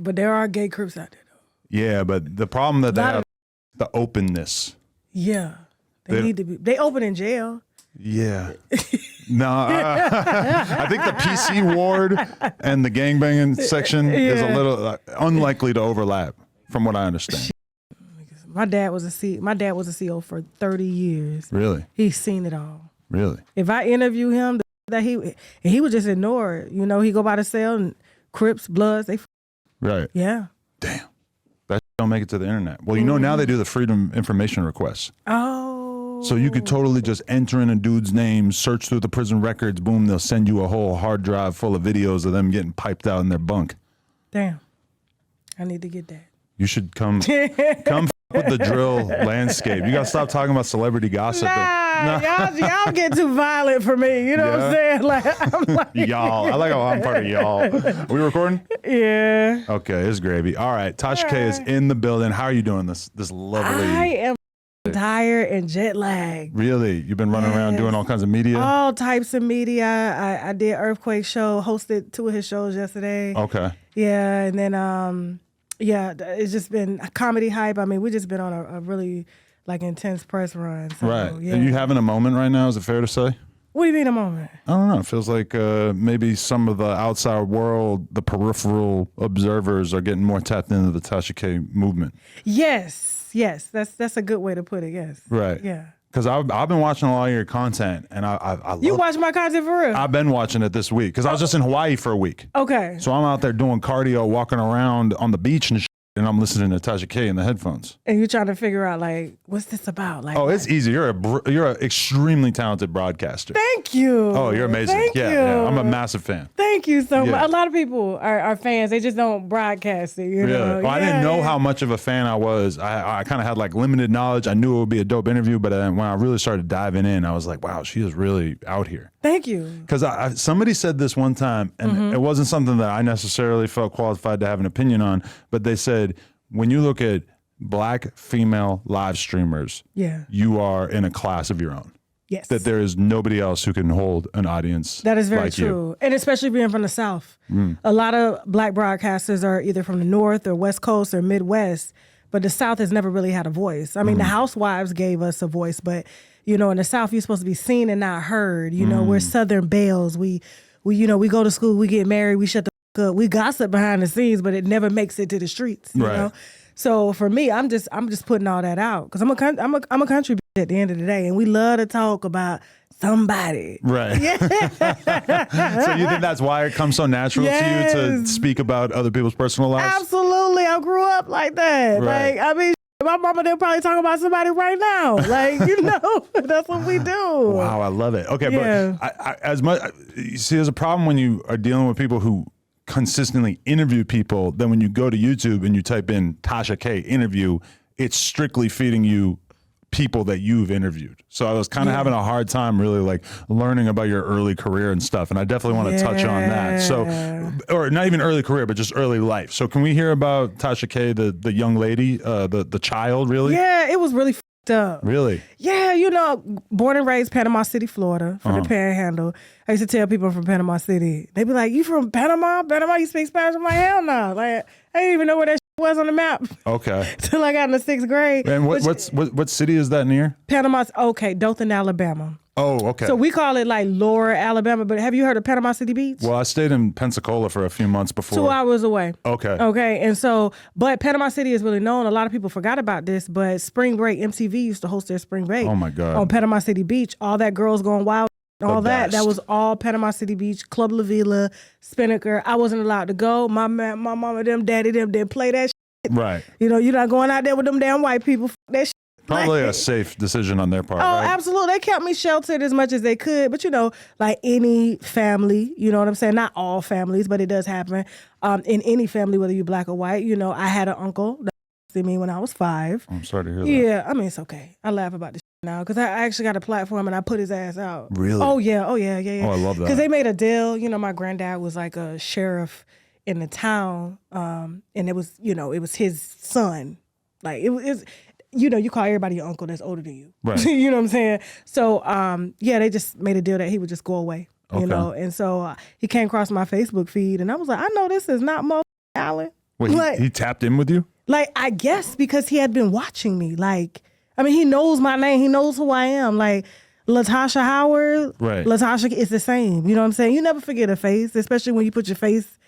But there are gay Crips out there, though. Yeah, but the problem that they have, the openness. Yeah. They need to be. They open in jail. Yeah. No, I think the PC ward and the gangbanging section is a little unlikely to overlap, from what I understand. My dad was a CO for 30 years. Really? He's seen it all. Really? If I interview him, he would just ignore it. You know, he go by the cell and Crips, Bloods, they. Right. Yeah. Damn. That don't make it to the internet. Well, you know, now they do the freedom information requests. Oh. So you could totally just enter in a dude's name, search through the prison records, boom, they'll send you a whole hard drive full of videos of them getting piped out in their bunk. Damn. I need to get that. You should come with the drill landscape. You got to stop talking about celebrity gossip. Y'all get too violent for me. You know what I'm saying? I'm like y'all. I like how I'm part of y'all. Are we recording? Yeah. Okay, it's gravy. All right, Tasha K is in the building. How are you doing this lovely? I am tired and jet lagged. Really? You've been running around doing all kinds of media? All types of media. I did Earthquake show, hosted 2 of his shows yesterday. Okay. Yeah, and then it's just been a comedy hype. I mean, we just been on a really intense press run. So, right. Yeah. Are you having a moment right now? Is it fair to say? What do you mean a moment? I don't know. It feels like maybe some of the outside world, the peripheral observers are getting more tapped into the Tasha K movement. Yes. That's a good way to put it. Yes. Right. Yeah. Because I've been watching a lot of your content, and I love. You watch my content for real? I've been watching it this week because I was just in Hawaii for a week. Okay. So I'm out there doing cardio, walking around on the beach and and I'm listening to Tasha K in the headphones. And you're trying to figure out, what's this about? It's easy. You're an extremely talented broadcaster. Thank you. Oh, you're amazing. Thank you. Yeah, I'm a massive fan. Thank you so much. A lot of people are fans. They just don't broadcast it. You know? Well, I didn't know how much of a fan I was. I kind of had limited knowledge. I knew it would be a dope interview, but when I really started diving in, I was like, wow, she is really out here. Thank you. Because somebody said this one time, and it wasn't something that I necessarily felt qualified to have an opinion on, but they said, when you look at Black female live streamers, you are in a class of your own. Yes. That there is nobody else who can hold an audience. That is very like true. You. And especially being from the South. A lot of Black broadcasters are either from the North or West Coast or Midwest, but the South has never really had a voice. I mean, the housewives gave us a voice, but, in the South, you're supposed to be seen and not heard. We're Southern belles. We go to school, we get married, we shut the fuck up. We gossip behind the scenes, but it never makes it to the streets, you know? So for me, I'm just putting all that out because I'm a country bitch at the end of the day, and we love to talk about somebody. Right. Yeah. So you think that's why it comes so natural to you to speak about other people's personal lives? Absolutely. I grew up like that. Right. My mama, they'll probably talk about somebody right now. That's what we do. Wow, I love it. Okay, but you see, there's a problem when you are dealing with people who consistently interview people. Then when you go to YouTube and you type in Tasha K interview, it's strictly feeding you people that you've interviewed. So I was kind of having a hard time really learning about your early career and stuff. And I definitely want to touch on that. So, or not even early career, but just early life. So can we hear about Tasha K, the young lady, the child really? Yeah, it was really f***ed up. Really? Yeah, born and raised Panama City, Florida, from the Panhandle. I used to tell people I'm from Panama City. They'd be like, "You from Panama? Panama, you speak Spanish?" I'm like, "Hell no." I didn't even know where that shit was on the map. Okay. Till I got in the 6th grade. And what city is that near? Panama. Okay, Dothan, Alabama. Oh, okay. So we call it Lower Alabama, but have you heard of Panama City Beach? Well, I stayed in Pensacola for a few months before. 2 hours away. Okay. Okay, and so, but Panama City is really known. A lot of people forgot about this, but Spring Break, MTV used to host their Spring Break. Oh my God. On Panama City Beach. All that Girls Going Wild, all that was all Panama City Beach, Club La Vila, Spinnaker. I wasn't allowed to go. My mama, them, daddy, them didn't play that shit. Right. You're not going out there with them damn white people. That shit. Probably a safe decision on their part. Oh, right? Absolutely. They kept me sheltered as much as they could. But, any family, you know what I'm saying? Not all families, but it does happen. In any family, whether you're Black or white, I had an uncle that to me when I was 5. I'm sorry to hear that. Yeah, I mean, it's okay. I laugh about this now because I actually got a platform and I put his ass out. Really? Oh, yeah. Oh, yeah. Oh, I love that. Because they made a deal. My granddad was like a sheriff in the town. And it was his son. It was... you call everybody your uncle that's older than you. Right. You know what I'm saying? So, they just made a deal that he would just go away, and so he came across my Facebook feed, and I was like, I know this is not Mo Allen. Wait, like, he tapped in with you? Like, I guess because he had been watching me. Like, I mean, he knows my name. He knows who I am. Like, LaTasha Howard, right. LaTasha is the same. You know what I'm saying? You never forget a face, especially when you put your face,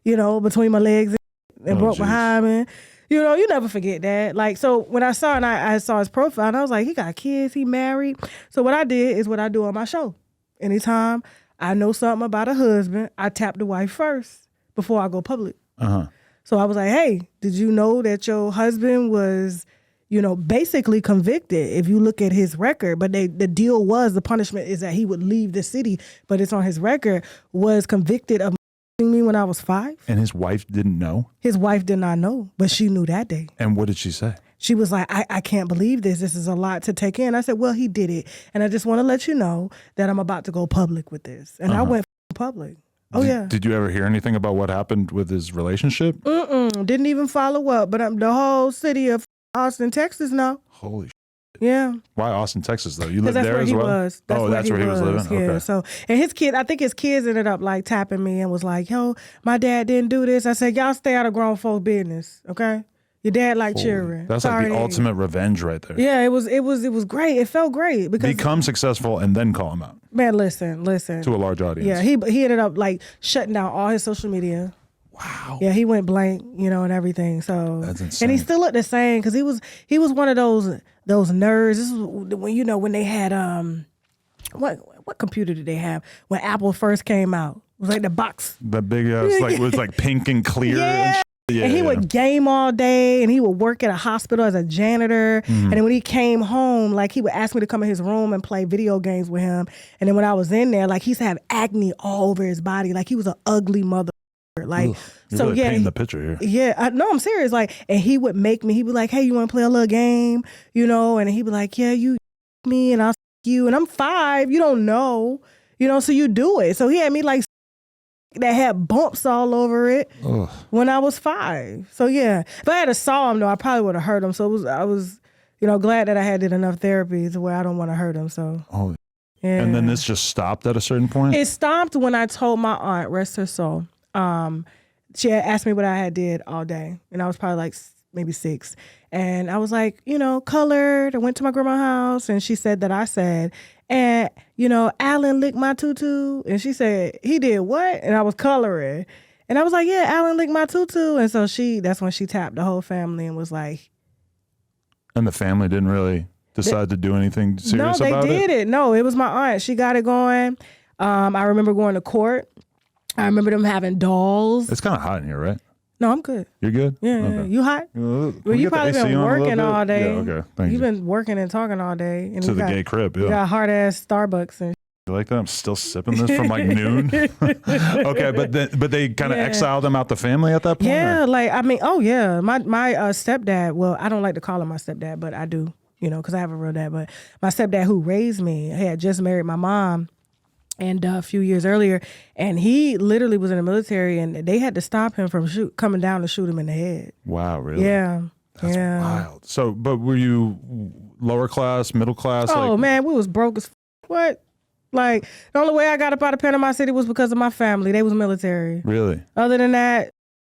you know, between my legs and broke behind me. You know, you never forget that. Like, so when I saw it, I saw his profile, and I was like, he got kids, he married. So what I did is what I do on my show. Anytime I know something about a husband, I tap the wife first before I go public. Uh-huh. So I was like, hey, did you know that your husband was, you know, basically convicted if you look at his record? But the deal was, the punishment is that he would leave the city, but it's on his record, was convicted of me when I was 5. And his wife didn't know? His wife did not know, but she knew that day. And what did she say? She was like, I can't believe this. This is a lot to take in. I said, well, he did it. And I just want to let you know that I'm about to go public with this. And I went public. Did you ever hear anything about what happened with his relationship? Didn't even follow up. But the whole city of Austin, Texas know. Holy shit. Yeah. Why Austin, Texas, though? You live there as well? Was. That's where he was living? Yeah. Okay. So, and his kid, I think his kids ended up like tapping me and was like, yo, my dad didn't do this. I said, y'all stay out of grown folk business, okay? Your dad like children. That's like the ultimate revenge right there. Yeah, it was great. It felt great because become successful and then call him out. Man, listen. To a large audience. Yeah, he ended up like shutting down all his social media. Wow. Yeah, he went blank, you know, and everything. So that's insane. And he still looked the same because he was one of those nerds. This is when they had what computer did they have when Apple first came out? It was like the box. The big it was like pink and clear. Yeah. And he would game all day, and he would work at a hospital as a janitor. And then when he came home, like he would ask me to come in his room and play video games with him. And then when I was in there, like he used to have acne all over his body. Like he was an ugly mother. Like, you're really painting the picture here. Yeah, no, I'm serious. Like, and he would make me. He'd be like, "Hey, you want to play a little game?" You know, and he'd be like, "Yeah, you me, and I'll you." And I'm 5. You don't know, you know, so you do it. So he had me like that had bumps all over it when I was 5. So yeah, if I had saw him though, I probably would have hurt him. So I was, you know, glad that I had did enough therapy to where I don't want to hurt him. So yeah. And then this just stopped at a certain point. It stopped when I told my aunt, rest her soul. She had asked me what I had did all day, and I was probably like maybe 6. And I was like, you know, colored. I went to my grandma's house, and she said that I said, and, you know, Alan licked my tutu. And she said, he did what? And I was coloring. And I was like, yeah, Alan licked my tutu. And so that's when she tapped the whole family and was like. And the family didn't really decide to do anything serious about it? No, they did it. No, it was my aunt. She got it going. I remember going to court. I remember them having dolls. It's kind of hot in here, right? No, I'm good. You're good? Yeah. Okay. You hot? Well, you probably been working all day. Yeah, okay. Thank you. You've been working and talking all day. And to the gay crib, yeah. You got hard ass Starbucks and. You like that? I'm still sipping this from like noon. Okay, but they kind of exiled him out the family at that point? Yeah, or? like I mean, my stepdad. Well, I don't like to call him my stepdad, but I do, you know, because I have a real dad. But my stepdad who raised me had just married my mom. And a few years earlier, and he literally was in the military, and they had to stop him from coming down to shoot him in the head. Wow, really? Yeah. That's wild. So, but were you lower class, middle class? Oh, man, we was broke as what? Like, the only way I got up out of Panama City was because of my family. They was military. Really? Other than that,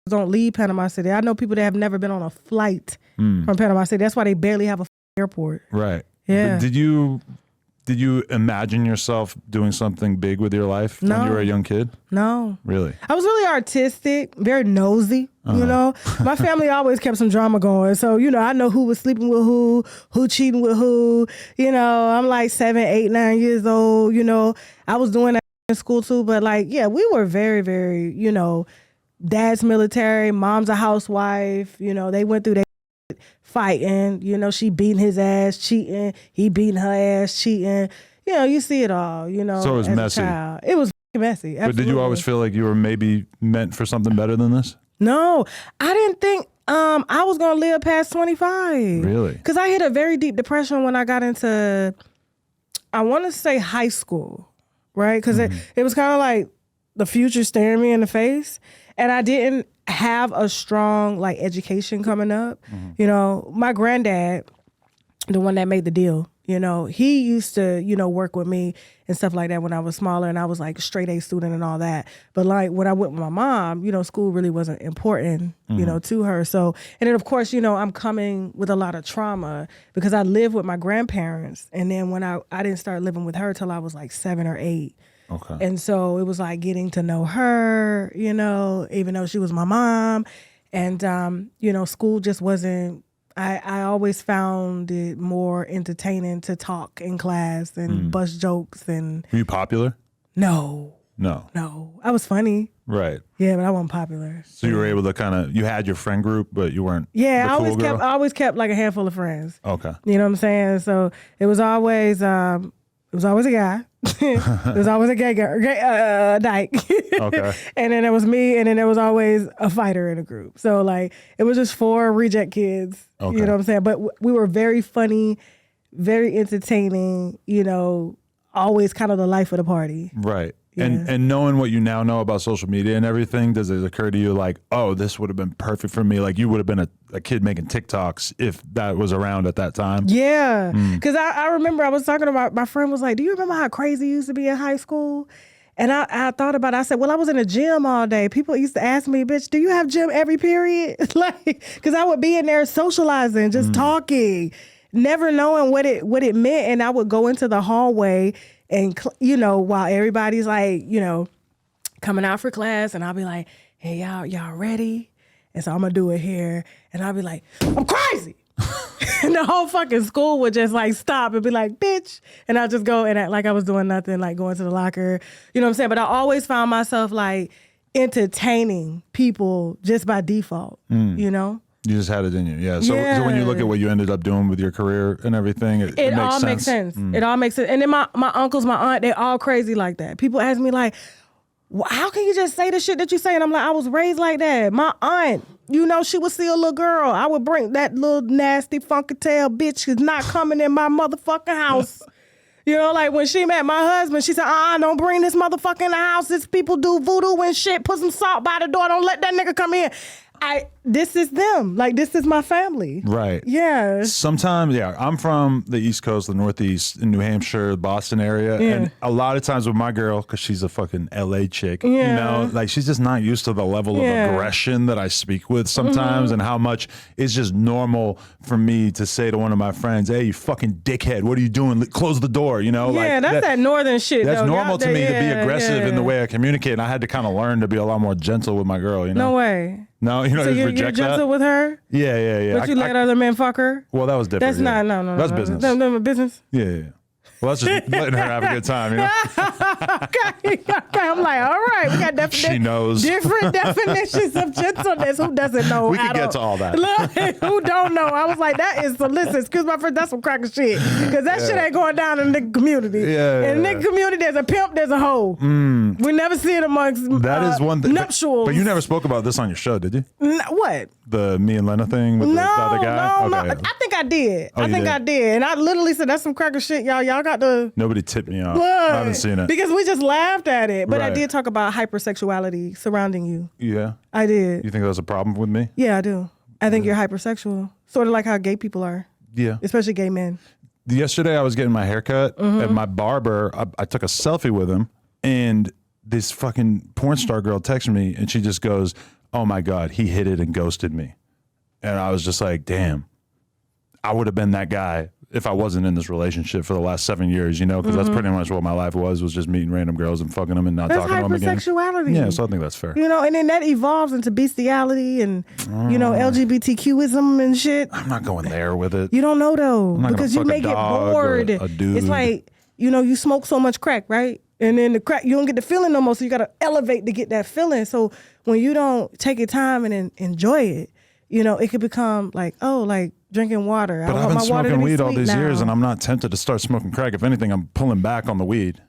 don't leave Panama City. I know people that have never been on a flight from Panama City. That's why they barely have a airport. Right. Yeah. But did you imagine yourself doing something big with your life when you were a young kid? No. Really? I was really artistic, very nosy, you know. My family always kept some drama going. So, you know, I know who was sleeping with who cheating with who. You know, I'm like 7, 8, 9 years old, you know. I was doing that in school too. But like, yeah, we were very, very, you know, dad's military, mom's a housewife. You know, they went through that fighting, you know, she beating his ass, cheating, he beating her ass, cheating. You know, you see it all, you know. So it was messy. It was messy. Absolutely. But did you always feel like you were maybe meant for something better than this? No, I didn't think I was going to live past 25. Really? Because I hit a very deep depression when I got into, I want to say high school, right? Because it was kind of like the future staring me in the face. And I didn't have a strong like education coming up. You know, my granddad, the one that made the deal, He used to, work with me and stuff like that when I was smaller, and I was like a straight A student and all that. But like when I went with my mom, school really wasn't important, to her. So, and then of course, I'm coming with a lot of trauma because I lived with my grandparents. And then when I didn't start living with her till I was like 7 or 8. Okay. And so it was like getting to know her, even though she was my mom. And, school just wasn't, I always found it more entertaining to talk in class and bust jokes. And were you popular? No. I was funny. Right. Yeah, but I wasn't popular. So you were able to you had your friend group, but you weren't I I always kept like a handful of friends. Okay. You know what I'm saying? So it was always a guy. It was always a gay dyke. Okay. And then it was me, and then there was always a fighter in a group. So like it was just 4 reject kids. Okay. You know what I'm saying? But we were very funny, very entertaining, always kind of the life of the party. Right. Yeah. And knowing what you now know about social media and everything, does it occur to you like, oh, this would have been perfect for me? Like you would have been a kid making TikToks if that was around at that time? Yeah. Because I remember I was talking about, my friend was like, do you remember how crazy you used to be in high school? And I thought about it. I said, well, I was in a gym all day. People used to ask me, bitch, do you have gym every period? Because I would be in there socializing, just talking, never knowing what it meant. And I would go into the hallway and, while everybody's like, coming out for class, and I'll be like, hey, y'all ready? And so I'm going to do it here. And I'll be like, I'm crazy. And the whole fucking school would just like stop and be like, bitch. And I'll just go and act like I was doing nothing, like going to the locker. You know what I'm saying? But I always found myself like entertaining people just by default, You just had it in you, yeah. So when you look at what you ended up doing with your career and everything, it makes all sense. makes sense. It all makes sense. And then my uncles, my aunt, they're all crazy like that. People ask me like, well, how can you just say the shit that you say? And I'm like, I was raised like that. My aunt, she would see a little girl. I would bring that little nasty funky tail bitch is not coming in my motherfucking house. Like when she met my husband, she said, don't bring this motherfucker in the house. This people do voodoo and shit. Put some salt by the door. Don't let that nigga come in. This is them. Like, this is my family. Right. Yeah. Sometimes, I'm from the East Coast, the Northeast, in New Hampshire, Boston area. Yeah. And a lot of times with my girl, because she's a fucking LA chick, like she's just not used to the level of aggression that I speak with sometimes, and how much it's just normal for me to say to one of my friends, hey, you fucking dickhead, what are you doing? Close the door, Yeah, like, that's that northern shit. That's though. normal to me to be aggressive in the way I communicate. And I had to kind of learn to be a lot more gentle with my girl, No way. No, so you're gentle with her? Yeah. But you let other men fuck her? Well, that was different. That's not, no. That's business. No, business? Yeah. Well, that's just letting her have a good time, Okay. I'm like, all right, we got she knows. different definitions of gentleness. Who doesn't know? We can get to all that. Look, who don't know? I was like, that is, listen, excuse my friend, that's some cracker shit. Because that shit ain't going down in the nigga community. Yeah. In the nigga community, there's a pimp, there's a hoe. We never see it amongst that is one thing. nuptials. But you never spoke about this on your show, did you? What? The me and Lena thing with the other guy? No. I think I did. I did. And I literally said, that's some cracker shit, y'all. Y'all got to... Nobody tipped me off. I haven't seen it. Because we just laughed at it. But I did talk about hypersexuality surrounding you. Yeah. I did. You think that was a problem with me? Yeah, I do. I think you're hypersexual. Sort of like how gay people are. Yeah. Especially gay men. Yesterday I was getting my hair cut, and my barber, I took a selfie with him, and this fucking porn star girl texted me, and she just goes, oh my God, he hit it and ghosted me. And I was just like, damn, I would have been that guy if I wasn't in this relationship for the last 7 years, because that's pretty much what my life was just meeting random girls and fucking them and not talking to them again. That's hypersexuality. Yeah, so I think that's fair. And then that evolves into bestiality and, LGBTQism and shit. I'm not going there with it. You don't know, though, I'm not because gonna you fuck may a get dog bored. or a dude. It's like, you smoke so much crack, right? And then the crack, you don't get the feeling no more, so you got to elevate to get that feeling. So when you don't take your time and enjoy it, it could become like, like drinking water. But I I've want been my water to smoking be weed all sweet these now. years, and I'm not tempted to start smoking crack. If anything, I'm pulling back on the weed.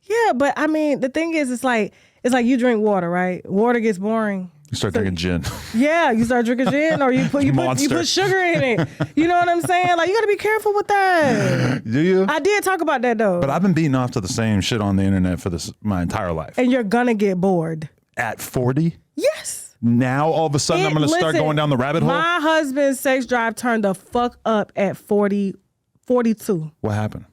Yeah, but I mean, the thing is, it's like you drink water, right? Water gets boring. You start drinking gin. Yeah, you start drinking gin, or you put sugar in it. You know what I'm saying? Like, you got to be careful with that. Do you? I did talk about that though. But I've been beating off to the same shit on the internet for my entire life. And you're gonna get bored. At 40? Yes. Now all of a sudden I'm gonna start going down the rabbit hole. My husband's sex drive turned the fuck up at 45. 42. What happened?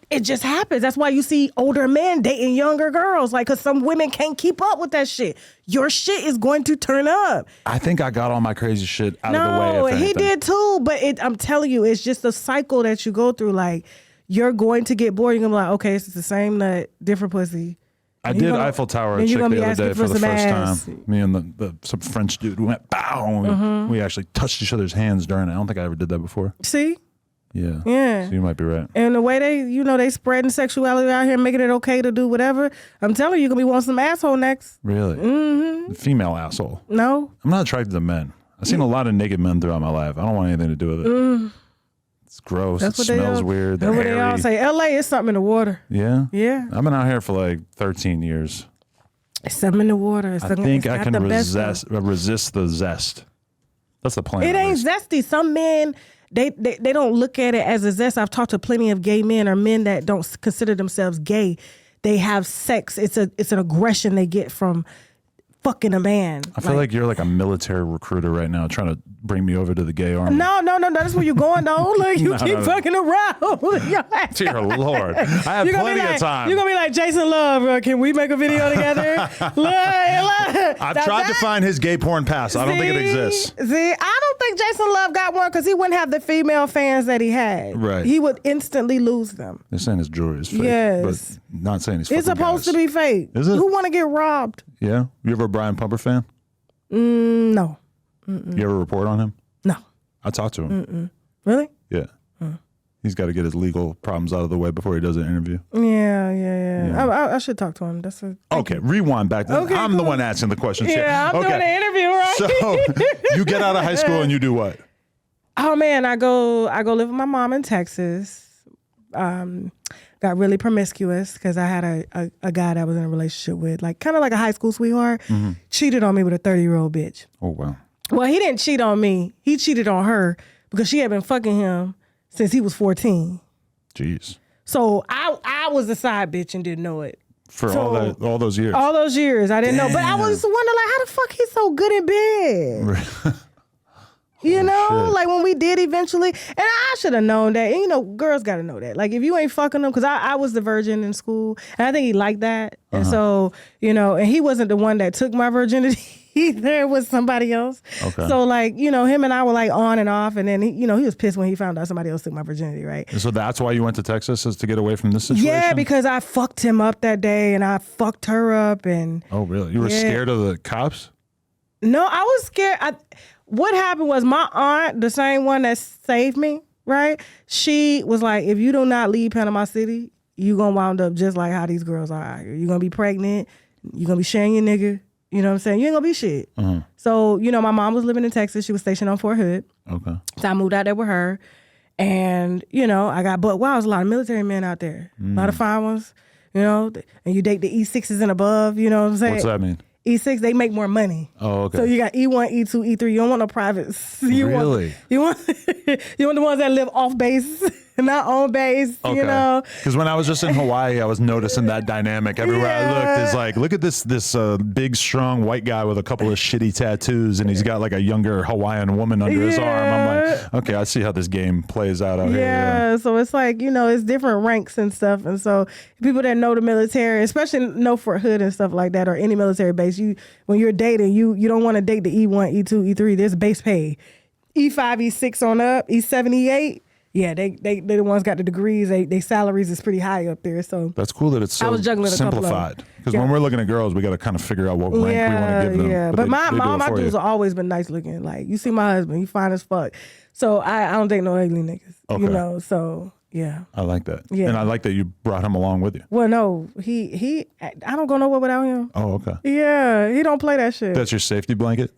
It just happens. That's why you see older men dating younger girls. Like, because some women can't keep up with that shit. Your shit is going to turn up. I think I got all my crazy shit out of the way. No, he did too. But I'm telling you, it's just a cycle that you go through. Like, you're going to get bored. You're going to be like, okay, it's the same nut, different pussy. I did Eiffel Tower a chick the other day for the first time. Me and some French dude, we went, bow. And we actually touched each other's hands during it. I don't think I ever did that before. See? Yeah. Yeah. So you might be right. And the way they spreading sexuality out here, making it okay to do whatever. I'm telling you, you're going to be wanting some asshole next. Really? Mm-hmm. Female asshole. No. I'm not attracted to men. I've seen a lot of naked men throughout my life. I don't want anything to do with it. It's gross. It smells weird. That's what they all say. LA is something in the water. Yeah? Yeah. I've been out here for like 13 years. It's something in the water. I think I can resist the zest. That's the plan. It ain't zesty. Some men... They don't look at it as a zest. I've talked to plenty of gay men or men that don't consider themselves gay. They have sex. It's an aggression they get from fucking a man. I feel like you're like a military recruiter right now trying to bring me over to the gay army. No. That's where you're going, though. Like, you keep fucking around. Dear Lord. I have plenty of time. You're going to be like, Jason Luv, can we make a video together? I've tried to find his gay porn pass. I don't think it exists. See, I don't think Jason Luv got one because he wouldn't have the female fans that he had. Right. He would instantly lose them. They're saying his jewelry is fake. Yes. But not saying he's fucking It's supposed to be fake. Is it? Who want to get robbed? Yeah. You ever a Brian Pumper fan? No. You ever report on him? No. I talked to him. Really? Yeah. He's got to get his legal problems out of the way before he does an interview. Yeah. I should talk to him. Okay, rewind back. Okay, I'm the one asking the questions here. Yeah, I'm doing the interview, right? So you get out of high school and you do what? Oh man, I go live with my mom in Texas. Got really promiscuous because I had a guy that I was in a relationship with, like kind of like a high school sweetheart. Cheated on me with a 30-year-old bitch. Oh wow. Well, he didn't cheat on me. He cheated on her because she had been fucking him since he was 14. Jeez. So I was a side bitch and didn't know it. For all those years. All those years, I didn't know. But I was wondering, like, how the fuck he's so good in bed? You know, shit. like when we did eventually, and I should have known that. And, you know, girls got to know that. Like if you ain't fucking them, because I was the virgin in school, and I think he liked that. And so, you know, and he wasn't the one that took my virginity either. It was somebody else. Okay. So like, you know, him and I were like on and off, and then he was pissed when he found out somebody else took my virginity, right? So that's why you went to Texas, is to get away from this situation? Yeah, because I fucked him up that day, and I fucked her up, and oh really? You were scared of the cops? No, I was scared. What happened was my aunt, the same one that saved me, right? She was like, if you do not leave Panama City, you gonna wind up just like how these girls are out here. You're gonna be pregnant. You're gonna be sharing your nigga. You know what I'm saying? You ain't gonna be shit. So, you know, my mom was living in Texas. She was stationed on Fort Hood. Okay. So I moved out there with her. And, you know, but wow, there's a lot of military men out there. A lot of fine ones, you know, and you date the E6s and above, you know what I'm saying? What's that mean? E6, they make more money. Oh, okay. So you got E1, E2, E3. You don't want no privates. Really? You want the ones that live off base, not on base, Okay. you know? Because when I was just in Hawaii, I was noticing that dynamic. Everywhere I looked, it's like, look at this big, strong white guy with a couple of shitty tattoos, and he's got like a younger Hawaiian woman under his arm. I'm like, okay, I see how this game plays out out here. Yeah, so it's like, you know, it's different ranks and stuff. And so people that know the military, especially know Fort Hood and stuff like that, or any military base, when you're dating, you don't want to date the E1, E2, E3. There's base pay. E5, E6 on up, E7, E8. Yeah, they the ones got the degrees. They salaries is pretty high up there. So that's cool that it's so simplified. Because when we're looking at girls, we got to kind of figure out what rank we want to give them. Yeah, but all my dudes have always been nice looking. Like you see my husband, he fine as fuck. So I don't date no ugly niggas. Okay. You know, so yeah. I like that. Yeah. And I like that you brought him along with you. Well, no, I don't go nowhere without him. Oh, okay. Yeah, he don't play that shit. That's your safety blanket?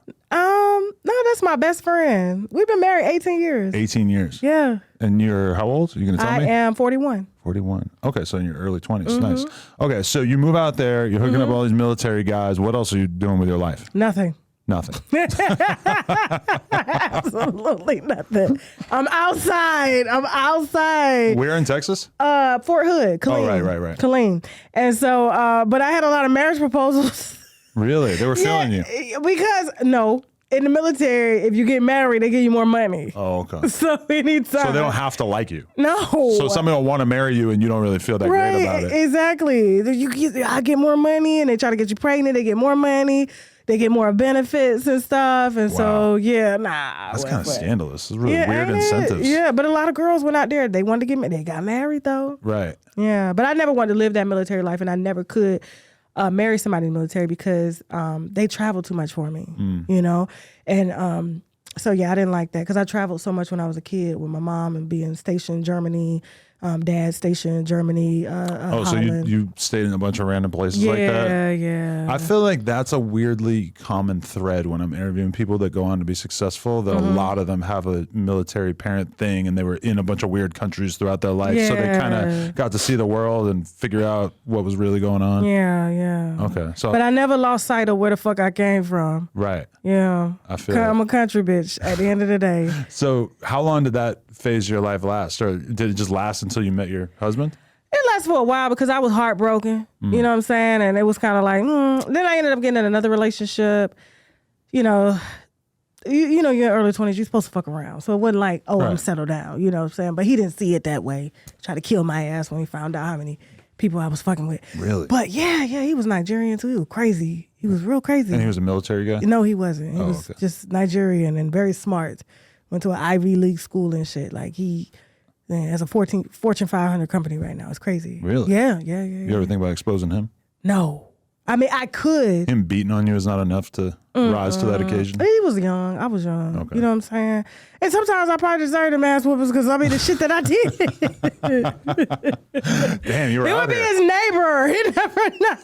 No, that's my best friend. We've been married 18 years. 18 years. Yeah. And you're how old? Are you going to tell me? I am 41. 41. Okay, so in your early 20s. Nice. Okay, so you move out there, you're hooking up all these military guys. What else are you doing with your life? Nothing. Nothing. Absolutely nothing. I'm outside. Where in Texas? Fort Hood, Killeen. Oh, right. Killeen. And so, but I had a lot of marriage proposals. Really? They were feeling you? Because, no, in the military, if you get married, they give you more money. Oh, okay. So anytime. So they don't have to like you. No. So somebody will want to marry you and you don't really feel that great about it. Exactly. I get more money and they try to get you pregnant. They get more money. They get more benefits and stuff. And so, yeah, nah. That's kind of scandalous. It's really weird incentives. Yeah, but a lot of girls went out there. They wanted to get married. They got married, though. Right. Yeah, but I never wanted to live that military life, and I never could marry somebody in the military because they travel too much for me, you know? And so, yeah, I didn't like that because I traveled so much when I was a kid with my mom and being stationed in Germany, dad stationed in Germany, so Holland. you stayed in a bunch of random places like that? Yeah. I feel like that's a weirdly common thread when I'm interviewing people that go on to be successful, that a lot of them have a military parent thing and they were in a bunch of weird countries throughout their life. So they kind of got to see the world and figure out what was really going on. Yeah. Okay. So, but I never lost sight of where the fuck I came from. Right. Yeah. I'm a country bitch at the end of the day. So how long did that phase of your life last? Or did it just last until you met your husband? It lasted for a while because I was heartbroken. You know what I'm saying? And it was kind of like, Then I ended up getting in another relationship. You know, you're in your early 20s, you're supposed to fuck around. So it wasn't like, I'm settled down. You know what I'm saying? But he didn't see it that way. Tried to kill my ass when he found out how many people I was fucking with. Really? But yeah, he was Nigerian too. He was crazy. He was real crazy. And he was a military guy? No, he wasn't. He was just Nigerian and very smart. Went to an Ivy League school and shit. Like he has a Fortune 500 company right now. It's crazy. Really? Yeah. You ever think about exposing him? No. I mean, I could. Him beating on you is not enough to rise to that occasion? He was young. I was young. Okay. You know what I'm saying? And sometimes I probably deserve them ass whoopings because I mean the shit that I did. Damn, you were out It would be here. his neighbor. He never know.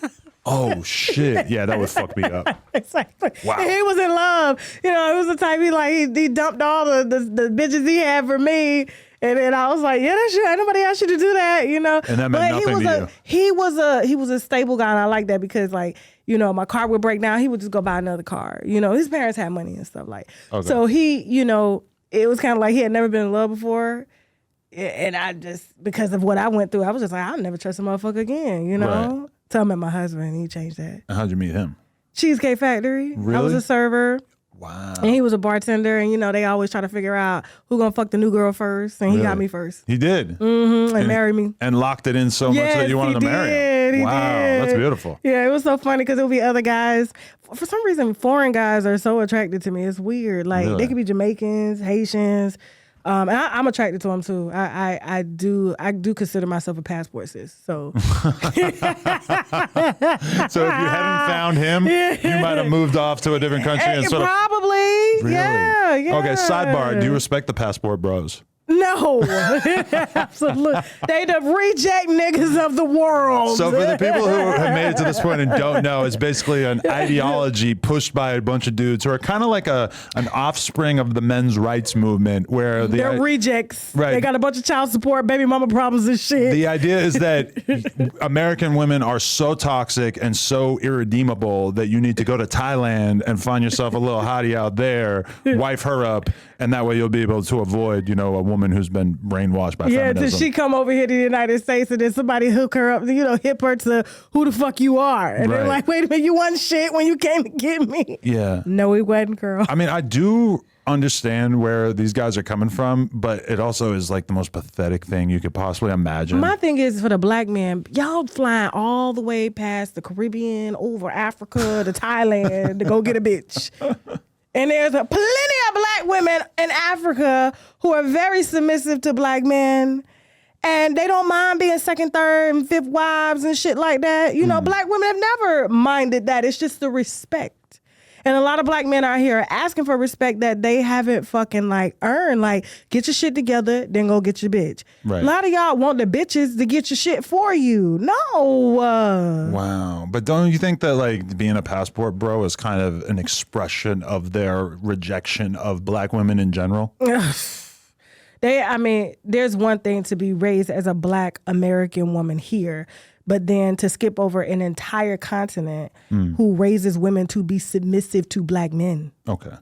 Oh, shit. Yeah, that would fuck me up. Exactly. Wow. And he was in love. You know, it was the type he dumped all the bitches he had for me. And then I was like, yeah, that's right. Nobody asked you to do that, you know. And that meant nothing to you. He was a stable guy, and I like that because, like, you know, my car would break down. He would just go buy another car. You know, his parents had money and stuff like. Okay. So he, you know, it was kind of like he had never been in love before. And I just, because of what I went through, I was just like, I'll never trust a motherfucker again, you know. Right. Till I met my husband, he changed that. And how'd you meet him? Cheesecake Factory. Really? I was a server. Wow. And he was a bartender, and you know they always try to figure out who gonna fuck the new girl first, and he got me first. He did. And married me. And locked it in so much that you wanted to marry him. He Wow, did. that's beautiful. Yeah, it was so funny because it would be other guys. For some reason, foreign guys are so attracted to me. It's weird. Like Really? they could be Jamaicans, Haitians. And I'm attracted to them too. I do consider myself a passport sis. So, So if you hadn't found him, you might have moved off to a different country and sort of. probably. Really? Yeah. Okay, sidebar. Do you respect the passport bros? No, absolutely. They the reject niggas of the world. So for the people who have made it to this point and don't know, it's basically an ideology pushed by a bunch of dudes who are kind of like an offspring of the men's rights movement, where they're rejects. Right. They got a bunch of child support, baby mama problems and shit. The idea is that American women are so toxic and so irredeemable that you need to go to Thailand and find yourself a little hottie out there, wife her up, and that way you'll be able to avoid, you know, a woman who's been brainwashed by feminism. Till she come over here to the United States and then somebody hook her up, you know, hip her to who the fuck you are. And they're like, wait a minute, you wasn't shit when you came to get me. Yeah. No, he wasn't, girl. I mean, I do understand where these guys are coming from, but it also is like the most pathetic thing you could possibly imagine. My thing is for the black men, y'all flying all the way past the Caribbean, over Africa to Thailand to go get a bitch. And there's plenty of black women in Africa who are very submissive to black men. And they don't mind being second, third, and fifth wives and shit like that. You know, black women have never minded that. It's just the respect. And a lot of black men out here are asking for respect that they haven't fucking like earned. Like, get your shit together, then go get your bitch. Right. A lot of y'all want the bitches to get your shit for you. No. Wow. But don't you think that like being a passport bro is kind of an expression of their rejection of black women in general? There's one thing to be raised as a black American woman here, but then to skip over an entire continent who raises women to be submissive to black men. Okay.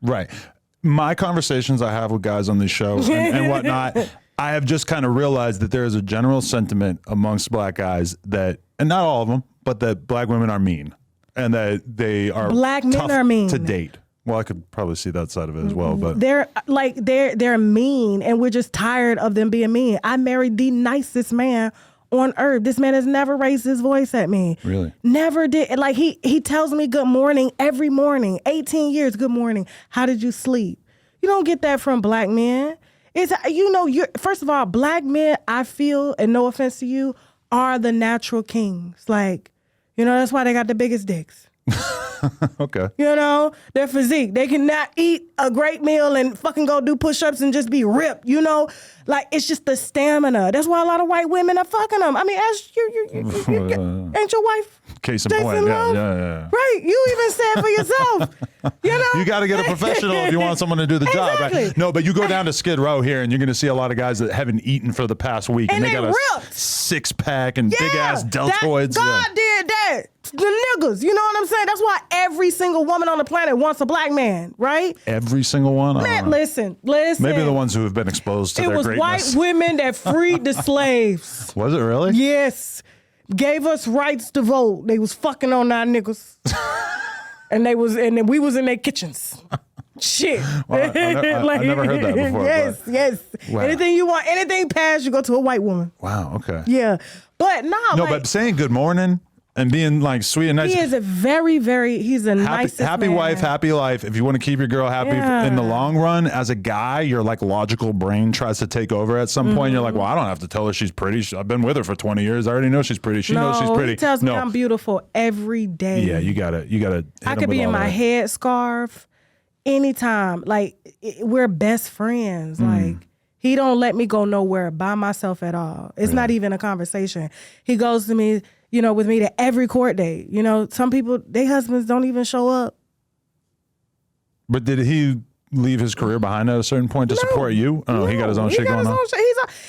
Right. My conversations I have with guys on this show and whatnot, I have just kind of realized that there is a general sentiment amongst black guys that, and not all of them, but that black women are mean and that they are black men tough are mean to date. Well, I could probably see that side of it as well, but they're mean, and we're just tired of them being mean. I married the nicest man on earth. This man has never raised his voice at me. Really? Never did. Like he tells me good morning every morning. 18 years, good morning. How did you sleep? You don't get that from black men. It's, you're first of all, black men, I feel, and no offense to you, are the natural kings. Like, that's why they got the biggest dicks. Okay. Their physique. They cannot eat a great meal and fucking go do push-ups and just be ripped, Like, it's just the stamina. That's why a lot of white women are fucking them. I mean, as you ain't your wife? Case in Jason point. Luv? Yeah. Right. You even said for yourself. You got to get a professional if you want someone to do the job. Exactly. Right? No, but you go down to Skid Row here and you're going to see a lot of guys that haven't eaten for the past week. And they got ripped. a six-pack and big-ass deltoids. God did that. The niggas, you know what I'm saying? That's why every single woman on the planet wants a black man, right? Every single one? Man, listen. Maybe the ones who have been exposed to their greatness. It was white women that freed the slaves. Was it really? Yes. Gave us rights to vote. They was fucking on our niggas. and then we was in their kitchens. Shit. Well, I never heard that before. Yes. Wow. Anything you want, anything past, you go to a white woman. Wow, okay. Yeah. But but saying good morning and being like sweet and nice. He is a very, very, he's a nice happy man. wife, happy life. If you want to keep your girl happy in the long run, as a guy, your like logical brain tries to take over at some point. You're like, well, I don't have to tell her she's pretty. I've been with her for 20 years. I already know she's pretty. She knows she's pretty. He tells me I'm beautiful every day. Yeah, you gotta. I could be in my headscarf anytime. Like, we're best friends. Like, he don't let me go nowhere by myself at all. It's not even a conversation. He goes to me, with me to every court date. Some people, their husbands don't even show up. But did he leave his career behind at a certain point to support you? Oh, no, he got his own shit going on?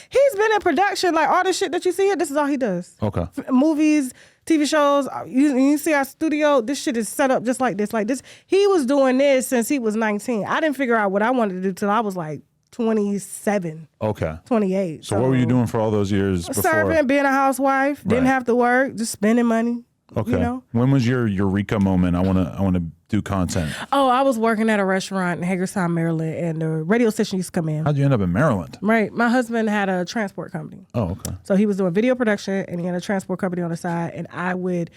He's been in production, like all this shit that you see here, this is all he does. Okay. Movies, TV shows, you see our studio, this shit is set up just like this. He was doing this since he was 19. I didn't figure out what I wanted to do till I was like 27. Okay. 28. So what were you doing for all those years before? Serving, being a housewife, didn't have to work, just spending money. Okay. When was your eureka moment? I want to do content. Oh, I was working at a restaurant in Hagerstown, Maryland, and the radio station used to come in. How'd you end up in Maryland? Right. My husband had a transport company. Oh, okay. So he was doing video production and he had a transport company on the side, and I would,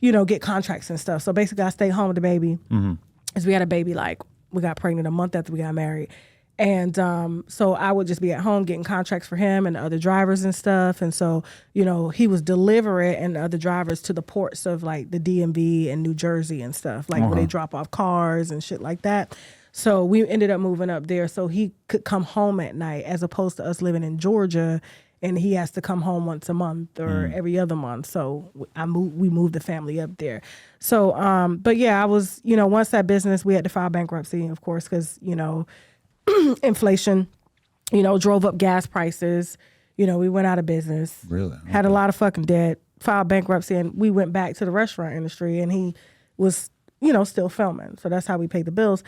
get contracts and stuff. So basically I stayed home with the baby. Because we had a baby, we got pregnant a month after we got married. And so I would just be at home getting contracts for him and the other drivers and stuff. And so, he was delivering and the other drivers to the ports of like the DMV and New Jersey and stuff, like where they drop off cars and shit like that. So we ended up moving up there so he could come home at night, as opposed to us living in Georgia and he has to come home once a month or every other month. So we moved the family up there. So, but yeah, I was, once that business, we had to file bankruptcy, of course, because, inflation, drove up gas prices. We went out of business. Really? Okay. Had a lot of fucking debt, filed bankruptcy, and we went back to the restaurant industry, and he was, still filming. So that's how we paid the bills.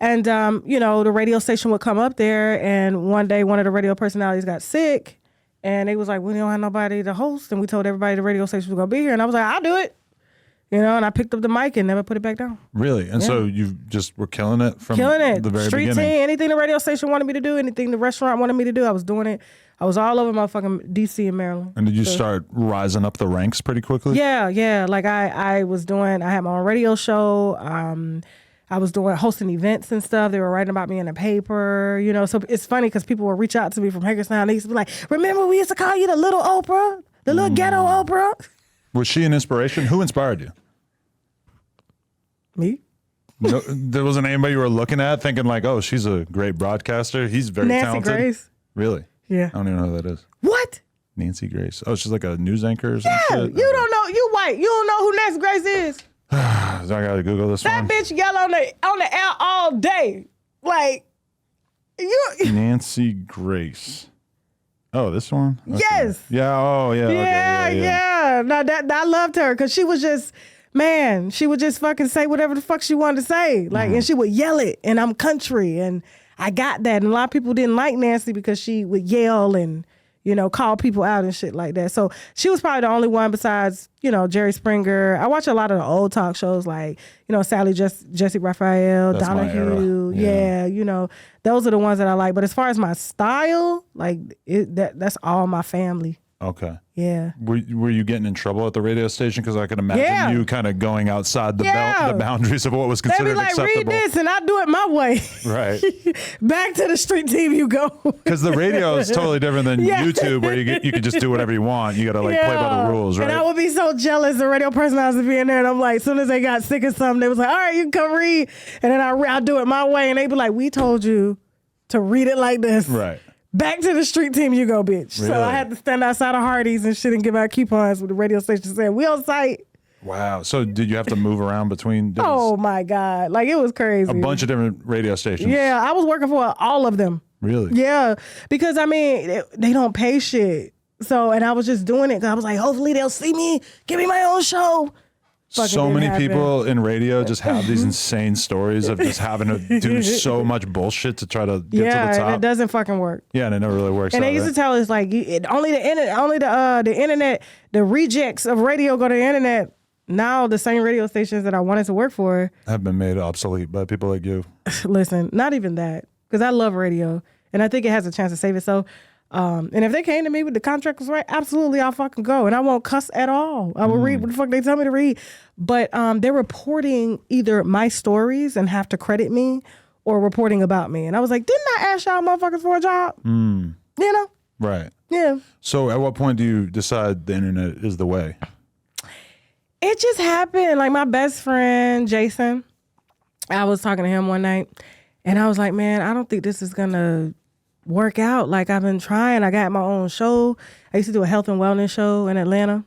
And, the radio station would come up there, and one day one of the radio personalities got sick, and they was like, we don't have nobody to host, and we told everybody the radio station was going to be here, and I was like, I'll do it. And I picked up the mic and never put it back down. Really? And so you just were killing it from the very beginning? Street team, anything the radio station wanted me to do, anything the restaurant wanted me to do, I was doing it. I was all over motherfucking D.C. and Maryland. And did you start rising up the ranks pretty quickly? Yeah. Like I had my own radio show. I was hosting events and stuff. They were writing about me in the paper, So it's funny because people will reach out to me from Hagerstown. They used to be like, remember we used to call you the little Oprah? The little ghetto Oprah? Was she an inspiration? Who inspired you? Me? No, there wasn't anybody you were looking at thinking like, oh, she's a great broadcaster. He's very talented. Nancy Grace. Really? Yeah. I don't even know who that is. What? Nancy Grace. Oh, she's like a news anchor or some shit? You don't know. You white. You don't know who Nancy Grace is. So I got to Google this one. That bitch yell on the air all day. Like, you. Nancy Grace. Oh, this one? Okay. Yes. Yeah. Oh, yeah. Yeah. No, I loved her because she was just... Man, she would just fucking say whatever the fuck she wanted to say. And she would yell it, and I'm country, and I got that. And a lot of people didn't like Nancy because she would yell and, call people out and shit like that. So she was probably the only one besides, Jerry Springer. I watch a lot of the old talk shows like, Sally Jesse Raphael, That's my era. Donahue. Yeah, those are the ones that I like. But as far as my style, like that's all my family. Okay. Yeah. Were you getting in trouble at the radio station? Because I can imagine you kind of going outside the boundaries of what was considered They'd be like, acceptable. read this, and I do it my way. Right. Back to the street team you go. Because the radio is totally different than YouTube, where you can just do whatever you want. You got to play by the rules, right? And I would be so jealous. The radio personalities would be in there, and I'm like, as soon as they got sick of something, they was like, all right, you can come read. And then I'll do it my way, and they'd be like, we told you to read it like this. Right. Back to the street team you go, bitch. Really? So I had to stand outside of Hardee's and shit and give out coupons with the radio station saying, we on site. Wow. So did you have to move around between Oh my God. Like it was crazy. a bunch of different radio stations? Yeah, I was working for all of them. Really? Yeah. Because they don't pay shit. So, and I was just doing it because I was like, hopefully they'll see me, give me my own show. So many people in radio just have these insane stories of just having to do so much bullshit to try to get to the top. And it doesn't fucking work. Yeah, and it never really works. And they used to tell us like, only the internet, the rejects of radio go to the internet. Now the same radio stations that I wanted to work for have been made obsolete by people like you. Listen, not even that, because I love radio, and I think it has a chance to save itself. And if they came to me with the contract was right, absolutely, I'll fucking go. And I won't cuss at all. I will read what the fuck they tell me to read. But they're reporting either my stories and have to credit me or reporting about me. And I was like, didn't I ask y'all motherfuckers for a job? Right. Yeah. So at what point do you decide the internet is the way? It just happened. Like my best friend, Jason, I was talking to him one night and I was like, man, I don't think this is going to work out. Like I've been trying. I got my own show. I used to do a health and wellness show in Atlanta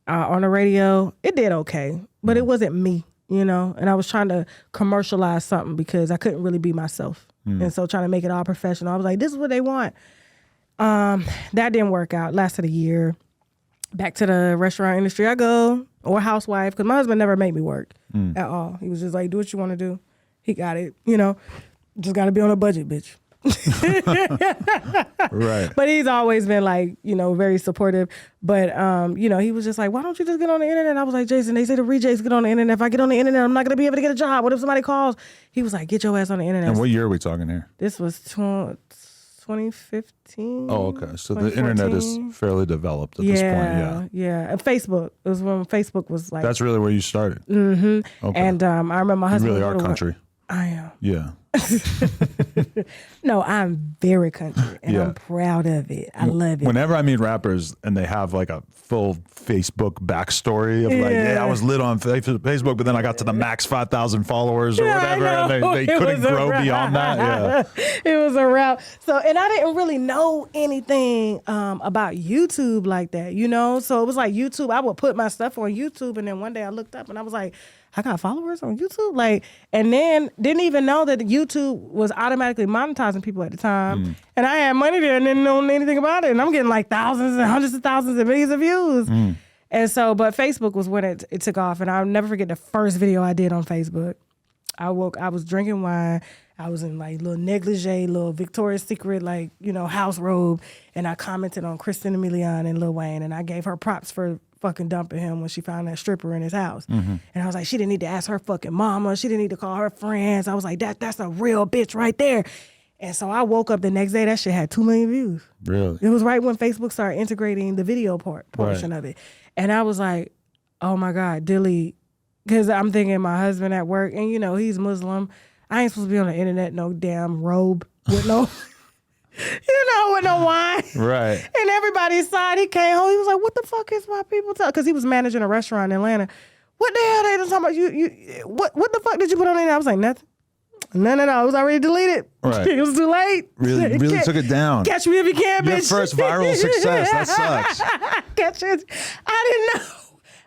on the radio. It did okay, but it wasn't me, And I was trying to commercialize something because I couldn't really be myself. And so trying to make it all professional. I was like, this is what they want. That didn't work out. Lasted a year. Back to the restaurant industry I go, or housewife, because my husband never made me work at all. He was just like, do what you want to do. He got it, just got to be on a budget, bitch. Right. But he's always been like, very supportive. But, he was just like, why don't you just get on the internet? I was like, Jason, they say the rejects get on the internet. If I get on the internet, I'm not going to be able to get a job. What if somebody calls? He was like, get your ass on the internet. And what year are we talking here? This was 2015. Oh, okay. So the internet is fairly developed at this point. Yeah. Yeah. And Facebook. It was when Facebook was like. That's really where you started. Mm-hmm. Okay. And I remember my husband. You really are country. I am. Yeah. No, I'm very country and I'm proud of it. I love it. Whenever I meet rappers and they have like a full Facebook backstory of like, I was lit on Facebook, but then I got to the max 5,000 followers or whatever, and they couldn't grow beyond that. Yeah. It was a route. So, and I didn't really know anything about YouTube like that, So it was like YouTube, I would put my stuff on YouTube, and then one day I looked up and I was like, I got followers on YouTube, and then didn't even know that YouTube was automatically monetizing people at the time, and I had money there and didn't know anything about it, and I'm getting like thousands and hundreds of thousands and millions of views, and so, but Facebook was when it took off, and I'll never forget the first video I did on Facebook. I was drinking wine, I was in like little negligee, little Victoria's Secret, house robe, and I commented on Kristen Milian and Lil Wayne, and I gave her props for fucking dumping him when she found that stripper in his house. And I was like, she didn't need to ask her fucking mama. She didn't need to call her friends. I was like, that's a real bitch right there. And so I woke up the next day, that shit had 2 million views. Really? It was right when Facebook started integrating the video portion of it. And I was like, oh my God, delete. Because I'm thinking my husband at work, and he's Muslim. I ain't supposed to be on the internet, no damn robe with no... with no wine. Right. And everybody saw it. He came home. He was like, what the fuck is my people talking? Because he was managing a restaurant in Atlanta. What the hell they talking about? What the fuck did you put on there? I was like, nothing. No. It was already deleted. Right. It was too late. Really took it down. Catch me if you can, bitch. Your first viral success. That sucks. Catch it. I didn't know.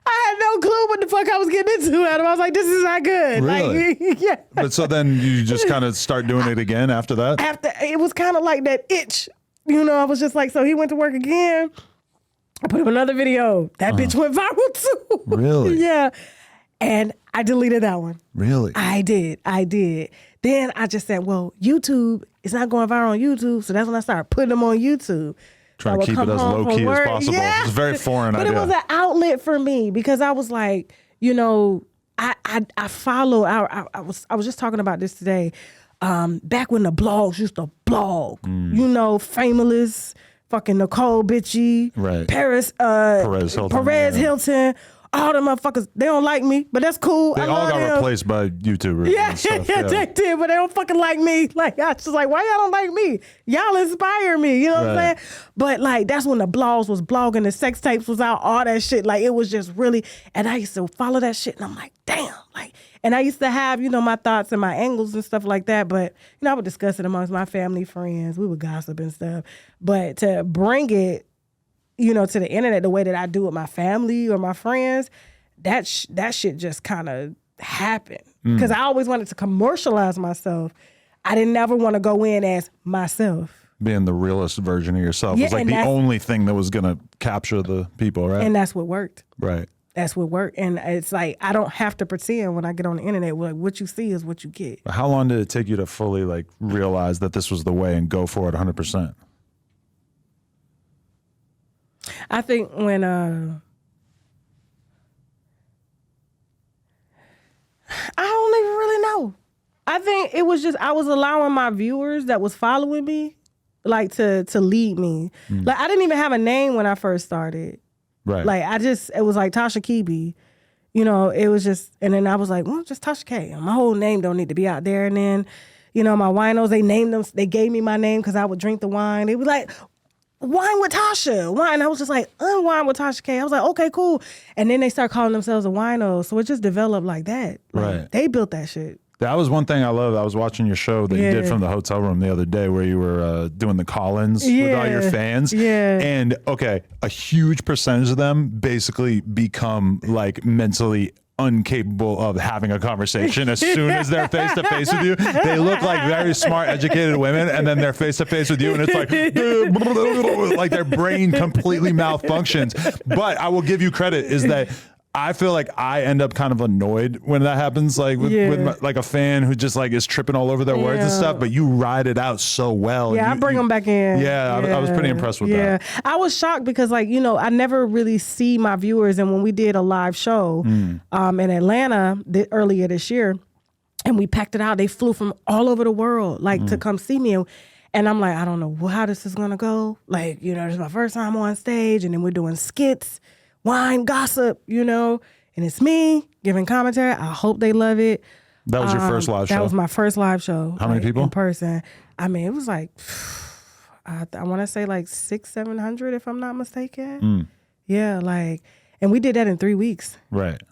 I had no clue what the fuck I was getting into, Adam. I was like, this is not good. Really? Yeah. But so then you just kind of start doing it again after that? It was kind of like that itch. I was just like, so he went to work again. I put up another video. That bitch went viral too. Really? Yeah. And I deleted that one. Really? I did. Then I just said, well, YouTube is not going viral on YouTube. So that's when I started putting them on YouTube. Trying to keep it as low key as possible. Yeah. It's a very foreign but idea. But it was an outlet for me because I was like, you know, I follow. I was just talking about this today. Back when the blogs used to blog, you know, Famous, fucking Nicole Bitchy, right. Perez Hilton. All the motherfuckers, they don't like me, but that's cool. They all got replaced by YouTubers. Yeah, they did, but they don't fucking like me. Like, I just like, why y'all don't like me? Y'all inspire me, you know what I'm saying? But like, that's when the blogs was blogging, the sex tapes was out, all that shit. Like, it was just really, and I used to follow that shit, and I'm like, damn. Like, and I used to have, you know, my thoughts and my angles and stuff like that, but, you know, I would discuss it amongst my family, friends. We would gossip and stuff. But to bring it, you know, to the internet the way that I do with my family or my friends, that shit just kind of happened. Because I always wanted to commercialize myself. I didn't never want to go in as myself. Being the realest version of yourself was like the only thing that was going to capture the people, right? And that's what worked. Right. That's what worked. And it's like, I don't have to pretend when I get on the internet. Like, what you see is what you get. How long did it take you to fully like realize that this was the way and go for it 100%? I think when I don't even really know. I think it was just I was allowing my viewers that was following me like to lead me. Like I didn't even have a name when I first started. Right. Like it was like Tasha K. You know, it was just, and then I was like, well, just Tasha K. My whole name don't need to be out there. And then, you know, my winos, they named them, they gave me my name because I would drink the wine. They was like, Wine with Tasha, wine. I was just like, Wine with Tasha K. I was like, okay, cool. And then they start calling themselves a wino. So it just developed like that. Like, right. They built that shit. That was one thing I loved. I was watching your show that you did from the hotel room the other day where you were doing the call-ins with all your fans. Yeah. And okay, a huge percentage of them basically become like mentally incapable of having a conversation as soon as they're face to face with you. They look like very smart, educated women, and then they're face to face with you, and it's like their brain completely malfunctions. But I will give you credit is that I feel like I end up kind of annoyed when that happens, like with like a fan who just like is tripping all over their words and stuff. But you ride it out so well. Yeah, I bring them back in. Yeah, I was pretty impressed with that. I was shocked because, like, you know, I never really see my viewers. And when we did a live show in Atlanta earlier this year, and we packed it out, they flew from all over the world, like, to come see me. And I'm like, I don't know how this is gonna go. Like, you know, this is my first time on stage, and then we're doing skits. Wine, gossip, you know, and it's me giving commentary. I hope they love it. That was your first live show? That was my first live show. How many people? In person. I mean, it was like, I want to say like 600-700 if I'm not mistaken. Yeah, like, and we did that in 3 weeks. Right.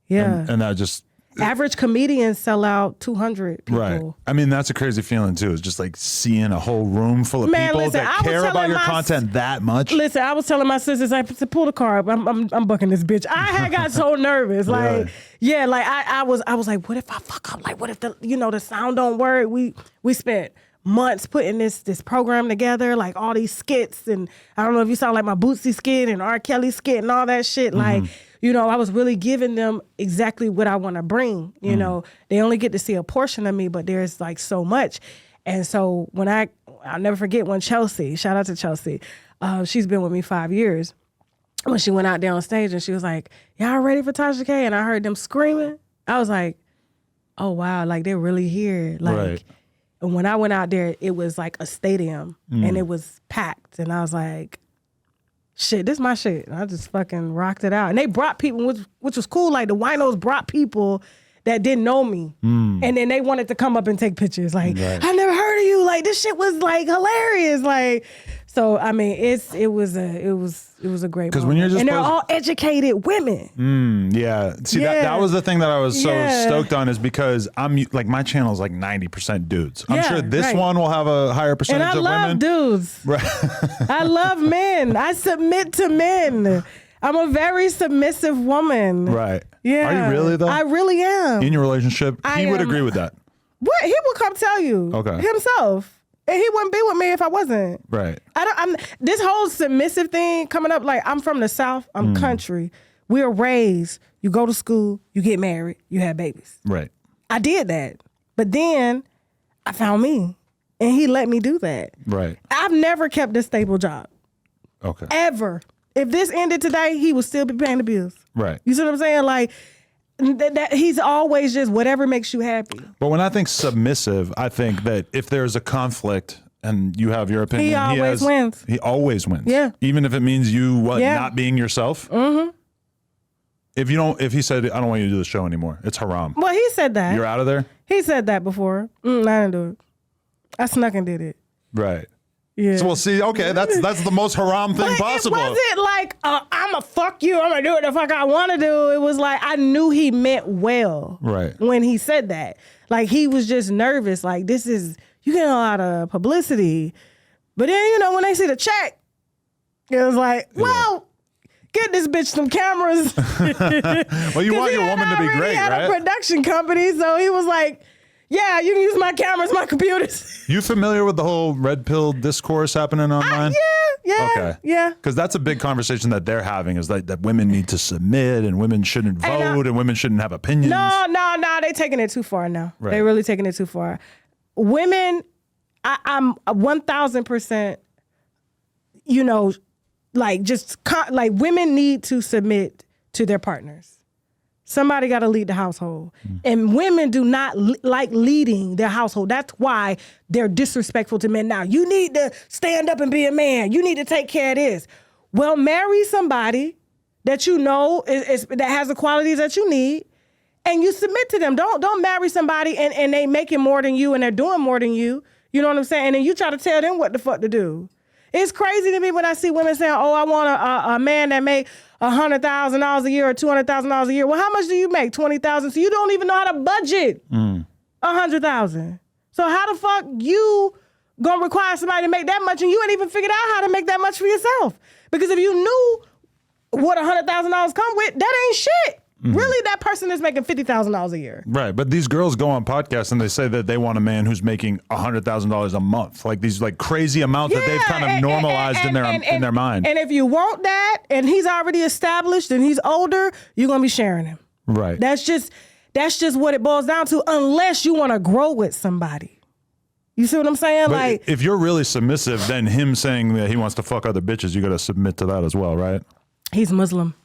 Yeah. And that just... Average comedians sell out 200 people. Right. I mean, that's a crazy feeling, too. It's just like seeing a whole room full of people that care about your content that much. Listen, I was telling my sisters, I said, pull the car up. I'm bucking this bitch. I had got so nervous. Like, like I was like, what if I fuck up? Like, what if the sound don't work? We spent months putting this program together, like all these skits, and I don't know if you saw like my Bootsy skit and R. Kelly skit and all that shit. Like, you know, I was really giving them exactly what I want to bring. You know, they only get to see a portion of me, but there's like so much. And so when I'll never forget when Chelsea, shout out to Chelsea, she's been with me 5 years. When she went out there on stage and she was like, y'all ready for Tasha K? And I heard them screaming. I was like, oh wow, like they're really here. Like, and when I went out there, it was like a stadium and it was packed. And I was like, shit, this is my shit. And I just fucking rocked it out. And they brought people, which was cool. Like the winos brought people that didn't know me. And then they wanted to come up and take pictures. Like, I never heard of you. Like, this shit was like hilarious. Like, so I mean, it was a great moment. When you're just and they're all educated women. See, that was the thing that I was so stoked on, is because I'm like, my channel is like 90% dudes. I'm sure this one will have a higher percentage of women. And I love dudes. Right. I love men. I submit to men. I'm a very submissive woman. Right. Yeah. Are you really though? I really am. In your relationship, he would agree with that. What? He would come tell you. Okay. Himself. And he wouldn't be with me if I wasn't. Right. I'm this whole submissive thing coming up, like, I'm from the South, I'm country. We're raised, you go to school, you get married, you have babies. Right. I did that. But then I found me and he let me do that. Right. I've never kept a stable job. Okay. Ever. If this ended today, he would still be paying the bills. Right. You see what I'm saying? Like, that he's always just whatever makes you happy. But when I think submissive, I think that if there's a conflict and you have your opinion, He always wins. He always wins. Yeah. Even if it means you not being yourself. Mm-hmm. If he said, I don't want you to do the show anymore, it's haram. Well, he said that. You're out of there? He said that before. I didn't do it. I snuck and did it. Right. Yeah. So we'll see. Okay, that's the most haram thing possible. It wasn't like, I'm a fuck you, I'm going to do what the fuck I want to do. It was like, I knew he meant well. Right. When he said that. Like, he was just nervous. Like, you get a lot of publicity. But then, when they see the check, it was like, well, get this bitch some cameras. Well, you want your woman to be great, He had right? a production company, so he was like, yeah, you can use my cameras, my computers. You familiar with the whole red pill discourse happening online? Yeah. Okay. Yeah. Because that's a big conversation that they're having is that women need to submit and women shouldn't vote and women shouldn't have opinions. No, they're taking it too far now. Right. They're really taking it too far. Women, I'm 1,000%, like women need to submit to their partners. Somebody got to lead the household. And women do not like leading their household. That's why they're disrespectful to men now. You need to stand up and be a man. You need to take care of this. Well, marry somebody that you know that has the qualities that you need, and you submit to them. Don't marry somebody and they making more than you and they're doing more than you. You know what I'm saying? And then you try to tell them what the fuck to do. It's crazy to me when I see women saying, oh, I want a man that make $100,000 a year or $200,000 a year. Well, how much do you make? $20,000. So you don't even know how to budget $100,000. So how the fuck you gonna require somebody to make that much and you ain't even figured out how to make that much for yourself? Because if you knew what $100,000 come with, that ain't shit. Really, that person is making $50,000 a year. Right, but these girls go on podcasts and they say that they want a man who's making $100,000 a month, like these crazy amounts that they've kind of normalized in their mind. And if you want that, and he's already established and he's older, you're gonna be sharing him. Right. That's just what it boils down to. Unless you want to grow with somebody. You see what I'm saying? But like, if you're really submissive, then him saying that he wants to fuck other bitches, you got to submit to that as well, right? He's Muslim.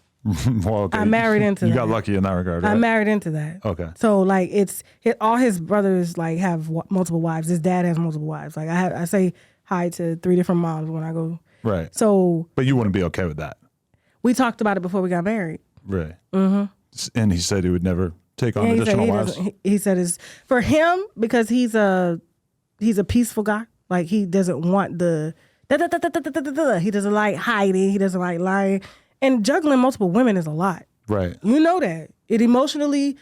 Well, okay. I married into that. You got lucky in that regard, right? I married into that. Okay. So like all his brothers like have multiple wives. His dad has multiple wives. Like I say hi to 3 different moms when I go. Right. So. But you wouldn't be okay with that. We talked about it before we got married. Right. Mm-hmm. And he said he would never take on additional wives. He said it's for him because he's a peaceful guy. Like he doesn't want the he doesn't like hiding. He doesn't like lying. And juggling multiple women is a lot. Right. You know that. It emotionally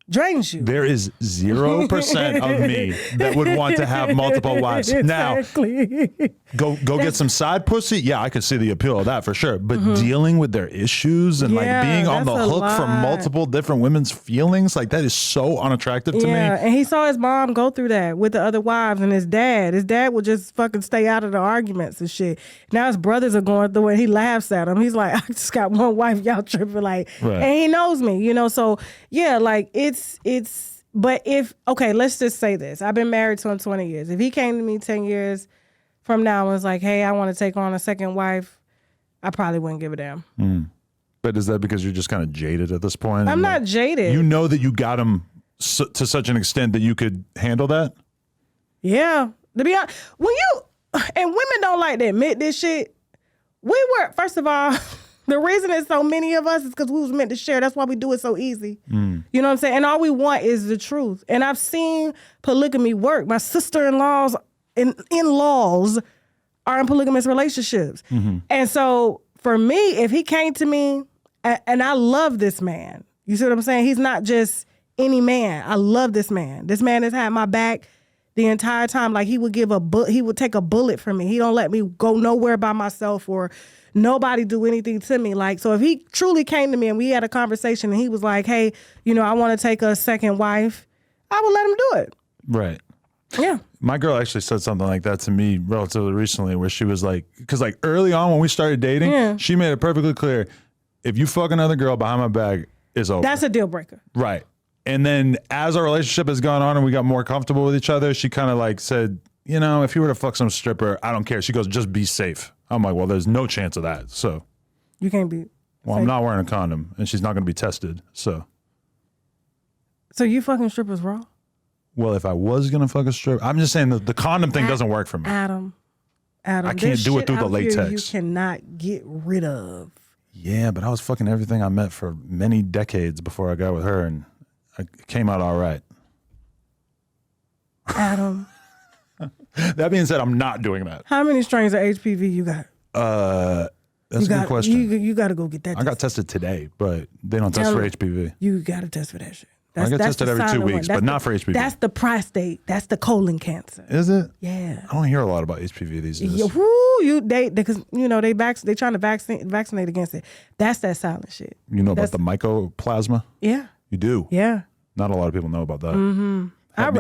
drains you. There is 0% of me that would want to have multiple wives. Exactly. Now, go get some side pussy. Yeah, I could see the appeal of that for sure. But dealing with their issues and like being on the hook for multiple different women's feelings, like that is so unattractive to me. Yeah, and he saw his mom go through that with the other wives and his dad. His dad would just fucking stay out of the arguments and shit. Now his brothers are going through it and he laughs at him. He's like, I just got one wife, y'all tripping. Like, and he knows me, so yeah, like but let's just say this. I've been married to him 20 years. If he came to me 10 years from now and was like, hey, I want to take on a second wife, I probably wouldn't give a damn. But is that because you're just kind of jaded at this point? I'm not jaded. You know that you got him to such an extent that you could handle that? Yeah. To be honest, and women don't like to admit this shit. We were, first of all, the reason it's so many of us is because we was meant to share. That's why we do it so easy. You know what I'm saying? And all we want is the truth. And I've seen polygamy work. My sister-in-laws and in-laws are in polygamous relationships. And so for me, if he came to me, and I love this man. You see what I'm saying? He's not just any man. I love this man. This man has had my back the entire time. Like he would take a bullet for me. He don't let me go nowhere by myself or nobody do anything to me. Like, so if he truly came to me and we had a conversation and he was like, hey, I want to take a second wife, I would let him do it. Right. Yeah. My girl actually said something like that to me relatively recently where she was like, because like early on when we started dating, she made it perfectly clear, if you fuck another girl behind my back, it's over. That's a deal breaker. Right. And then as our relationship has gone on and we got more comfortable with each other, she kind of like said, if you were to fuck some stripper, I don't care. She goes, just be safe. I'm like, well, there's no chance of that. So You can't be. well, I'm not wearing a condom, and she's not going to be tested. So you fucking strippers raw? well, if I was going to fuck a strip, I'm just saying the condom thing doesn't work for me. Adam, I can't do it through the latex. You cannot get rid of. Yeah, but I was fucking everything I met for many decades before I got with her, and I came out all right. Adam. That being said, I'm not doing that. How many strains of HPV you got? That's a good question. You got to go get that. I got tested today, but they don't test for HPV. You got to test for that shit. I get tested every 2 weeks, but not for HPV. That's the prostate. That's the colon cancer. Is it? Yeah. I don't hear a lot about HPV these days. Yeah, woo, because they trying to vaccinate against it. That's that silent shit. You know about the mycoplasma? Yeah. You do? Yeah. Not a lot of people know about that. Mm-hmm.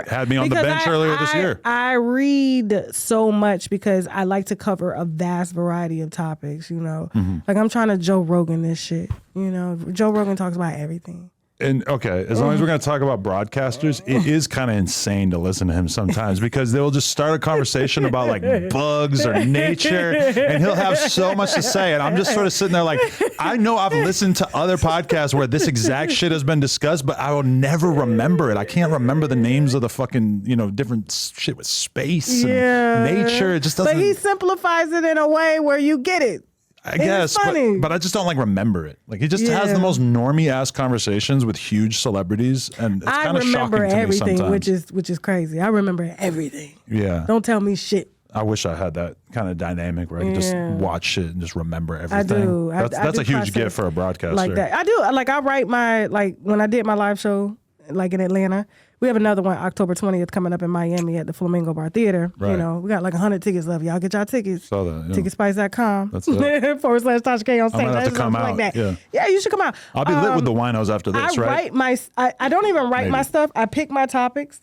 Had me on the bench earlier this year. I read so much because I like to cover a vast variety of topics, you know. Mm-hmm. Like I'm trying to Joe Rogan this shit, you know. Joe Rogan talks about everything. And okay, as long as we're going to talk about broadcasters, it is kind of insane to listen to him sometimes because they'll just start a conversation about like bugs or nature, and he'll have so much to say. And I'm just sort of sitting there like, I know I've listened to other podcasts where this exact shit has been discussed, but I will never remember it. I can't remember the names of the fucking, different shit with space and nature. It just doesn't. But he simplifies it in a way where you get it. I guess, but I just don't like remember it. Like he just has the most normie ass conversations with huge celebrities, and it's kind of shocking to me sometimes. which is crazy. I remember everything. Yeah, don't tell me shit. I wish I had that kind of dynamic where I could just watch shit and just remember everything. I do. That's a huge gift for a broadcaster. Like that, I do. Like I write when I did my live show, like in Atlanta. We have another one October 20th coming up in Miami at the Flamingo Bar Theater. Right. You know, we got like 100 tickets left. Y'all get y'all tickets. Saw that. Yeah. Ticketspice.com. That's it. / Tasha K on stage. I'm gonna have to come out. Like that. Yeah, you should come out. I'll be lit with the winos after this, right? I don't even write my stuff. I pick my topics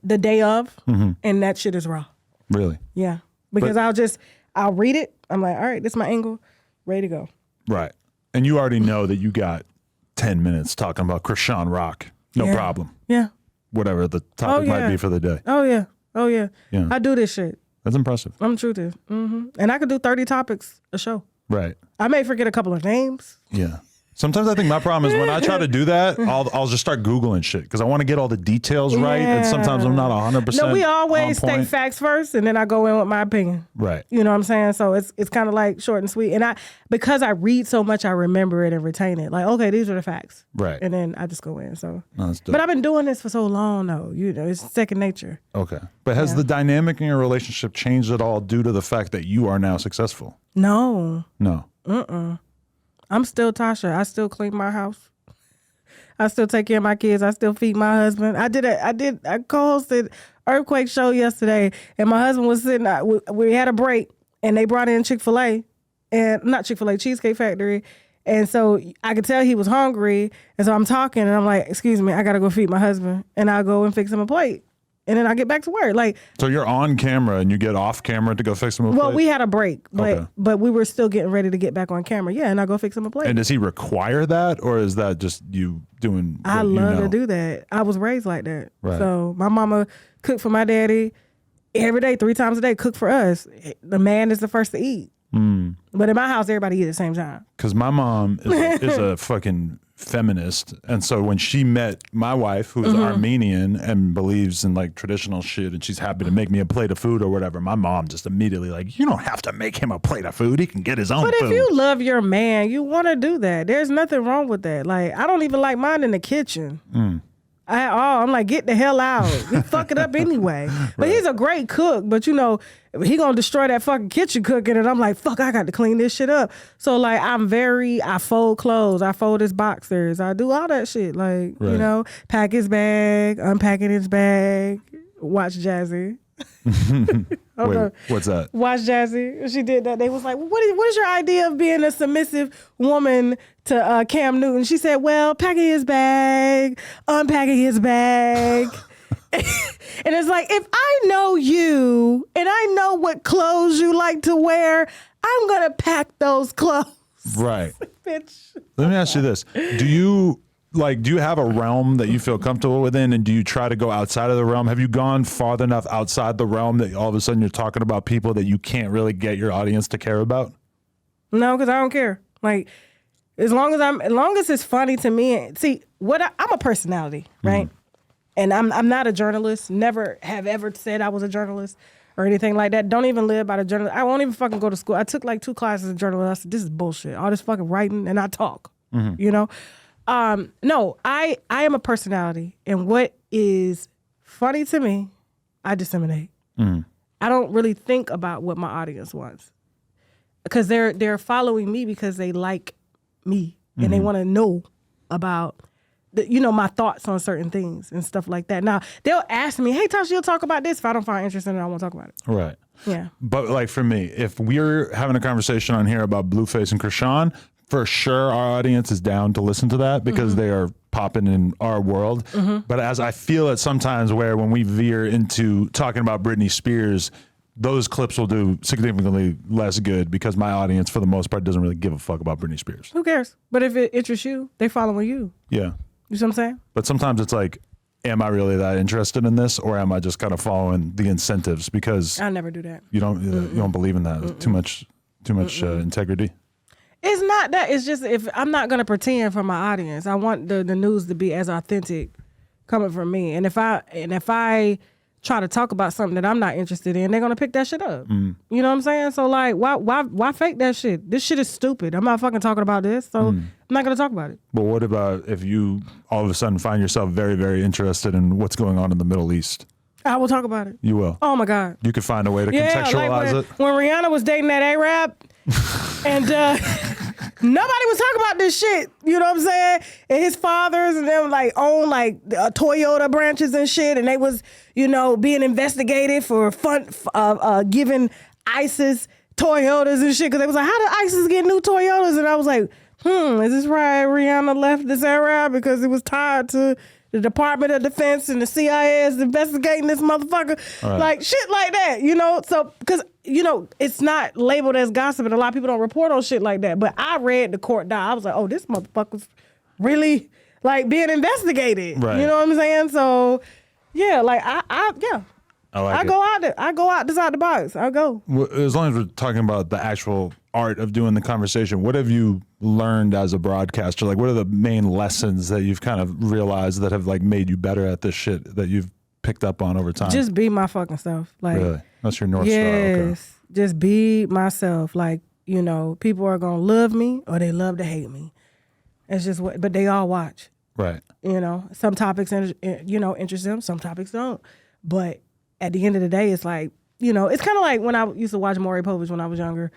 the day of, and that shit is raw. Really? Yeah. Because I'll read it. I'm like, all right, this is my angle. Ready to go. Right. And you already know that you got 10 minutes talking about Chrisean Rock. No problem. Yeah. Whatever the topic might be for the day. Oh, yeah. Yeah. I do this shit. That's impressive. I'm true to. Mm-hmm. And I could do 30 topics a show. Right. I may forget a couple of names. Yeah. Sometimes I think my problem is when I try to do that, I'll just start Googling shit because I want to get all the details right. And sometimes I'm not 100%. No, we always state facts first and then I go in with my opinion. Right. You know what I'm saying? So it's kind of like short and sweet. And because I read so much, I remember it and retain it. Like, okay, these are the facts. Right. And then I just go in. So, that's dope. But I've been doing this for so long though. It's second nature. Okay. But has the dynamic in your relationship changed at all due to the fact that you are now successful? No. No. I'm still Tasha. I still clean my house. I still take care of my kids. I still feed my husband. I co-hosted Earthquake show yesterday, and my husband was sitting. We had a break, and they brought in Chick-fil-A, and not Chick-fil-A, Cheesecake Factory, and so I could tell he was hungry, and so I'm talking, and I'm like, "Excuse me, I gotta go feed my husband," and I'll go and fix him a plate. And then I get back to work. Like, so you're on camera and you get off camera to go fix him a plate? Well, we had a break, but we were still getting ready to get back on camera. Yeah, and I go fix him a plate. And does he require that, or is that just you doing what I love to do that. I was raised like that. Right. So my mama cooked for my daddy every day, 3 times a day, cook for us. The man is the first to eat. But in my house, everybody eat at the same time. Because my mom is a fucking feminist, and so when she met my wife, who's Armenian and believes in like traditional shit, and she's happy to make me a plate of food or whatever, my mom just immediately like, you don't have to make him a plate of food. He can get his own food. But if you love your man, you want to do that. There's nothing wrong with that. Like, I don't even like mine in the kitchen. At all. I'm like, get the hell out. He fuck it up anyway. But he's a great cook, but he gonna destroy that fucking kitchen cooking, and I'm like, fuck, I got to clean this shit up. So like, I fold clothes, I fold his boxers, I do all that shit. Like, pack his bag, unpacking his bag, watch Jazzy. Wait, what's that? Watch Jazzy. She did that. They was like, well, what is your idea of being a submissive woman to Cam Newton? She said, well, packing his bag, unpacking his bag. And it's like, if I know you and I know what clothes you like to wear, I'm going to pack those clothes. Right. Bitch. Let me ask you this. Do you like, do you have a realm that you feel comfortable within, and do you try to go outside of the realm? Have you gone far enough outside the realm that all of a sudden you're talking about people that you can't really get your audience to care about? No, because I don't care. Like, as long as it's funny to me. See, I'm a personality, right? And I'm not a journalist. Never have ever said I was a journalist or anything like that. Don't even live by the journalist. I won't even fucking go to school. I took like 2 classes in journalism. I said, this is bullshit. All this fucking writing, and I talk. You know. No, I am a personality, and what is funny to me, I disseminate. I don't really think about what my audience wants, because they're following me because they like me and they want to know about my thoughts on certain things and stuff like that. Now they'll ask me, "Hey, Tasha, you'll talk about this." If I don't find interest in it, I won't talk about it. Right. Yeah. But like for me, if we're having a conversation on here about Blueface and Chrisean, for sure our audience is down to listen to that because they are popping in our world. But as I feel it sometimes where when we veer into talking about Britney Spears, those clips will do significantly less good because my audience for the most part doesn't really give a fuck about Britney Spears. Who cares? But if it interests you, they following you. Yeah. You see what I'm saying? But sometimes it's like, am I really that interested in this, or am I just kind of following the incentives because I never do that. you don't believe in that? Too much integrity. It's not that. It's just, if I'm not going to pretend for my audience, I want the news to be as authentic coming from me. And if I try to talk about something that I'm not interested in, they're going to pick that shit up. You know what I'm saying? So like, why fake that shit? This shit is stupid. I'm not fucking talking about this. So I'm not going to talk about it. But what about if you all of a sudden find yourself very, very interested in what's going on in the Middle East? I will talk about it. You will. Oh my God. You could find a way to contextualize like it. When Rihanna was dating that Arab and nobody was talking about this shit. You know what I'm saying? And his fathers and them like own like Toyota branches and shit, and they was being investigated for giving ISIS Toyotas and shit, because they was like, how did ISIS get new Toyotas? And I was like, is this right? Rihanna left this Arab because it was tied to the Department of Defense and the CIA is investigating this motherfucker. Right. Like shit like that, So, because, it's not labeled as gossip and a lot of people don't report on shit like that. But I read the court doc. I was like, oh, this motherfucker's really like being investigated. Right. You know what I'm saying? So, yeah, like I go out this out the box. I go. Well, as long as we're talking about the actual art of doing the conversation, what have you learned as a broadcaster? Like, what are the main lessons that you've kind of realized that have like made you better at this shit that you've picked up on over time? Just be my fucking self. Like, really? That's your North Star. Yes. Okay. Just be myself. Like, people are gonna love me or they love to hate me. It's just but they all watch. Right. Some topics interest them, some topics don't. But at the end of the day, it's like, it's kind of like when I used to watch Maury Povich when I was younger,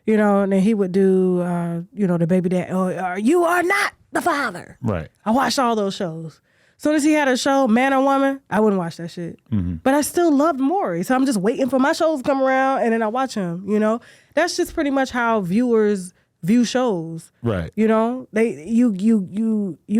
and then he would do, the baby dad, or you are not the father. Right. I watched all those shows. As soon as he had a show, Man or Woman, I wouldn't watch that shit. But I still loved Maury. So I'm just waiting for my shows to come around and then I watch him, That's just pretty much how viewers view shows. Right. You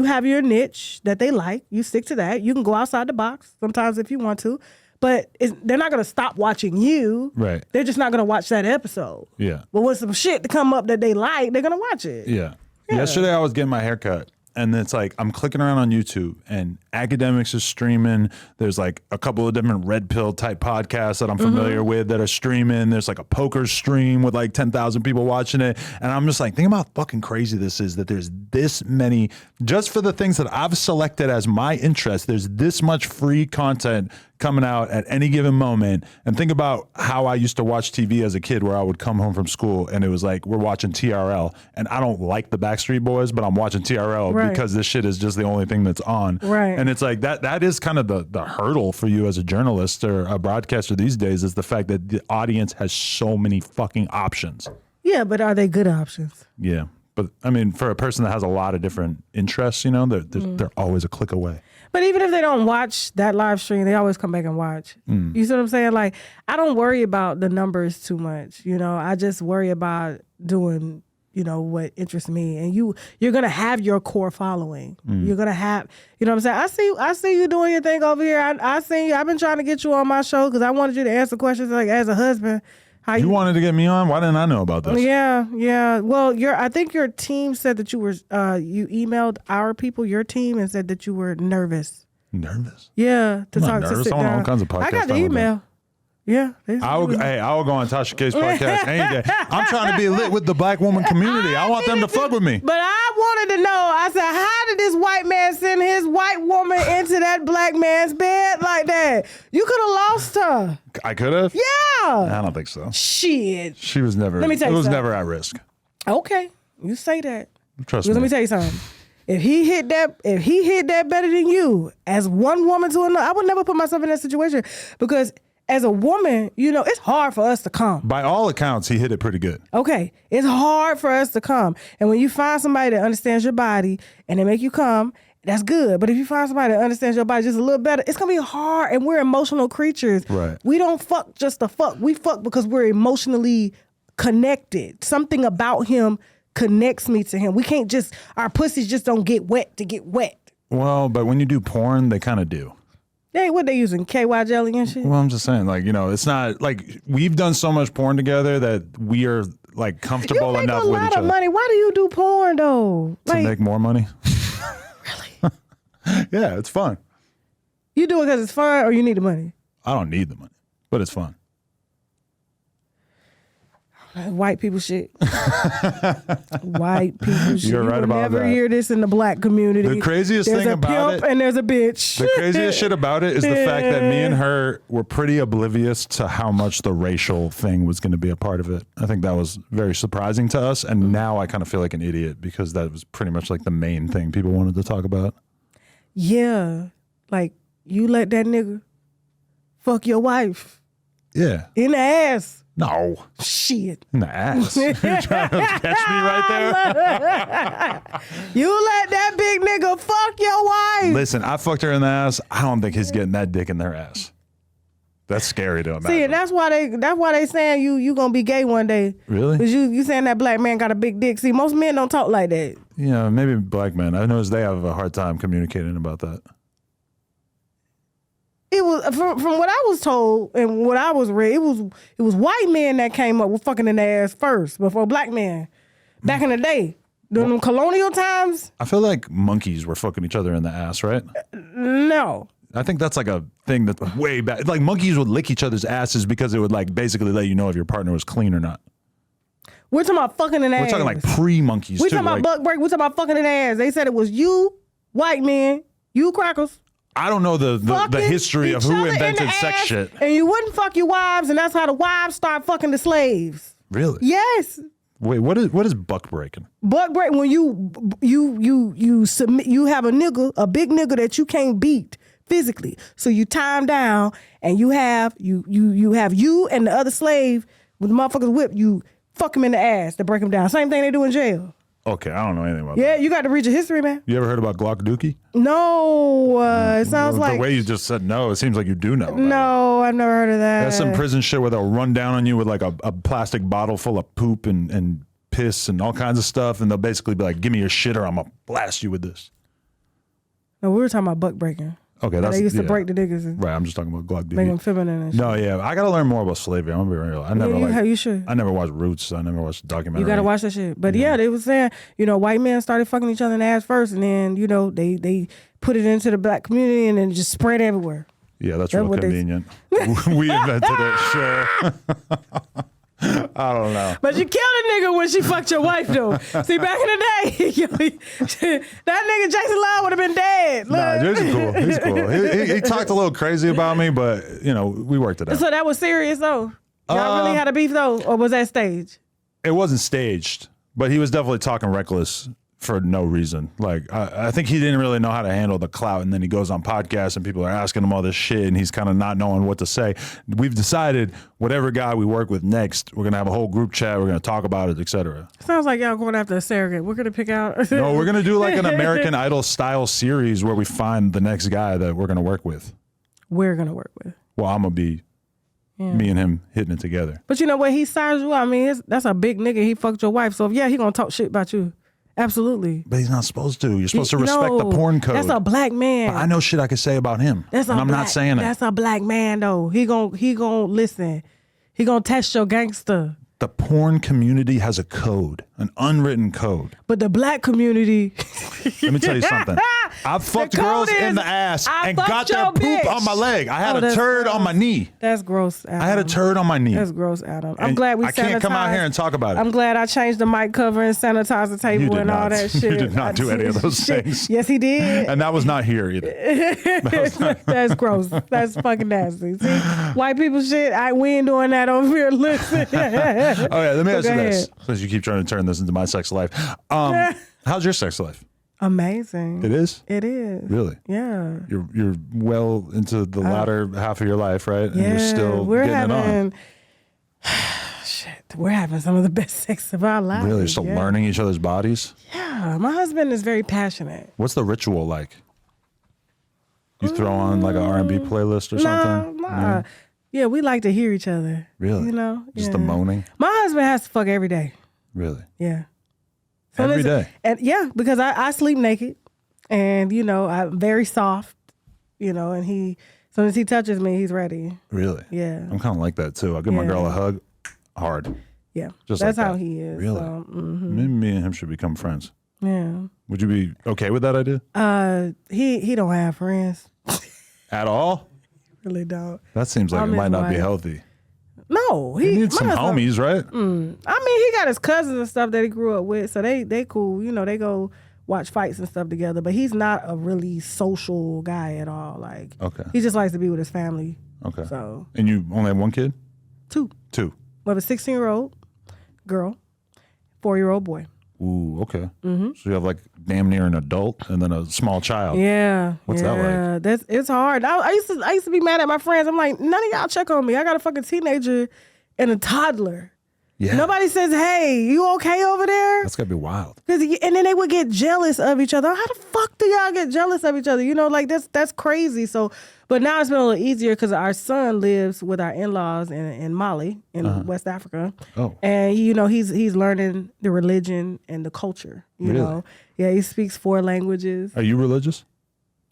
have your niche that they like. You stick to that. You can go outside the box sometimes if you want to. But they're not going to stop watching you. Right. They're just not going to watch that episode. Yeah. But when some shit to come up that they like, they're going to watch it. Yeah. Yesterday I was getting my hair cut. And it's like, I'm clicking around on YouTube and Academics is streaming. There's like a couple of different red pill type podcasts that I'm familiar with that are streaming. There's like a poker stream with like 10,000 people watching it. And I'm just like, think about how fucking crazy this is that there's this many, just for the things that I've selected as my interest, there's this much free content coming out at any given moment. And think about how I used to watch TV as a kid, where I would come home from school and it was like, we're watching TRL and I don't like the Backstreet Boys, but I'm watching TRL because this shit is just the only thing that's on. Right. And it's like that is kind of the hurdle for you as a journalist or a broadcaster these days, is the fact that the audience has so many fucking options. Yeah, but are they good options? Yeah. But I mean, for a person that has a lot of different interests, they're always a click away. But even if they don't watch that live stream, they always come back and watch. You see what I'm saying? Like, I don't worry about the numbers too much. I just worry about doing, what interests me. And you're going to have your core following. You're going to have, what I'm saying? I see you doing your thing over here. I see you. I've been trying to get you on my show because I wanted you to answer questions like, as a husband, You wanted to get me on? Why didn't I know about this? Yeah. Well, I think your team said that you were you emailed our people, your team, and said that you were nervous. Nervous? Yeah, to I'm talk not to nervous. sit I'm on down. all kinds of podcasts. I got the email. Yeah. I will go on Tasha K's podcast any day. I'm trying to be lit with the black woman community. I want them to fuck with me. But I wanted to know, I said, how did this white man send his white woman into that black man's bed like that? You could have lost her. I could have? Yeah. I don't think so. Shit. She was never, Let me tell you it was something. never at risk. Okay. You say that. Trust me. Let me tell you something. If he hit that better than you, as one woman to another, I would never put myself in that situation because as a woman, it's hard for us to come. By all accounts, he hit it pretty good. Okay. It's hard for us to come. And when you find somebody that understands your body and they make you come, that's good. But if you find somebody that understands your body just a little better, it's going to be hard. And we're emotional creatures. Right. We don't fuck just to fuck. We fuck because we're emotionally connected. Something about him connects me to him. We can't just, our pussies just don't get wet to get wet. Well, but when you do porn, they kind of do. Hey, what they using? KY jelly and shit? Well, I'm just saying, it's not like we've done so much porn together that we are like comfortable enough with each other. You make a lot of money. Why do you do porn though? To make more money. Really? Yeah, it's fun. You do it because it's fun or you need the money? I don't need the money, but it's fun. White people shit. White people shit. You're right about that. You never hear this in the black community. The craziest there's thing a about pimp it, and there's a bitch. the craziest shit about it is the fact that me and her were pretty oblivious to how much the racial thing was going to be a part of it. I think that was very surprising to us, and now I kind of feel like an idiot because that was pretty much like the main thing people wanted to talk about. Yeah, like you let that nigga fuck your wife. Yeah. In the ass. No. Shit. In the ass. You're trying to catch me right there? You let that big nigga fuck your wife. Listen, I fucked her in the ass. I don't think he's getting that dick in their ass. That's scary to imagine. See, and that's why they saying you gonna be gay one day. Really? Because you saying that black man got a big dick. See, most men don't talk like that. Yeah, maybe black men. I noticed they have a hard time communicating about that. It was from what I was told and what I was read. It was white men that came up with fucking in the ass first before black men. Back in the day, during them colonial times. I feel like monkeys were fucking each other in the ass, right? No. I think that's like a thing that's way back. Like monkeys would lick each other's asses because it would like basically let you know if your partner was clean or not. We're talking about fucking in the ass. We're talking like pre-monkeys too. We're talking about butt break. We're talking about fucking in the ass. They said it was you, white men, you crackers. I don't know the history of who invented sex shit. And you wouldn't fuck your wives, and that's how the wives start fucking the slaves. Really? Yes. Wait, what is buck breaking? Buck break when you submit. You have a big nigga that you can't beat physically. So you tie him down, and you have you and the other slave with the motherfuckers whip. You fuck him in the ass to break him down. Same thing they do in jail. Okay, I don't know anything about that. Yeah, you got to read your history, man. You ever heard about Glock Dookie? No, it sounds like... The way you just said no, it seems like you do know. No, I've never heard of that. That's some prison shit where they'll run down on you with like a plastic bottle full of poop and piss and all kinds of stuff, and they'll basically be like, give me your shit or I'm going to blast you with this. No, we were talking about buck breaking. Okay, that's... They used to break the niggas and right, I'm just talking about Glock Dookie. make them feminine and shit. No, yeah, I got to learn more about slavery. I'm going to be real. You should. I never watched Roots. I never watched the documentary. You got to watch that shit. But yeah, they was saying, white men started fucking each other in the ass first, and then, they put it into the black community and then just spread everywhere. Yeah, that's real convenient. We invented it, sure. I don't know. But you killed a nigga when she fucked your wife, though. See, back in the day, that nigga Jason Luv would have been dead. Nah, Jason's cool. He's cool. He talked a little crazy about me, but, we worked it out. So that was serious, though? Y'all really had a beef, though? Or was that staged? It wasn't staged, but he was definitely talking reckless for no reason. Like, I think he didn't really know how to handle the clout, and then he goes on podcasts and people are asking him all this shit, and he's kind of not knowing what to say. We've decided whatever guy we work with next, we're going to have a whole group chat, we're going to talk about it, etc. Sounds like y'all going after a surrogate. We're going to pick out... No, we're going to do like an American Idol style series where we find the next guy that we're going to work with. We're going to work with. Well, I'm going to be me and him hitting it together. But you know what? He sized you out. I mean, that's a big nigga. He fucked your wife. So, yeah, he going to talk shit about you. Absolutely. But he's not supposed to. You're supposed to respect the porn code. That's a black man. But I know shit I could say about him. And I'm not saying it. That's a black man, though. He gon' listen. He gonna test your gangster. The porn community has a code, an unwritten code. But the black community. Let me tell you something. I've fucked girls in the ass and got their poop on my leg. I had a turd on my knee. That's gross, Adam. I had a turd on my knee. That's gross, Adam. I'm glad we sanitized. I can't come out here and talk about it. I'm glad I changed the mic cover and sanitized the table and all that shit. You did not do any of those things. Yes, he did. And that was not here either. That's gross. That's fucking nasty. See, white people shit, we ain't doing that over here. Listen. Okay, let me ask you this, since you keep trying to turn this into my sex life. How's your sex life? Amazing. It is? It is. Really? Yeah. You're well into the latter half of your life, right? And you're still we're getting having, it on. Shit, we're having some of the best sex of our lives. Really? You're still learning each other's bodies? Yeah. My husband is very passionate. What's the ritual like? You throw on like an R&B playlist or something? Nah. Yeah, we like to hear each other. Really? You know? Just the moaning? My husband has to fuck every day. Really? Yeah. So every day? And yeah, because I sleep naked and, you know, I'm very soft, you know, and as soon as he touches me, he's ready. Really? Yeah. I'm kind of like that too. I give my girl a hug hard. Yeah. Just that's like how that. He is. Really? So, Maybe me and him should become friends. Yeah. Would you be okay with that idea? He don't have friends. At all? Really don't. That seems like it might not be healthy. No, he needs some homies, right? I mean, he got his cousins and stuff that he grew up with, so they cool. You know, they go watch fights and stuff together. But he's not a really social guy at all. Like, he just likes to be with his family. Okay. So. And you only have one kid? Two. We have a 16-year-old girl, 4-year-old boy. Ooh, okay. So you have like damn near an adult and then a small child. Yeah. What's that like? It's hard. I used to be mad at my friends. I'm like, none of y'all check on me. I got a fucking teenager and a toddler. Yeah. Nobody says, hey, you okay over there? That's gotta be wild. And then they would get jealous of each other. How the fuck do y'all get jealous of each other? You know, like that's crazy. So, but now it's been a little easier because our son lives with our in-laws in Mali, in West Africa. Oh. And he's learning the religion and the culture. You know, yeah, he speaks 4 languages. Are you religious?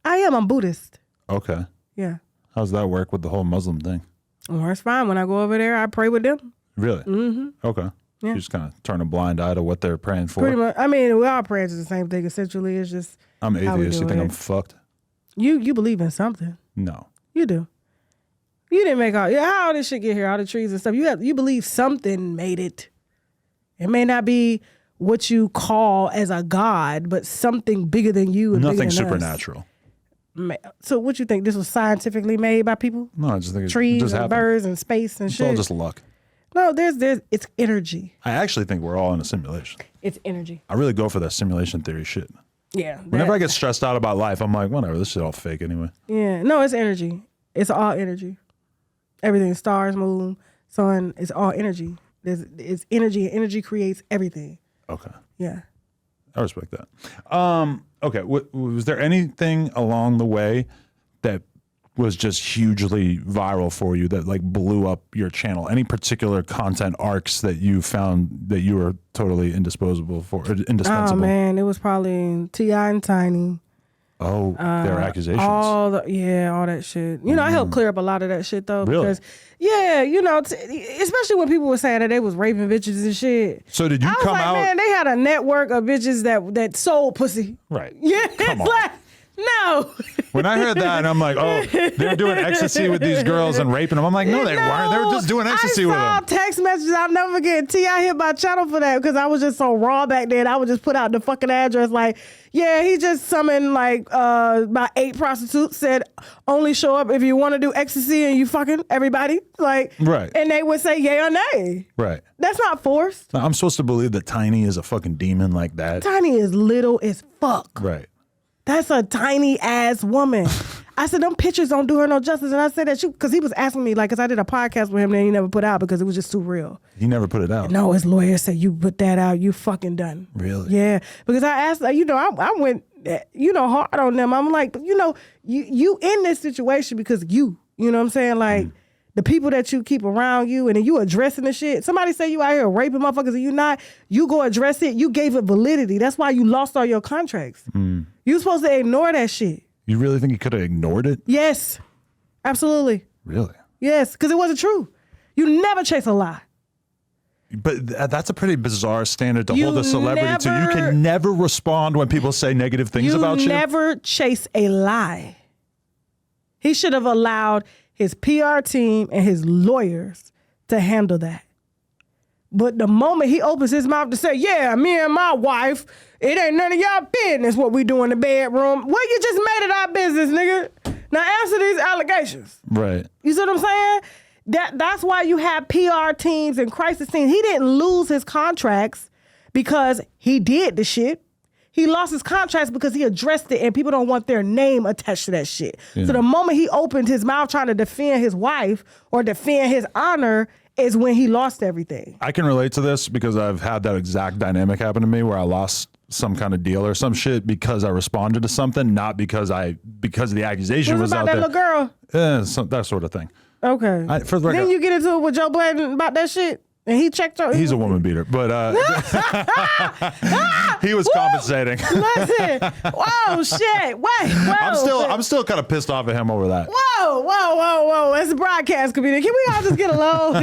I am. I'm Buddhist. Okay. Yeah. How's that work with the whole Muslim thing? Well, it's fine. When I go over there, I pray with them. Really? Mm-hmm. Okay. Yeah. You just kind of turn a blind eye to what they're praying for. Pretty much. I mean, we all pray to the same thing. Essentially, it's just. I'm atheist. You think I'm fucked? You believe in something? No. You do. You didn't make how all this shit get here, all the trees and stuff. You believe something made it. It may not be what you call as a god, but something bigger than you. And nothing supernatural. So what you think? This was scientifically made by people? No, I just think trees just and happened. Birds and space and shit. It's all just luck. No, it's energy. I actually think we're all in a simulation. It's energy. I really go for that simulation theory shit. Yeah. Whenever I get stressed out about life, I'm like, whatever, this shit all fake anyway. Yeah. No, it's energy. It's all energy. Everything, stars, moon, sun, it's all energy. It's energy, and energy creates everything. Okay. Yeah. I respect that. Okay. Was there anything along the way that was just hugely viral for you that like blew up your channel? Any particular content arcs that you found that you were totally indispensable for? Oh man, it was probably T.I. and Tiny. Oh, their accusations. All that shit. You know, I helped clear up a lot of that shit though. Really? Because, yeah, you know, especially when people were saying that they was raping bitches and shit. So did you come out? Man, they had a network of bitches that sold pussy. Right. Yeah. Come on. Like, no. When I heard that, I'm like, oh, they're doing ecstasy with these girls and raping them. I'm like, no, they weren't. They were just doing ecstasy with them. I saw text messages. I'll never forget. T.I. hit my channel for that because I was just so raw back then. I would just put out the fucking address like, yeah, he just summoned like about 8 prostitutes, said only show up if you want to do ecstasy and you fucking everybody. Like, right. And they would say yay or nay. Right. That's not forced. I'm supposed to believe that Tiny is a fucking demon like that. Tiny is little as fuck. Right. That's a tiny ass woman. I said, them pictures don't do her no justice. And I said that because he was asking me, like, because I did a podcast with him that he never put out because it was just too real. He never put it out? No, his lawyer said, you put that out, you fucking done. Really? Yeah. Because I asked, I went, hard on them. I'm like, you in this situation because you know what I'm saying? Like, the people that you keep around you and then you addressing the shit. Somebody say you out here raping motherfuckers and you not, you go address it, you gave it validity. That's why you lost all your contracts. You supposed to ignore that shit. You really think you could have ignored it? Yes. Absolutely. Really? Yes, because it wasn't true. You never chase a lie. But that's a pretty bizarre standard to hold a celebrity to. You can never respond when people say negative things about you. You never chase a lie. He should have allowed his PR team and his lawyers to handle that. But the moment he opens his mouth to say, yeah, me and my wife, it ain't none of y'all business what we do in the bedroom. Well, you just made it our business, nigga. Now answer these allegations. Right. You see what I'm saying? That's why you have PR teams and crisis teams. He didn't lose his contracts because he did the shit. He lost his contracts because he addressed it and people don't want their name attached to that shit. Yeah. So the moment he opened his mouth trying to defend his wife or defend his honor is when he lost everything. I can relate to this because I've had that exact dynamic happen to me where I lost some kind of deal or some shit because I responded to something, not because the accusation was out there. About that little girl? That sort of thing. Okay. Then you get into it with Joe Budden about that shit? And he checked her. He's a woman beater, but he was compensating. Listen, whoa, shit, wait, whoa. I'm still kind of pissed off at him over that. Whoa! It's a broadcast community. Can we all just get along?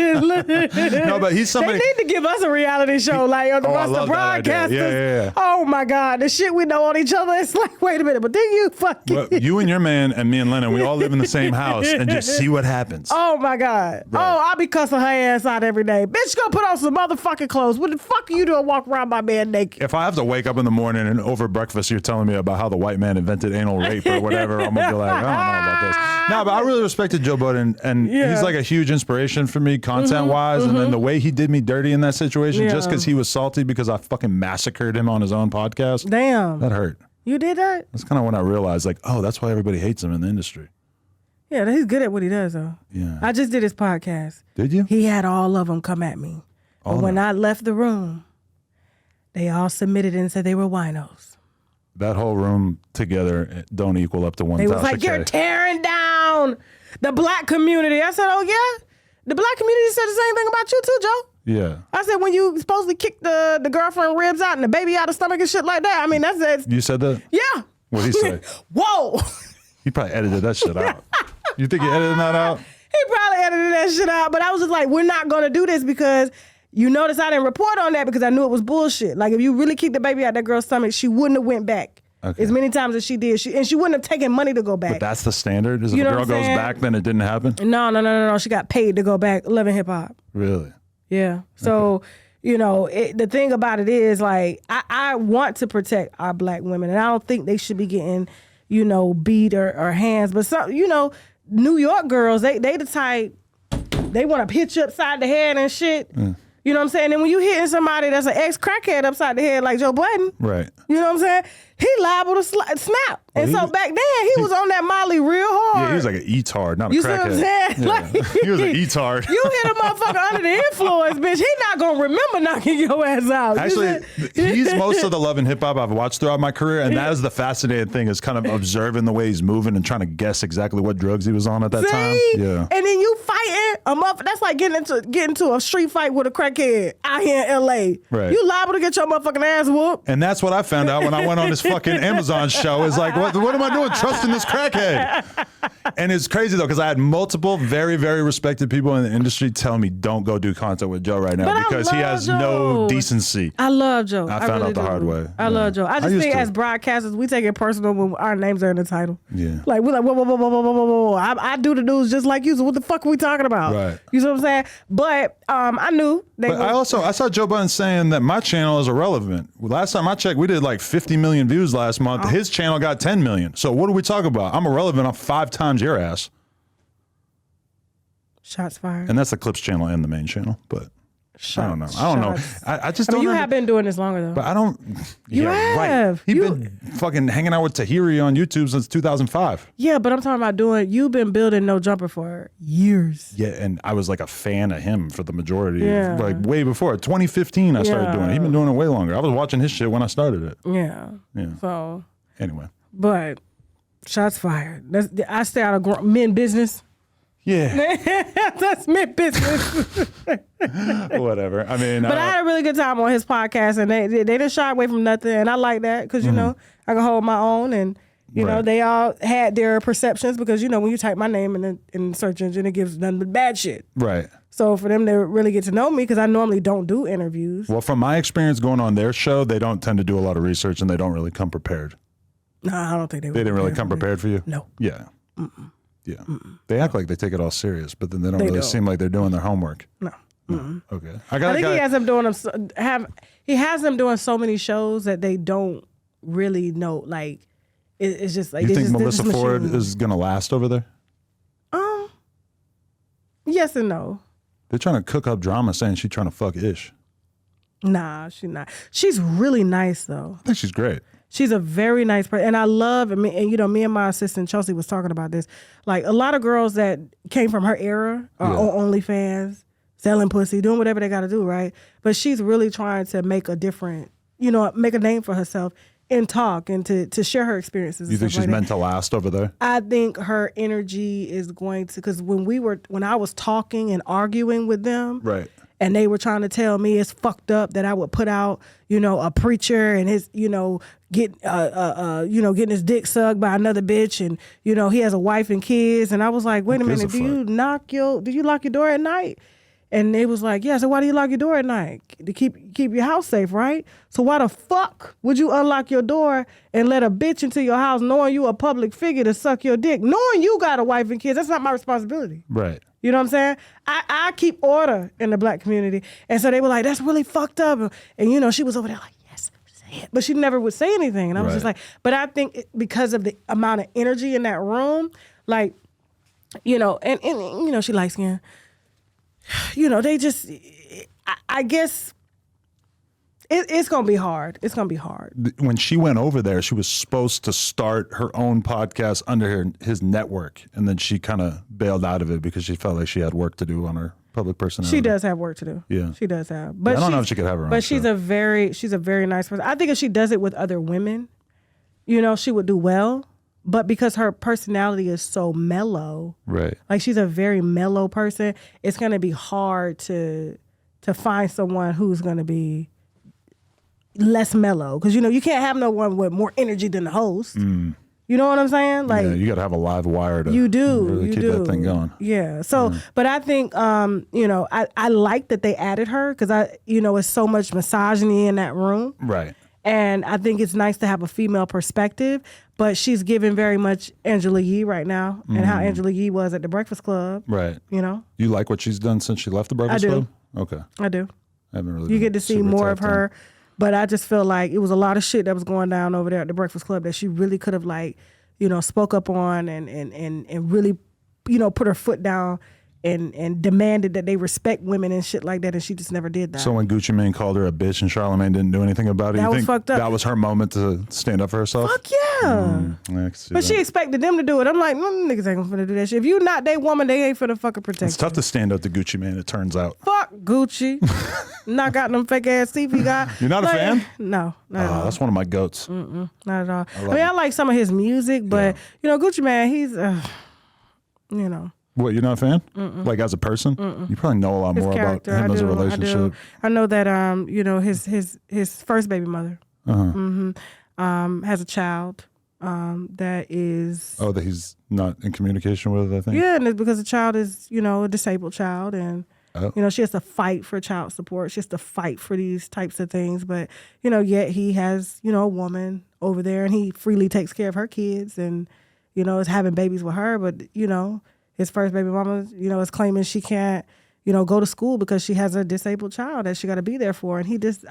No, but he's somebody. They need to give us a reality show like on the broadcasters. Yeah. Oh my God, the shit we know on each other. It's like, wait a minute, but then you fucking. Well, you and your man and me and Lena, we all live in the same house, and just see what happens. Oh my God. Right. Oh, I'll be cussing her ass out every day. Bitch, go put on some motherfucking clothes. What the fuck are you doing walk around my man naked? If I have to wake up in the morning and over breakfast you're telling me about how the white man invented anal rape or whatever, I'm gonna be like, I don't know about this. No, but I really respected Joe Budden, and he's like a huge inspiration for me content-wise, and then the way he did me dirty in that situation just because he was salty because I fucking massacred him on his own podcast. Damn. That hurt. You did that? That's kind of when I realized, like, oh, that's why everybody hates him in the industry. Yeah, he's good at what he does, though. Yeah. I just did his podcast. Did you? He had all of them come at me. But when I left the room, they all submitted and said they were winos. That whole room together don't equal up to one. They was like, you're tearing down the black community. I said, oh, yeah? The black community said the same thing about you, too, Joe. Yeah. I said, when you supposedly kicked the girlfriend ribs out and the baby out of the stomach and shit like that. I mean, that's it. You said that? Yeah. What'd he say? Whoa. He probably edited that shit out. You think he edited that out? He probably edited that shit out. But I was just like, we're not going to do this because you notice I didn't report on that because I knew it was bullshit. Like, if you really kicked the baby out that girl's stomach, she wouldn't have went back. Okay. As many times as she did. And she wouldn't have taken money to go back. But that's the standard? Is if a girl goes back, then it didn't happen? No. She got paid to go back. Love and hip hop. Really? Yeah. So, the thing about it is, like, I want to protect our black women. And I don't think they should be getting, beat or hands. But some, New York girls, they the type, they want to hit you upside the head and shit. You know what I'm saying? And when you hitting somebody that's an ex-crackhead upside the head like Joe Budden, right? You know what I'm saying? He liable to snap. Well, and so back then, he was on that Molly real hard. Yeah, he was like an E-tard, not a crackhead. You see what I'm saying? Yeah. Like, he was an E-tard. You hit a motherfucker under the influence, bitch. He not going to remember knocking your ass out. Actually, he's most of the love and hip-hop I've watched throughout my career, and that is the fascinating thing, is kind of observing the way he's moving and trying to guess exactly what drugs he was on at that time. Yeah. And then you fighting a motherfucker. That's like getting into a street fight with a crackhead out here in L.A. Right. You liable to get your motherfucking ass whooped. And that's what I found out when I went on this fucking Amazon show. Is like, what am I doing trusting this crackhead? And it's crazy though, because I had multiple very, very respected people in the industry telling me don't go do content with Joe right now because he has no decency. I love Joe. I found out the hard way. I love Joe. I just think as broadcasters, we take it personal when our names are in the title. Yeah. Like, we're like, whoa. I do the news just like you, so what the fuck are we talking about? Right. You know what I'm saying? But I knew. I saw Joe Budden saying that my channel is irrelevant. Last time I checked, we did like 50 million views last month. His channel got 10 million. So what are we talking about? I'm irrelevant. I'm 5 times your ass. Shots fired. And that's the Clips channel and the main channel, but I don't know. I just don't know. You have been doing this longer though. But I don't. You have. Right. He's been fucking hanging out with Tahiri on YouTube since 2005. Yeah, but I'm talking about you've been building No Jumper for years. Yeah, and I was like a fan of him for the majority. Yeah. Like way before. 2015 I started doing it. He's been doing it way longer. I was watching his shit when I started it. Yeah. Yeah. So. Anyway. But shots fired. I stay out of men business. Yeah. That's men business. Whatever. I mean. But I had a really good time on his podcast, and they didn't shy away from nothing, and I like that because, I can hold my own, and You know, they all had their perceptions because, you know, when you type my name in the search engine, it gives nothing but bad shit. Right. So for them to really get to know me, because I normally don't do interviews. Well, from my experience going on their show, they don't tend to do a lot of research and they don't really come prepared. No, I don't think they They didn't really come prepared for you? No. Yeah. Yeah. They act like they take it all serious, but then they don't really seem like they're doing their homework. No. Okay. I think he has them doing so many shows that they don't really know. Like, it's just like. You think just, Melissa Ford is going to last over there? Yes and no. They're trying to cook up drama saying she's trying to fuck Ish. Nah, she's not. She's really nice though. I think she's great. She's a very nice person, and I love. And you know, me and my assistant Chelsea was talking about this. Like a lot of girls that came from her era are on OnlyFans, selling pussy, doing whatever they got to do, right? But she's really trying to make a different, you know, make a name for herself and talk and to share her experiences. You think she's meant to last over there? I think her energy is going to, because when I was talking and arguing with them, right, and they were trying to tell me it's fucked up that I would put out, you know, a preacher and his, you know, getting his dick sucked by another bitch, and you know he has a wife and kids, and I was like, wait a minute, do you lock your door at night? And they was like, yeah. So why do you lock your door at night? To keep your house safe, right? So why the fuck would you unlock your door and let a bitch into your house knowing you a public figure to suck your dick, knowing you got a wife and kids? That's not my responsibility. Right. You know what I'm saying? I keep order in the black community. And so they were like, that's really fucked up. And you know, she was over there like, yes, say it. But she never would say anything. And I was just like, but I think because of the amount of energy in that room, like, you know, and you know, she light skin. You know, they just, I guess it's going to be hard. It's going to be hard. When she went over there, she was supposed to start her own podcast under his network. And then she kind of bailed out of it because she felt like she had work to do on her public personality. She does have work to do. Yeah. She does have. But I don't know if she could have her own show. But she's a very nice person. I think if she does it with other women, you know, she would do well. But because her personality is so mellow, right? Like she's a very mellow person, it's going to be hard to find someone who's going to be less mellow. Because, you know, you can't have no one with more energy than the host. You know what I'm saying? Like, yeah, you got to have a live wire to really keep that thing going. Yeah. So, but I think, you know, I like that they added her because you know, it's so much misogyny in that room. Right. And I think it's nice to have a female perspective, but she's giving very much Angela Yee right now and how Angela Yee was at the Breakfast Club. Right. You know? You like what she's done since she left the Breakfast Club? Okay. I do. I haven't really. You get to see more of her, but I just feel like it was a lot of shit that was going down over there at the Breakfast Club that she really could have, like, you know, spoke up on and really, you know, put her foot down and demanded that they respect women and shit like that, and she just never did that. So when Gucci Mane called her a bitch and Charlamagne didn't do anything about it, that was fucked up. That was her moment to stand up for herself? Fuck yeah. But she expected them to do it. I'm like, niggas ain't finna do that shit. If you not they woman, they ain't finna fucking protect It's tough to stand up to Gucci Mane, it turns out. Fuck Gucci. Knock out them fake ass teeth he got. You're not a fan? No, not at all. That's one of my goats. Not at all. I like some of his music, but you know, Gucci Mane, he's, you know. What, you're not a fan? Like as a person? You probably know a lot more about him as a relationship. I know that you know, his first baby mother has a child that is that he's not in communication with, I think. Yeah, and it's because the child is, you know, a disabled child, and you know, she has to fight for child support. She has to fight for these types of things, but you know, yet he has, you know, a woman over there, and he freely takes care of her kids, and you know, is having babies with her, but you know, his first baby mama, you know, is claiming she can't, you know, go to school because she has a disabled child that she got to be there for. And he just,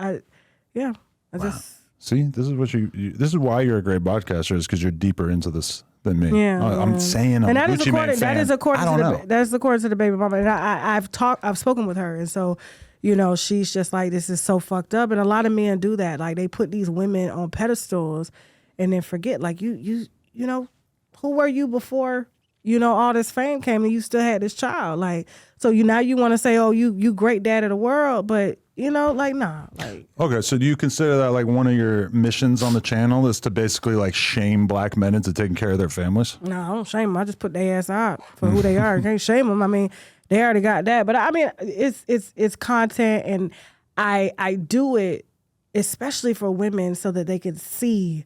See, this is what this is why you're a great podcaster, is because you're deeper into this than me. Yeah, I'm saying I'm a Gucci Mane fan. That is according to the baby mama. And I've spoken with her. And so, you know, she's just like, this is so fucked up. And a lot of men do that. Like, they put these women on pedestals and then forget, like, you know, who were you before, you know, all this fame came and you still had this child? Like, so now you want to say, oh, you great dad of the world, but you know, like, nah. Like, okay, so do you consider that like one of your missions on the channel is to basically like shame black men into taking care of their families? No, I don't shame them. I just put their ass out for who they are. I can't shame them. I mean, they already got that. But I mean, it's content, and I do it especially for women so that they can see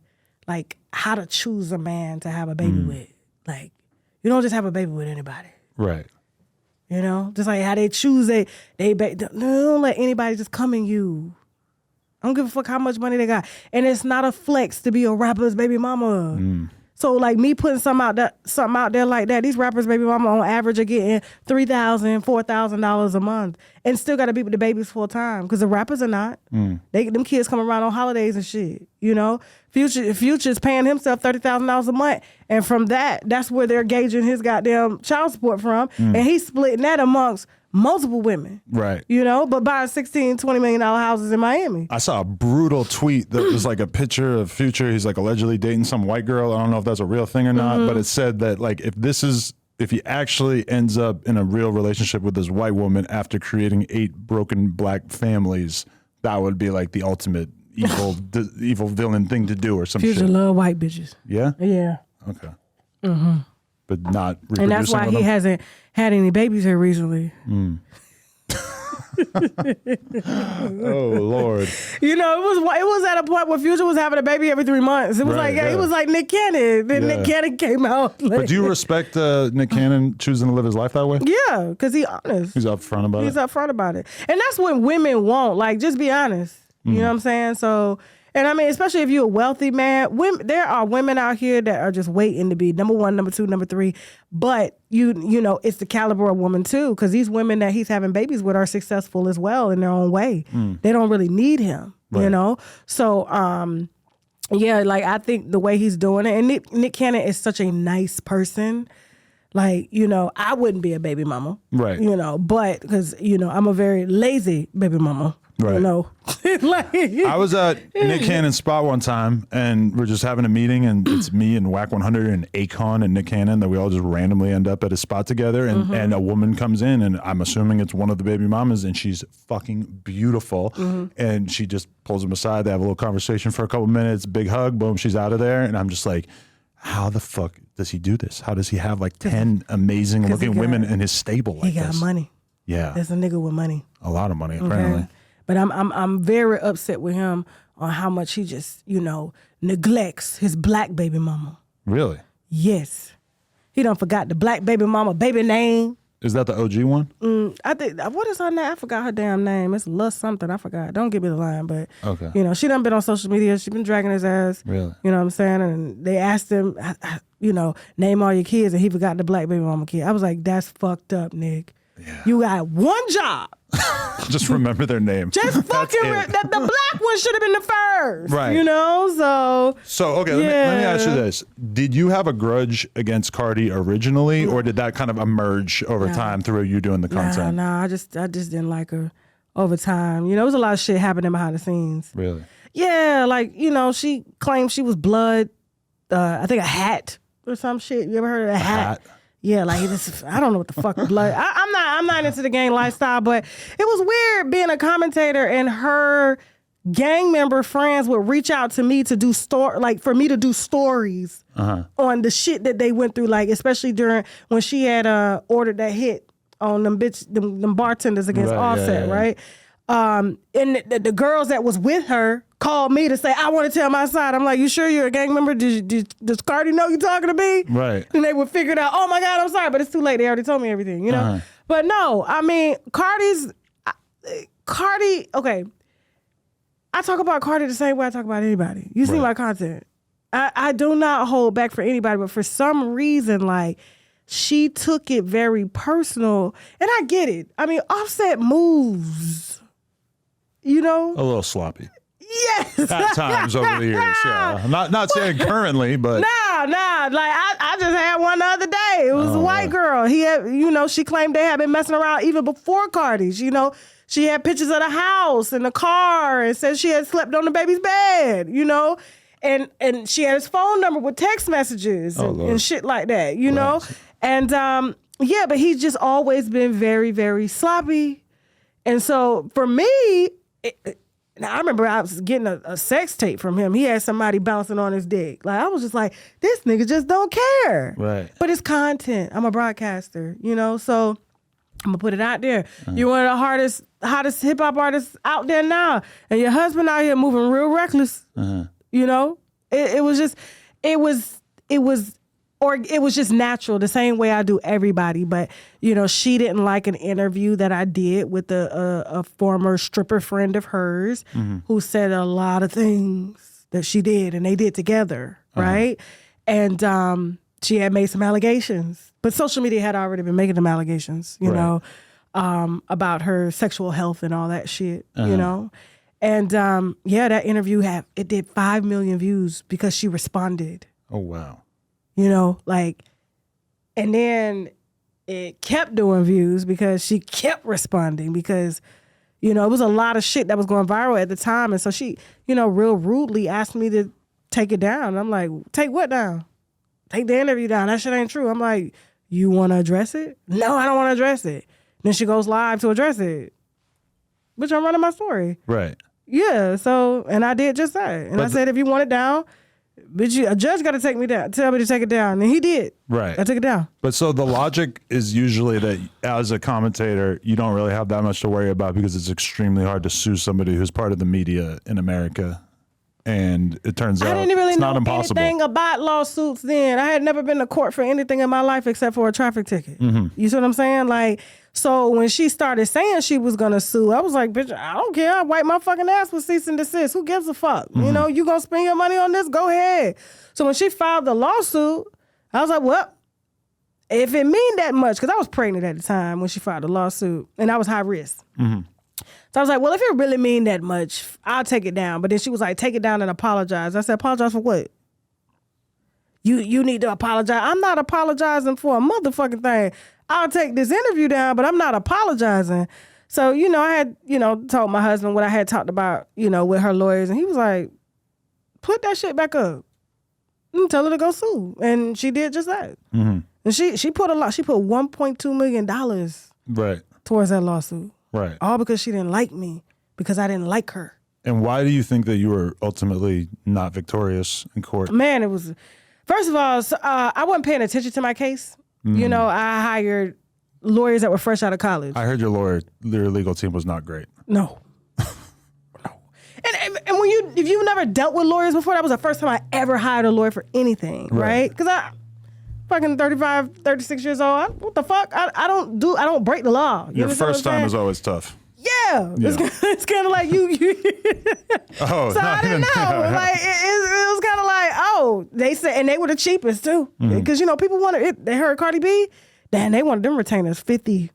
like how to choose a man to have a baby with. Like, you don't just have a baby with anybody. Right. You know, just like how they choose don't let anybody just come in you. I don't give a fuck how much money they got. And it's not a flex to be a rapper's baby mama. So like me putting something out there like that, these rappers' baby mama on average are getting $3,000, $4,000 a month, and still got to be with the babies full time because the rappers are not. Them kids come around on holidays and shit. You know, Future's paying himself $30,000 a month, and from that's where they're gauging his goddamn child support from, and he's splitting that amongst multiple women. Right. You know, but buying $16, $20 million houses in Miami. I saw a brutal tweet that was like a picture of Future. He's like allegedly dating some white girl. I don't know if that's a real thing or not, but it said that like if he actually ends up in a real relationship with this white woman after creating 8 broken black families, that would be like the ultimate evil villain thing to do or some shit. Future love white bitches. Yeah? Yeah. Okay. But not reproducing. And that's why he hasn't had any babies here recently. Oh Lord! You know, it was at a point where Future was having a baby every 3 months. It was it was like Nick Cannon. Then Nick Cannon came out. But do you respect Nick Cannon choosing to live his life that way? Yeah, because he's honest. He's upfront about it. He's upfront about it, and that's what women want. Like, just be honest. You know what I'm saying? So. And I mean, especially if you're a wealthy man, there are women out here that are just waiting to be number 1, number 2, number 3. But you know, it's the caliber of woman too, because these women that he's having babies with are successful as well in their own way. They don't really need him, you know. So, yeah, like I think the way he's doing it, and Nick Cannon is such a nice person. Like, you know, I wouldn't be a baby mama, right? You know, but because I'm a very lazy baby mama. Right. You know, I was at Nick Cannon's spot one time, and we're just having a meeting, and it's me and Wack100 and Akon and Nick Cannon that we all just randomly end up at a spot together, and a woman comes in, and I'm assuming it's one of the baby mamas, and she's fucking beautiful, and she just pulls him aside. They have a little conversation for a couple minutes, big hug, boom, she's out of there, and I'm just like, how the fuck does he do this? How does he have like 10 amazing looking women in his stable like this? He got money. Yeah. There's a nigga with money. A lot of money, apparently. Okay. But I'm very upset with him on how much he just, neglects his black baby mama. Really? Yes. He done forgot the black baby mama baby name. Is that the OG one? I think, what is her name? I forgot her damn name. It's Lust something. I forgot. Don't give me the line, but, okay. She done been on social media. She been dragging his ass. Really? You know what I'm saying? And they asked him, name all your kids, and he forgot the black baby mama kid. I was like, that's fucked up, Nick. Yeah. You got one job. Just remember their name. Just fucking the black one should have been the first. Right. So okay, let me ask you this. Did you have a grudge against Cardi originally, or did that kind of emerge over time through you doing the content? No, I just didn't like her over time. There was a lot of shit happening behind the scenes. Really? Yeah, like, she claimed she was blood, I think a hat or some shit. You ever heard of a hat? Yeah, like this. I don't know what the fuck blood. I'm not into the gang lifestyle, but it was weird being a commentator and her gang member friends would reach out to me to do for me to do stories on the shit that they went through, like especially during when she had ordered that hit on them bartenders against Offset, right? And the girls that was with her called me to say, I want to tell my side. I'm like, you sure you're a gang member? Does Cardi know you talking to me? Right. And they would figure it out, oh my God, I'm sorry, but it's too late. They already told me everything, But no, I mean, Cardi, okay. I talk about Cardi the same way I talk about anybody. You see my content. I do not hold back for anybody, but for some reason, like, she took it very personal. And I get it. I mean, Offset moves, A little sloppy. Yes. At times over the years, yeah. Not saying currently, but Nah. Like I just had one the other day. It was a white girl. He had, she claimed they had been messing around even before Cardi's. She had pictures of the house and the car and said she had slept on the baby's bed. And she had his phone number with text messages and shit like that. And but he's just always been very, very sloppy. And so for me. Now, I remember I was getting a sex tape from him. He had somebody bouncing on his dick. Like, I was just like, this nigga just don't care. Right. But it's content. I'm a broadcaster, so I'm going to put it out there. You're one of the hottest hip-hop artists out there now. And your husband out here moving real reckless, It was just natural, the same way I do everybody. But, you know, she didn't like an interview that I did with a former stripper friend of hers who said a lot of things that she did and they did together, right? And she had made some allegations. But social media had already been making them allegations, you know, about her sexual health and all that shit, you know? And that interview did 5 million views because she responded. Oh, wow. You know, like, and then it kept doing views because she kept responding because, you know, it was a lot of shit that was going viral at the time. And so she, you know, real rudely asked me to take it down. I'm like, take what down? Take the interview down. That shit ain't true. I'm like, you want to address it? No, I don't want to address it. Then she goes live to address it. Bitch, I'm running my story. Right. Yeah, so, and I did just that. And I said, if you want it down, bitch, a judge got to take me down, tell me to take it down. And he did. Right. I took it down. But so the logic is usually that as a commentator, you don't really have that much to worry about because it's extremely hard to sue somebody who's part of the media in America. And it turns out it's not impossible. I didn't really know anything about lawsuits then. I had never been to court for anything in my life except for a traffic ticket. You see what I'm saying? Like, so when she started saying she was going to sue, I was like, bitch, I don't care. I wipe my fucking ass with cease and desist. Who gives a fuck? You know, you going to spend your money on this? Go ahead. So when she filed the lawsuit, I was like, well, if it mean that much, because I was pregnant at the time when she filed the lawsuit, and I was high risk. So I was like, well, if it really mean that much, I'll take it down. But then she was like, take it down and apologize. I said, apologize for what? You need to apologize. I'm not apologizing for a motherfucking thing. I'll take this interview down, but I'm not apologizing. So, you know, I had, you know, told my husband what I had talked about, you know, with her lawyers. And he was like, put that shit back up and tell her to go sue. And she did just that. And she put $1.2 million right towards that lawsuit. Right. All because she didn't like me, because I didn't like her. And why do you think that you were ultimately not victorious in court? Man, it was, first of all, I wasn't paying attention to my case. You know, I hired lawyers that were fresh out of college. I heard your legal team was not great. No. And when if you've never dealt with lawyers before, that was the first time I ever hired a lawyer for anything, right? Because I fucking 35, 36 years old. What the fuck? I don't break the law. Your first time is always tough. Yeah. It's kind of like you. Oh, so I didn't know. Like it was kind of like, oh, they said, and they were the cheapest too, because you know people wanted it. They heard Cardi B, then they wanted them retainers $50,000,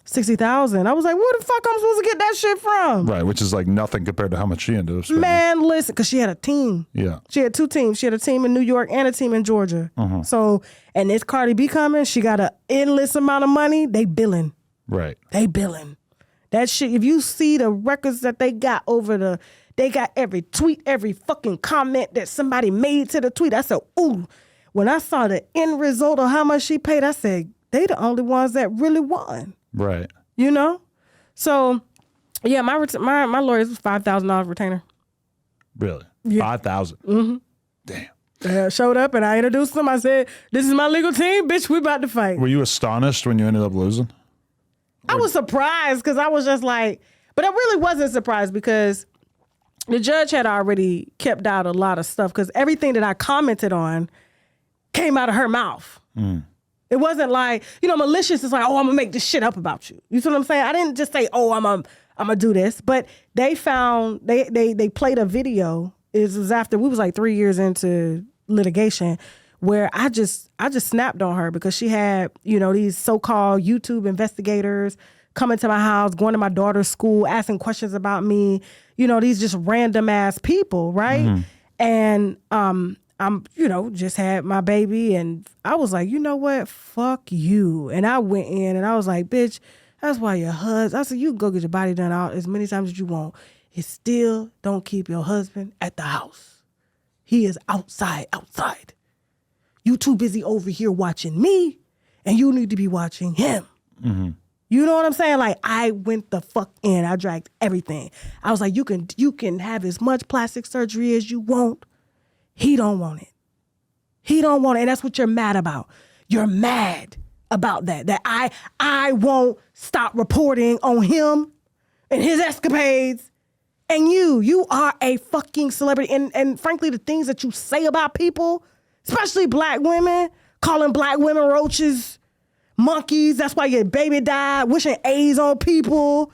$60,000. I was like, where the fuck I'm supposed to get that shit from? Right, which is like nothing compared to how much she ended up spending. Man, listen, because she had a team. Yeah, she had 2 teams. She had a team in New York and a team in Georgia. So, and this Cardi B coming, she got an endless amount of money. They billing. Right. They billing. That shit, if you see the records that they got they got every tweet, every fucking comment that somebody made to the tweet. I said, ooh, when I saw the end result of how much she paid, I said, they the only ones that really won. Right. You know? So, yeah, my lawyers was $5,000 retainer. Really? Yeah. $5,000? Damn. Showed up and I introduced them. I said, this is my legal team, bitch, we about to fight. Were you astonished when you ended up losing? I was surprised because I was just like, but I really wasn't surprised because the judge had already kept out a lot of stuff because everything that I commented on came out of her mouth. It wasn't like, you know, malicious. It's like, oh, I'm gonna make this shit up about you. You see what I'm saying? I didn't just say, oh, I'm gonna do this. But they found, they played a video. It was after, we was like 3 years into litigation, where I just snapped on her because she had, you know, these so-called YouTube investigators coming to my house, going to my daughter's school, asking questions about me, you know, these just random ass people, right? And I'm, you know, just had my baby and I was like, you know what? Fuck you. And I went in and I was like, bitch, that's why your husband, I said, you can go get your body done out as many times as you want. It still don't keep your husband at the house. He is outside. You too busy over here watching me, and you need to be watching him. You know what I'm saying? Like, I went the fuck in. I dragged everything. I was like, you can have as much plastic surgery as you want. He don't want it. He don't want it, and that's what you're mad about. You're mad about that I won't stop reporting on him and his escapades And you are a fucking celebrity. And frankly, the things that you say about people, especially black women, calling black women roaches, monkeys, that's why your baby died, wishing AIDS on people,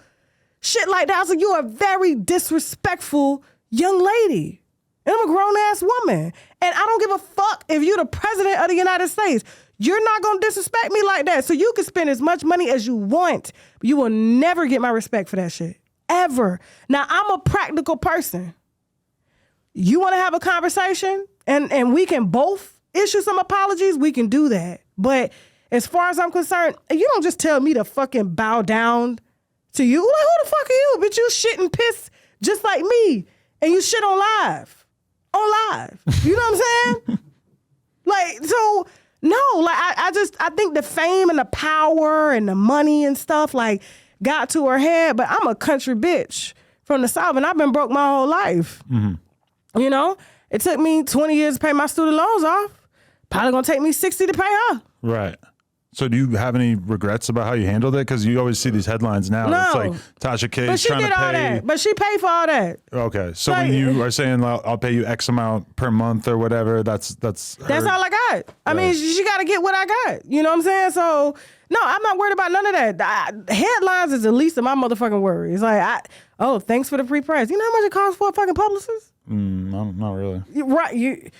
shit like that. I was like, you're a very disrespectful young lady. And I'm a grown-ass woman. And I don't give a fuck if you're the president of the United States. You're not going to disrespect me like that. So you can spend as much money as you want, but you will never get my respect for that shit. Ever. Now, I'm a practical person. You want to have a conversation and we can both issue some apologies, we can do that. But as far as I'm concerned, you don't just tell me to fucking bow down to you. Like, who the fuck are you? Bitch, you shit and piss just like me. And you shit on live. On live. You know what I'm saying? Like, so, no, like, I think the fame and the power and the money and stuff, like, got to her head, but I'm a country bitch from the South, and I've been broke my whole life. Mm-hmm. You know? It took me 20 years to pay my student loans off. Probably gonna take me 60 to pay her. Right. So do you have any regrets about how you handled it? Because you always see these headlines now. No. It's like Tasha K is trying to pay. All that. But she paid for all that. Okay. So like, when you are saying I'll pay you X amount per month or whatever, that's all I got. I mean, she got to get what I got. You know what I'm saying? So no, I'm not worried about none of that. Headlines is the least of my motherfucking worries. Like, thanks for the free press. You know how much it costs for a fucking publicist? Not really. Right.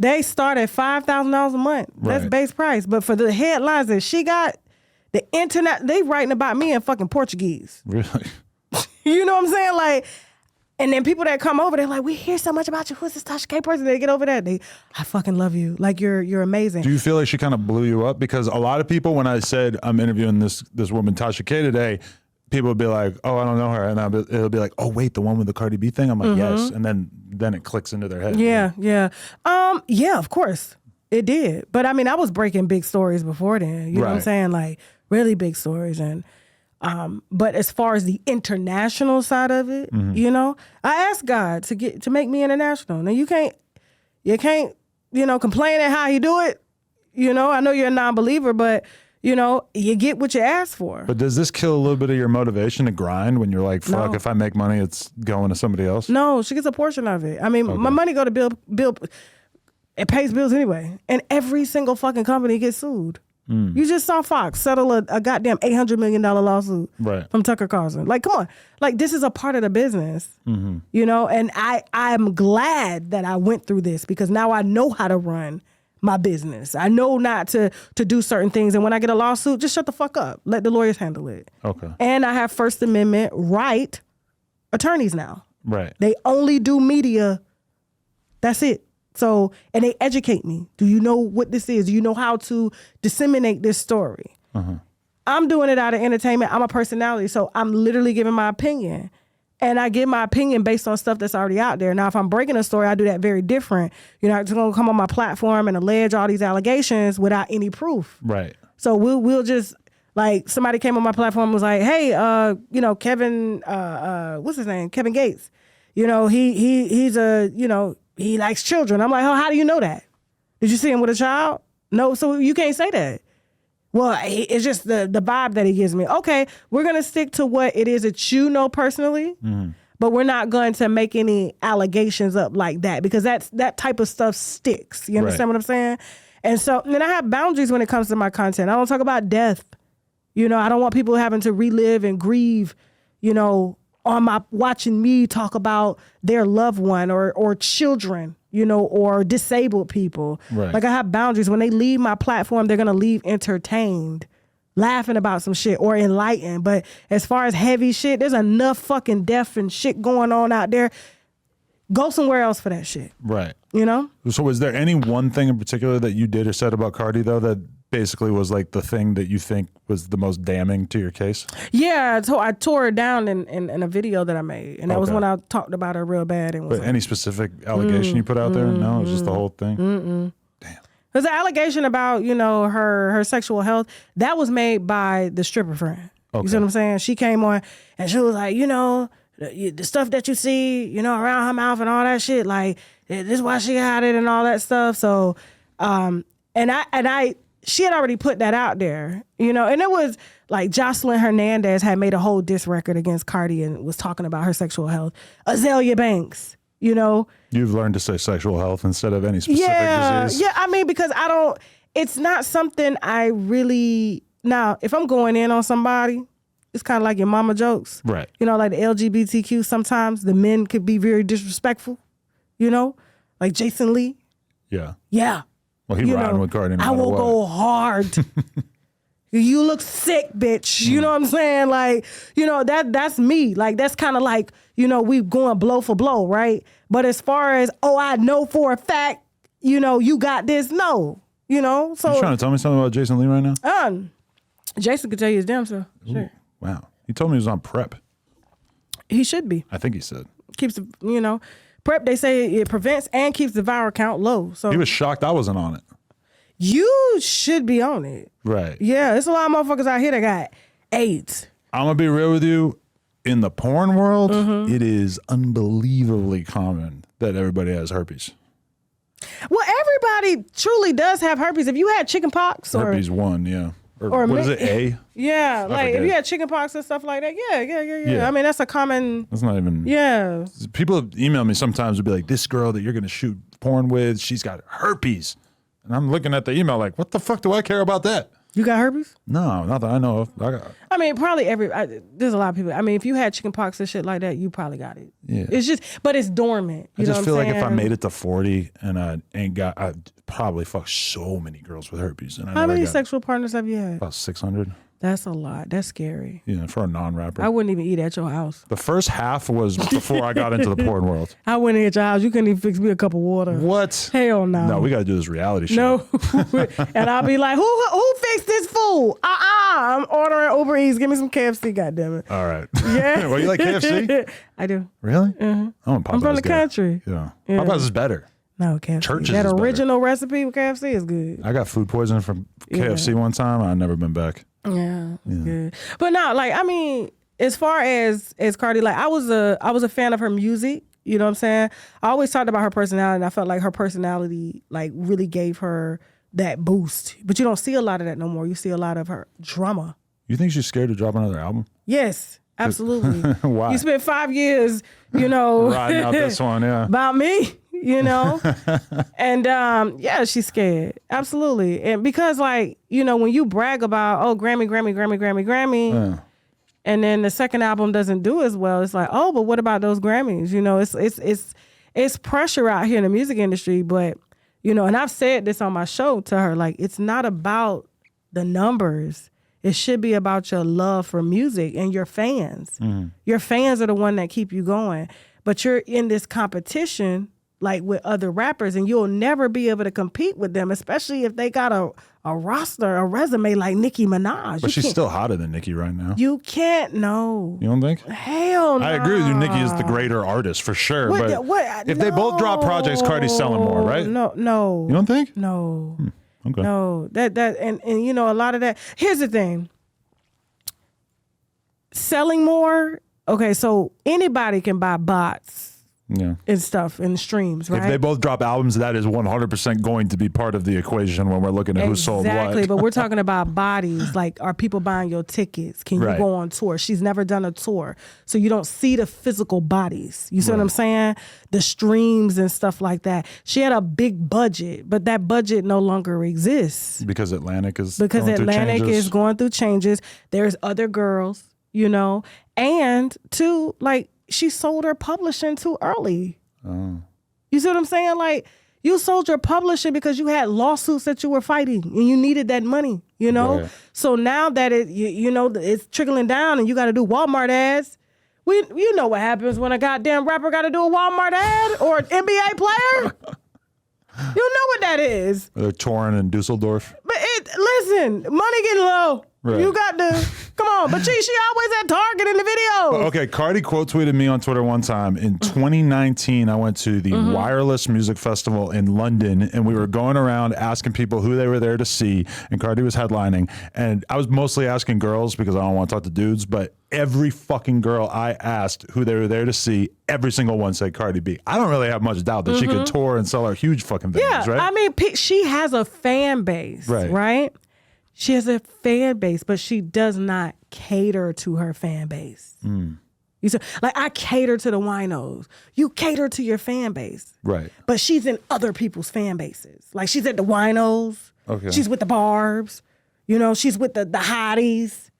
They start at $5,000 a month. That's base price. But for the headlines that she got, the internet, they writing about me in fucking Portuguese. Really? You know what I'm saying? Like, and then people that come over, they're like, we hear so much about you. Who's this Tasha K person? They get over that. I fucking love you. Like, you're amazing. Do you feel like she kind of blew you up? Because a lot of people, when I said I'm interviewing this woman, Tasha K, today, people would be like, oh, I don't know her. And it'll be like, oh, wait, the one with the Cardi B thing? I'm like, yes. And then it clicks into their head. Yeah. Yeah, of course. It did. But I mean, I was breaking big stories before then. You know what I'm saying? Like, really big stories. And but as far as the international side of it, you know, I asked God to make me international. Now you can't, complain at how he do it. You know, I know you're a non-believer, but you know, you get what you ask for. But does this kill a little bit of your motivation to grind when you're like, fuck, if I make money, it's going to somebody else? No, she gets a portion of it. I mean, my money go to build, it pays bills anyway. And every single fucking company gets sued. You just saw Fox settle a goddamn $800 million lawsuit from Tucker Carlson. Like, come on. Like, this is a part of the business, you know? And I'm glad that I went through this because now I know how to run my business. I know not to do certain things. And when I get a lawsuit, just shut the fuck up. Let the lawyers handle it. Okay. And I have First Amendment right attorneys now. Right. They only do media. That's it. So, and they educate me. Do you know what this is? Do you know how to disseminate this story? I'm doing it out of entertainment. I'm a personality. So I'm literally giving my opinion. And I give my opinion based on stuff that's already out there. Now, if I'm breaking a story, I do that very different. You're not just going to come on my platform and allege all these allegations without any proof. Right. So we'll just, like, somebody came on my platform and was like, hey, Kevin, what's his name? Kevin Gates. You know, he's a, he likes children. I'm like, oh, how do you know that? Did you see him with a child? No, so you can't say that. Well, it's just the vibe that he gives me. Okay, we're going to stick to what it is that you know personally, but we're not going to make any allegations up like that because that type of stuff sticks. You understand what I'm saying? And so then I have boundaries when it comes to my content. I don't talk about death. You know, I don't want people having to relive and grieve, watching me talk about their loved one or children, or disabled people. Right. Like I have boundaries. When they leave my platform, they're going to leave entertained, laughing about some shit or enlightened. But as far as heavy shit, there's enough fucking death and shit going on out there. Go somewhere else for that shit. Right. So was there any one thing in particular that you did or said about Cardi though that basically was like the thing that you think was the most damning to your case? Yeah, so I tore her down in a video that I made. And that was when I talked about her real bad. And was any specific allegation you put out there? No, it was just the whole thing? Damn. There's an allegation about, her sexual health. That was made by the stripper friend. Okay. You see what I'm saying? She came on and she was like, the stuff that you see, around her mouth and all that shit, like, this is why she had it and all that stuff. So, and I she had already put that out there, you know, and it was like Jocelyn Hernandez had made a whole diss record against Cardi and was talking about her sexual health. Azalea Banks, you know. You've learned to say sexual health instead of any specific disease. Yeah, I mean, because it's not something I really, now, if I'm going in on somebody, it's kind of like your mama jokes. Right. You know, like the LGBTQ, sometimes the men could be very disrespectful, you know, like Jason Lee. Yeah. Yeah. Well, he riding with Cardi no I will go hard. You look sick, bitch. You know what I'm saying? Like, you know, that's me. Like, that's kind of like, you know, we going blow for blow, right? But as far as, I know for a fact, you know, you got this, no. You know? So you trying to tell me something about Jason Lee right now? Jason could tell you his damn self. Sure. Wow. He told me he was on PrEP. He should be. I think he said. Keeps, you know, PrEP, they say it prevents and keeps the viral count low. So he was shocked I wasn't on it. You should be on it. Right. Yeah, there's a lot of motherfuckers out here that got AIDS. I'm going to be real with you. In the porn world, it is unbelievably common that everybody has herpes. Well, everybody truly does have herpes. If you had chicken pox or... Herpes 1, yeah. Or what is it, A? Yeah, like if you had chicken pox and stuff like that, yeah. I mean, that's a common... That's not even... Yeah. People email me sometimes would be like, this girl that you're going to shoot porn with, she's got herpes. And I'm looking at the email like, what the fuck do I care about that? You got herpes? No, not that I know of. I mean, probably there's a lot of people. I mean, if you had chicken pox and shit like that, you probably got it. Yeah. It's just, but it's dormant. I just feel like if I made it to 40 and I'd probably fuck so many girls with herpes. And how many sexual partners have you had? About 600. That's a lot. That's scary. Yeah, for a non-rapper. I wouldn't even eat at your house. The first half was before I got into the porn world. I wouldn't eat at your house. You couldn't even fix me a cup of water. What? Hell no. No, we got to do this reality show. No. And I'll be like, who fixed this food? I'm ordering Uber Eats. Give me some KFC, goddammit. All right. Yeah. Well, you like KFC? I do. Really? Mm-hmm. I'm from the country. Yeah. Popeyes is better. No, KFC. Church's that is original recipe with KFC is good. I got food poisoning from KFC one time. I've never been back. Yeah, it's good. But no, like, I mean, as far as Cardi, like, I was a fan of her music. You know what I'm saying? I always talked about her personality, and I felt like her personality, like, really gave her that boost. But you don't see a lot of that no more. You see a lot of her drama. You think she's scared to drop another album? Yes, absolutely. Why? You spent 5 years, you know, riding out this one, yeah, about me. You know, and yeah, she's scared. Absolutely. And because, like, you know, when you brag about, Grammy, and then the second album doesn't do as well, it's like, but what about those Grammys? You know, it's pressure out here in the music industry. But, you know, and I've said this on my show to her, like, it's not about the numbers. It should be about your love for music and your fans. Mm. Your fans are the one that keep you going. But you're in this competition, like, with other rappers, and you'll never be able to compete with them, especially if they got a roster, a resume like Nicki Minaj. But she's still hotter than Nicki right now. You can't know. You don't think? Hell no. I agree with you. Nicki is the greater artist for sure. If they both drop projects, Cardi's selling more, right? No. You don't think? No. Okay. No. And you know, a lot of that. Here's the thing. Selling more. Okay, so anybody can buy bots. Yeah, and stuff and streams, right? If they both drop albums, that is 100% going to be part of the equation when we're looking at who sold what. Exactly, but we're talking about bodies. Like, are people buying your tickets? Can you go on tour? She's never done a tour, so you don't see the physical bodies. You see what I'm saying? The streams and stuff like that. She had a big budget, but that budget no longer exists. Because Atlantic is going through changes. There's other girls, you know, and two, like, she sold her publishing too early. Oh. You see what I'm saying? Like, you sold your publishing because you had lawsuits that you were fighting and you needed that money, you know? Right. So now that it's trickling down and you got to do Walmart ads, you know what happens when a goddamn rapper got to do a Walmart ad or an NBA player? You know what that is. They're touring in Dusseldorf. But listen, money getting low. Right. You got to, come on. But she always at Target in the video. Okay, Cardi quote tweeted me on Twitter one time. In 2019, I went to the Wireless Music Festival in London, and we were going around asking people who they were there to see, and Cardi was headlining. And I was mostly asking girls because I don't want to talk to dudes, but every fucking girl I asked who they were there to see, every single one said Cardi B. I don't really have much doubt that she could tour and sell her huge fucking venues, right? I mean, she has a fan base, right? She has a fan base, but she does not cater to her fan base. You see, like, I cater to the winos. You cater to your fan base. Right. But she's in other people's fan bases. Like, she's at the winos. Okay. She's with the barbs. You know, she's with the hotties.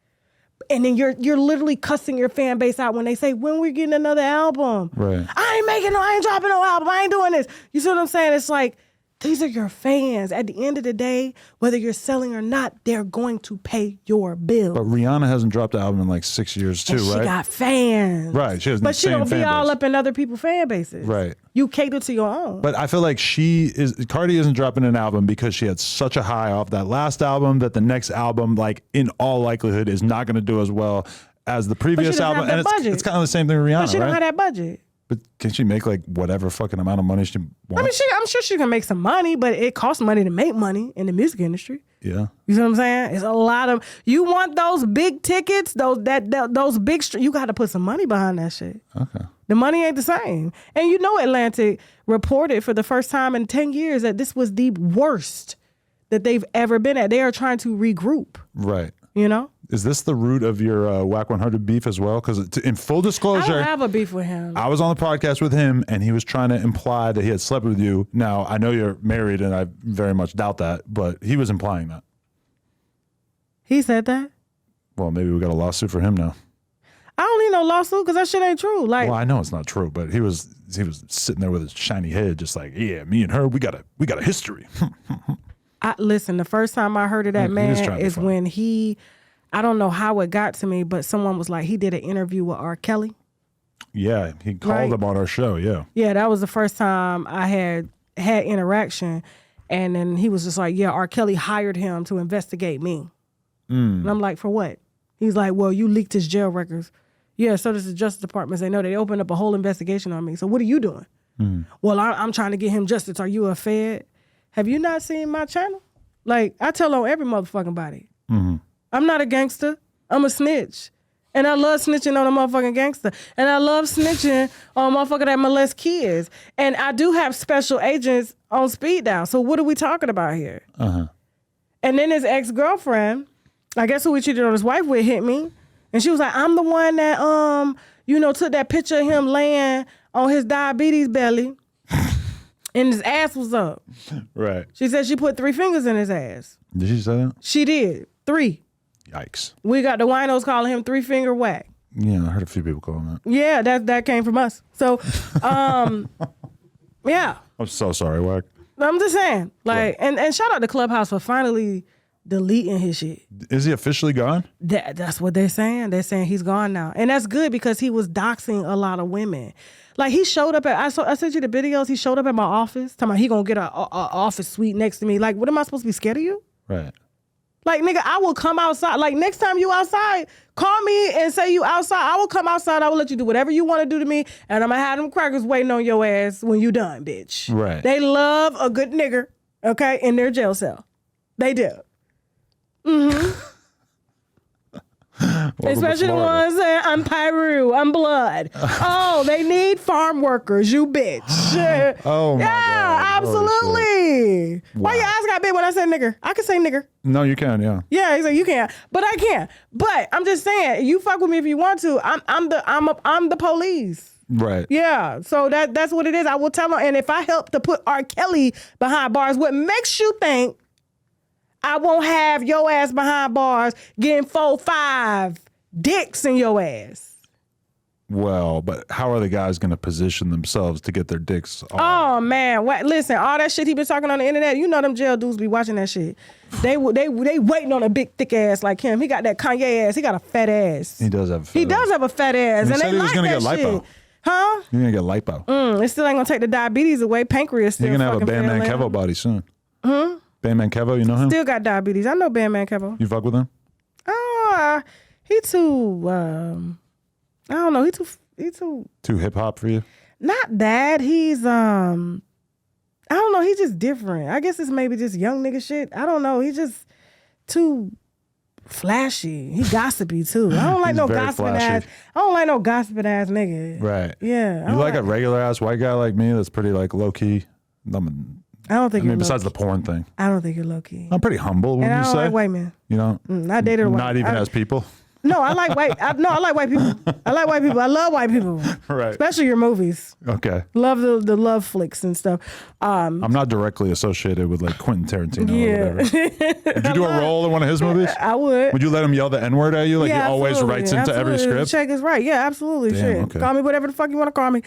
And then you're literally cussing your fan base out when they say, when we getting another album? Right. I ain't dropping no album. I ain't doing this. You see what I'm saying? It's like, these are your fans. At the end of the day, whether you're selling or not, they're going to pay your bill. But Rihanna hasn't dropped an album in like 6 years too, and right? She got fans. Right. She has but she don't be all base. up in other people's fan bases. Right. You cater to your own. But I feel like Cardi isn't dropping an album because she had such a high off that last album that the next album, like, in all likelihood, is not going to do as well as the previous album. And it's kind of the same thing with Rihanna, but she right? don't have that budget. But can she make like whatever fucking amount of money she wants? I mean, I'm sure she can make some money, but it costs money to make money in the music industry. Yeah. You see what I'm saying? It's a lot of, you want those big tickets, those big, you got to put some money behind that shit. Okay. The money ain't the same. And you know, Atlantic reported for the first time in 10 years that this was the worst that they've ever been at. They are trying to regroup. Right. You know? Is this the root of your Wack100 beef as well? Because in full disclosure, I don't have a beef with him. I was on the podcast with him, and he was trying to imply that he had slept with you. Now, I know you're married, and I very much doubt that, but he was implying that. He said that? Well, maybe we got a lawsuit for him now. I don't need no lawsuit because that shit ain't true. Like, well, I know it's not true, but he was sitting there with his shiny head, just like, yeah, me and her, we got a history. Listen, the first time I heard of that man is when I don't know how it got to me, but someone was like, he did an interview with R. Kelly. Yeah, he called him on our show, yeah. Yeah, that was the first time I had interaction. And then he was just like, yeah, R. Kelly hired him to investigate me. And I'm like, for what? He's like, well, you leaked his jail records. Yeah, so does the Justice Department. They know they opened up a whole investigation on me. So what are you doing? Well, I'm trying to get him justice. Are you a Fed? Have you not seen my channel? Like, I tell on every motherfucking body. I'm not a gangster. I'm a snitch. And I love snitching on a motherfucking gangster. And I love snitching on a motherfucker that molest kids. And I do have special agents on speed dial. So what are we talking about here? And then his ex-girlfriend, I guess who he cheated on his wife with, hit me. And she was like, I'm the one that, took that picture of him laying on his diabetes belly. And his ass was up. Right. She said she put 3 fingers in his ass. Did she say that? She did. 3. Yikes. We got the winos calling him 3-finger Wack. Yeah, I heard a few people calling that. Yeah, that came from us. So, yeah. I'm so sorry, Wack. I'm just saying. Like, and shout out to Clubhouse for finally deleting his shit. Is he officially gone? That's what they're saying. They're saying he's gone now. And that's good because he was doxing a lot of women. Like, he showed up I sent you the videos. He showed up at my office talking about he gonna get a office suite next to me. Like, what am I supposed to be scared of you? Right. Like, nigga, I will come outside. Like, next time you outside, call me and say you outside. I will come outside. I will let you do whatever you want to do to me. And I'm going to have them crackers waiting on your ass when you done, bitch. Right. They love a good nigger, okay, in their jail cell. They do. Especially the ones that I'm Pyru, I'm blood. Oh, they need farm workers, you bitch. Oh, my God. Yeah, absolutely. Why your eyes got big when I said nigger? I can say nigger. No, you can, yeah. Yeah, he's like, you can't, but I can. But I'm just saying, you fuck with me if you want to. I'm the police. Right. Yeah. So that's what it is. I will tell them. And if I help to put R. Kelly behind bars, what makes you think I won't have your ass behind bars getting 4-5 dicks in your ass? Well, but how are the guys going to position themselves to get their dicks off? Oh, man. Listen, all that shit he been talking on the internet, you know them jail dudes be watching that shit. They waiting on a big, thick ass like him. He got that Kanye ass. He got a fat ass. He does have a fat ass. He does have a fat ass. And he said he was going to get lipo. Shit. Huh? You're going to get lipo. It still ain't going to take the diabetes away. Pancreas still You're going to have a fucking Bandman Kevo body soon. Bandman Kevo, you know him? Still got diabetes. I know Bandman Kevo. You fuck with him? he too. I don't know. He too hip hop for you. Not that he's I don't know. He's just different. I guess it's maybe just young nigga shit. I don't know. He's just too flashy. He gossipy too. I don't like no gossiping ass. I don't like no gossiping ass nigga. Right. Yeah. You like a regular ass white guy like me that's pretty like low key. I don't think. Besides the porn thing, I don't think you're low key. I'm pretty humble. When and you I don't say like white men. You know, I dated a white. Not even as people. No, I like white. I like white people. I like white people. I love white people. Right. Especially your movies. Okay. Love the love flicks and stuff. I'm not directly associated with like Quentin Tarantino or whatever. Would you do a role in one of his movies? I would. Would you let him yell the N-word at you like he always writes into every script? Check is right. Yeah, absolutely. Damn, shit. okay. Call me whatever the fuck you want to call me.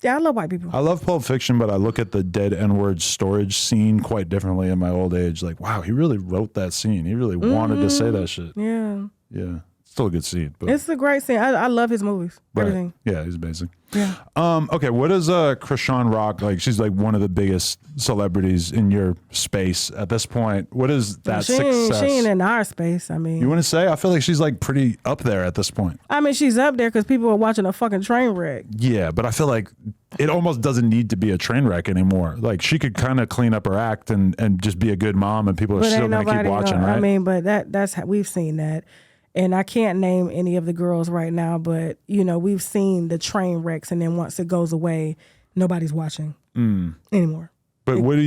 I love white people. I love Pulp Fiction, but I look at the dead N-word storage scene quite differently in my old age. Like, wow, he really wrote that scene. He really wanted to say that shit. Yeah. Yeah. Still a good scene. But it's a great scene. I love his movies. right. Everything. Yeah, he's amazing. Yeah. Okay, what is Chrisean Rock like? She's like one of the biggest celebrities in your space at this point. What is that success? She ain't in our space. I mean, you want to say? I feel like she's like pretty up there at this point. I mean, she's up there because people are watching a fucking train wreck. Yeah, but I feel like it almost doesn't need to be a train wreck anymore. Like she could kind of clean up her act and just be a good mom, and people are still going to keep watching, right? I mean, but that's how we've seen that. And I can't name any of the girls right now, but, you know, we've seen the train wrecks, and then once it goes away, nobody's watching anymore. But what do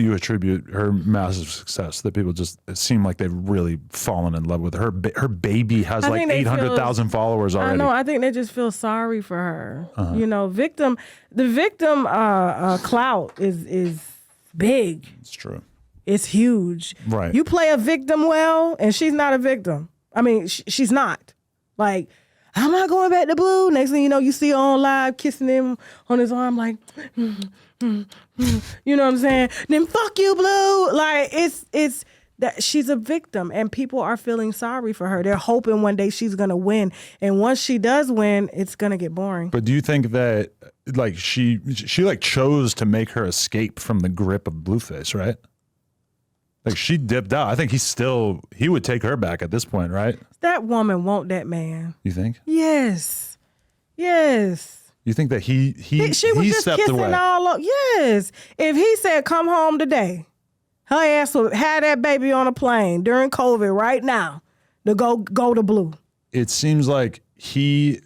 you attribute her massive success that people just seem like they've really fallen in love with her? Her baby has like 800,000 followers already. I know. I think they just feel sorry for her. You know, the victim clout is big. It's true. It's huge. Right. You play a victim well, and she's not a victim. I mean, she's not. Like, I'm not going back to Blue. Next thing you know, you see her on live kissing him on his arm, like, you know what I'm saying? Then fuck you, Blue. Like, it's that she's a victim, and people are feeling sorry for her. They're hoping one day she's gonna win, and once she does win, it's gonna get boring. But do you think that like she like chose to make her escape from the grip of Blueface, right? Like she dipped out. I think he would take her back at this point, right? That woman want that man. You think? Yes. Yes. You think that she was just stepped kissing away? all up. Yes. If he said, come home today, her ass would have that baby on a plane during COVID right now to go to Blue. It seems like he's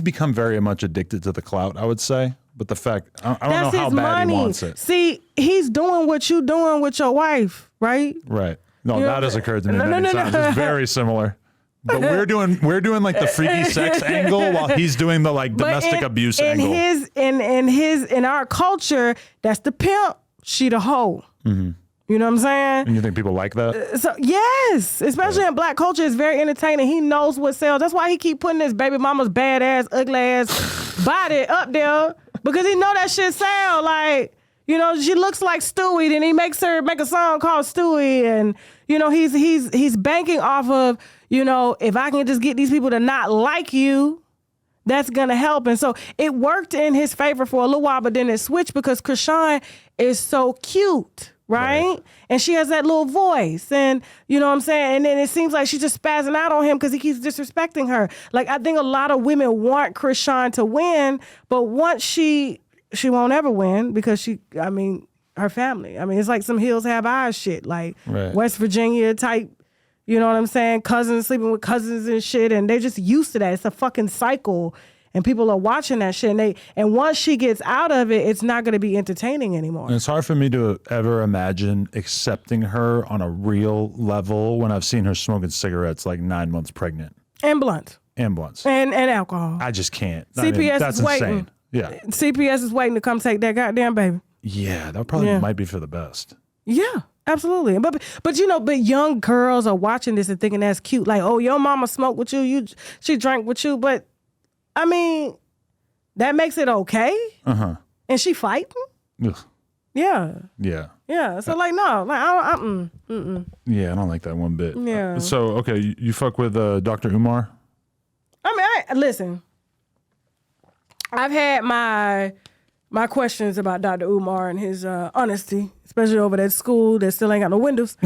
become very much addicted to the clout, I would say. But the fact, I don't know how bad he wants it. See, he's doing what you doing with your wife, right? Right. No, that has occurred to me many times. No. It's very similar. But we're doing like the freaky sex angle while he's doing the like domestic abuse angle. In our culture, that's the pimp. She the hoe. Mm-hmm. You know what I'm saying? And you think people like that? So yes, especially in black culture, it's very entertaining. He knows what sells. That's why he keep putting his baby mama's badass, ugly ass body up there, because he know that shit sell. Like, you know, she looks like Stewie, then he makes her make a song called Stewie, and you know he's banking off of, you know, if I can just get these people to not like you, that's gonna help. And so it worked in his favor for a little while, but then it switched because Chrisean is so cute. Right? And she has that little voice, and you know what I'm saying? And then it seems like she's just spazzing out on him because he keeps disrespecting her. Like, I think a lot of women want Chrisean to win, but once she won't ever win because her family. I mean, it's like some hills have eyes shit, like West Virginia type, you know what I'm saying? Cousins sleeping with cousins and shit, and they're just used to that. It's a fucking cycle. And people are watching that shit, and once she gets out of it, it's not going to be entertaining anymore. And it's hard for me to ever imagine accepting her on a real level when I've seen her smoking cigarettes like 9 months pregnant. And blunts. And alcohol. I just can't. CPS that's is waiting. Insane. Yeah. CPS is waiting to come take that goddamn baby. Yeah, that probably might be for the best. Yeah, absolutely. But you know, young girls are watching this and thinking that's cute. Like, oh, your mama smoked with you, she drank with you, but I mean, that makes it okay. Uh-huh. And she fighting? Ugh. Yeah. Yeah. Yeah. So like, no, like I Yeah, I don't like that one bit. Yeah. So okay, you fuck with Dr. Umar? I mean, listen. I've had my my questions about Dr. Umar and his honesty, especially over that school that still ain't got no windows.